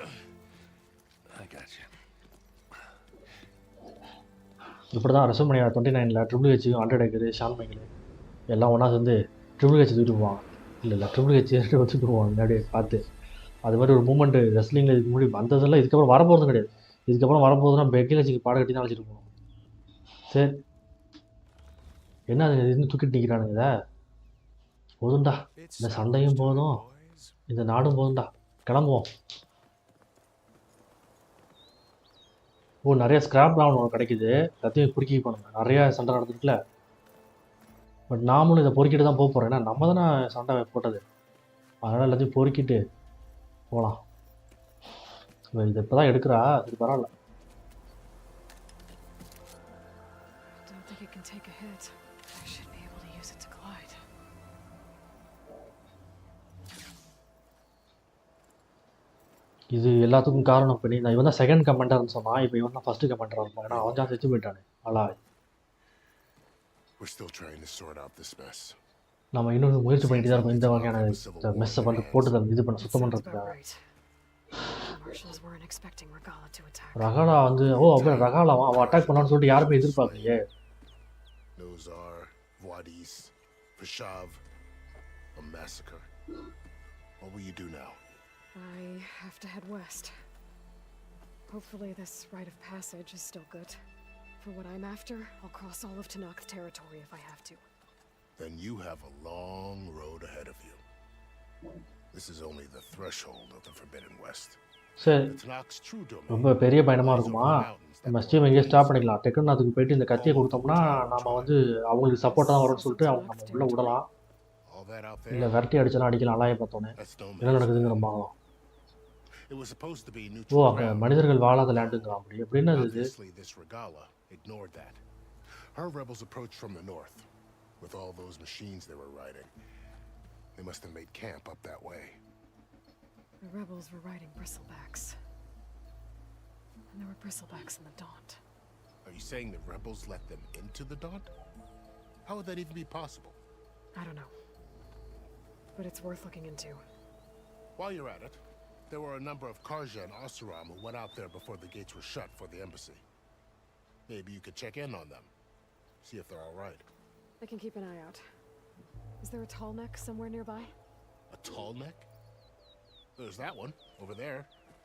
இப்படி தான் ரசமணியா 29ல் ட்ரிபிள் ஹெச்சும் 100 ஏக்கரு ஷான் மைக்கிள் எல்லாம் ஒன்றா சேர்ந்து ட்ரிபிள் ஹெச் தூக்கிட்டு போவாங்க. இல்லை ட்ரிபிள் ஹெச் வச்சுட்டு போவாங்க முன்னாடியே பார்த்து. அது மாதிரி ஒரு மூமெண்ட்டு ரெஸ்லிங்கில் இதுக்கு முன்னாடி வந்ததெல்லாம் இதுக்கப்புறம் வரப்போகிறது கிடையாது. இதுக்கப்புறம் வரப்போகுதுன்னா பெக்கில் வச்சுக்கு பாட கட்டி தான் அழைச்சிட்டு போகணும். சரி என்ன அது இன்னும் தூக்கிட்டு நிற்கிறானுங்க. இதை போதும்டா, இந்த சண்டையும் போதும், இந்த நாடும் போதும்டா, கிளம்புவோம். ஓ நிறைய ஸ்கிராப் ஒன்று கிடைக்குது. எல்லாத்தையும் பொறுக்கி பண்ணுங்க. நிறையா சண்டை நடந்துட்டுல. பட் நாமளும் இதை பொறுக்கிட்டு தான் போகிறோம். ஏன்னா நம்ம தானே சண்டை போட்டது. அதனால் எல்லாத்தையும் பொறுக்கிட்டு போகலாம். இது இப்போ தான் எடுக்கிறா, இது பரவாயில்ல. இது எல்லாத்துக்கும் காரணம் பண்ணி நான் இவன் தான் செகண்ட் கமெண்டர்னு சொன்னான். இப்போ இவன் தான் ஃபர்ஸ்ட் கமெண்டராக இருப்பான். ஏன்னா அவன் தான் செத்து போயிட்டானே. நம்ம இன்னொரு முயற்சி பண்ணிட்டு தான் இருக்கோம் இந்த வகையான மெஸ்ஸை வந்து போட்டு இது பண்ண சுத்தம் பண்ணுறதுக்காக. ரகாலா வந்து அப்படியே ரகாலாவா அவன் அட்டாக் பண்ணான்னு சொல்லிட்டு யாருமே எதிர்பார்க்கலையே. I have to head west. Hopefully this rite of passage is still good. For what I'm after, I'll cross all of Tanak's territory if I have to. then you have a long road ahead of you. This is only the threshold of the Forbidden West. சரி, The Tanak's true domain ரொம்ப பெரிய பயணமாக lies இருக்குமா? over the mountains that நம்ம border steam எங்கேயே the stop Plains. பண்ணிக்கலாம். டெக்குன்னு அதுக்கு போயிட்டு இந்த கத்தியை கொடுத்தோம்னா நம்ம வந்து அவங்களுக்கு சப்போர்ட்டாக தான் வரும்னு சொல்லிட்டு அவங்க நம்ம உள்ளே விடலாம். All that out இல்லை there, விரட்டி அடிச்சலாம் அடிக்கலாம் அலாய பார்த்தோன்னே. that's no என்ன man's நடக்குதுங்கிற land. பார்க்கலாம். It was supposed to be O, neutral அங்கே ground. மனிதர்கள் வாழாத லேண்டுங்கிறான். அப்படி எப்படின்னா இது? Obviously, this Regala ignored that. Her rebels approached from the north with all those machines they were riding. They must have made camp up that way. The rebels were riding bristlebacks. And there were bristlebacks in the Daunt. Are you saying the rebels let them into the Daunt? How would that even be possible? I don't know. But it's worth looking into. While you're at it, there were a number of Karja and Oseram who went out there before the gates were shut for the embassy. Maybe you could check in on them. See if they're all right. I can keep an eye out. Is there a tall neck somewhere nearby? A tall neck? There's that one, over there,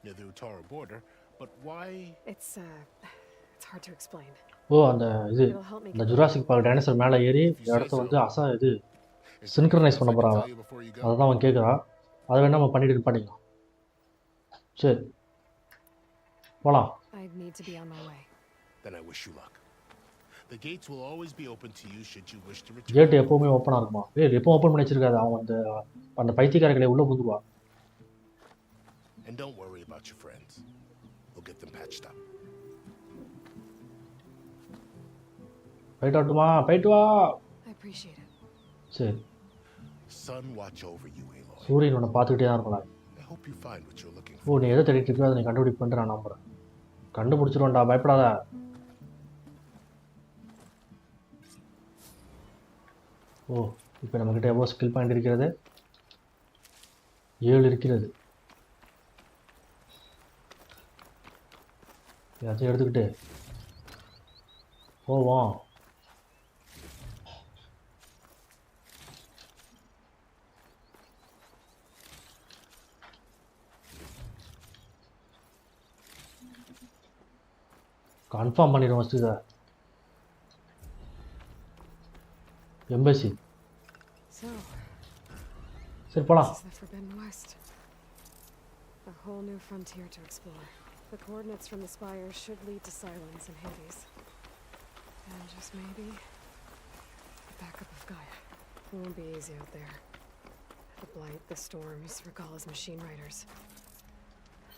near the Utara border. But why? It's hard to explain. ஓ, அந்த இது இந்த Jurassic park dinosaur மேலே ஏறி இந்த இடத்த வந்து இது synchronise பண்ண போகிறாங்க. அதை தான் அவன் கேட்குறான். அதை வேணா நம்ம பண்ணிட்டு பண்ணிக்கலாம். சரி, போகலாம். I need to be on my way. Then I wish you luck. The gates will always be open to you should you wish to return. Gate எப்பவுமே ஓப்பனாக இருக்குமா? எப்போ ஓப்பன் பண்ணி வச்சிருக்காது. அவன் அந்த பைத்தியக்காரர்களை உள்ளே புந்துருவா. And don't worry about your friends. We'll get them patched up. போயிட்டு வரட்டுமா? போயிட்டு வா. I appreciate it. சரி, Sun watch over you, Aloy. சூரியன் உன்னை பார்த்துக்கிட்டே தான் இருக்கலாம். I hope you find what you're looking for. ஓ, நீ எதை தேடிட்டு இருக்கோ அதை நீ கண்டுபிடிப்பேன் நான் நம்புகிறேன். கண்டுபிடிச்சிருவோம்டா, பயப்படாத. ஓ, இப்போ நம்மக்கிட்ட எவ்வளோ ஸ்கில் பாயிண்ட் இருக்கிறது? 7 இருக்கிறது. எல்லாத்தையும் எடுத்துக்கிட்டு போவோம். கன்ஃபார்ம் பண்ணிடுவோம் ஃபஸ்ட்டு இதை. எம்பசி. சரி, போகலாம். This is the Forbidden West. A whole new frontier to explore. The coordinates from the spires should lead to Silence and Hades. And just maybe, the backup of Gaia. It won't be easy out there. The blight, the storms, Regala's machine riders.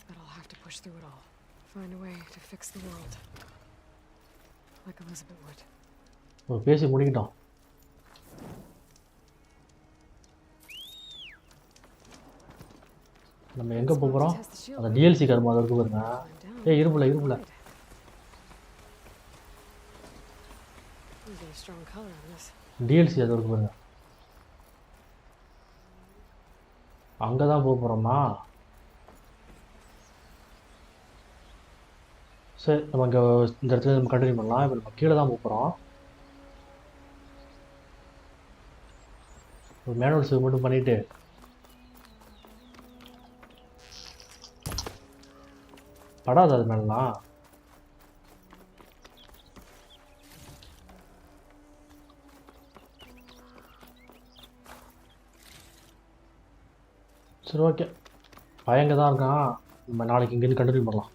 But I'll have to push through it all. Find a way to fix the world. Like Elizabeth would. ஓ, பேசி முடிக்கிட்டோம். நம்ம எங்கே போகிறோம்? அந்த DLC கருமா அதை இருக்கு பாருங்க. இருப்புல இருப்புல DLC அது இருக்கு பாருங்க. அங்கே தான் போக போகிறோமா? சரி, நம்ம இங்கே இந்த இடத்துல நம்ம கண்டினியூ பண்ணலாம். இப்போ நம்ம கீழே தான் போக போகிறோம். ஒரு மேனுவல் சேவ் மட்டும் பண்ணிவிட்டு படாது அது மேலாம். சரி, ஓகே. பயங்க தான் இருக்கான். நம்ம நாளைக்கு இங்கேருந்து கண்டினியூ பண்ணலாம்.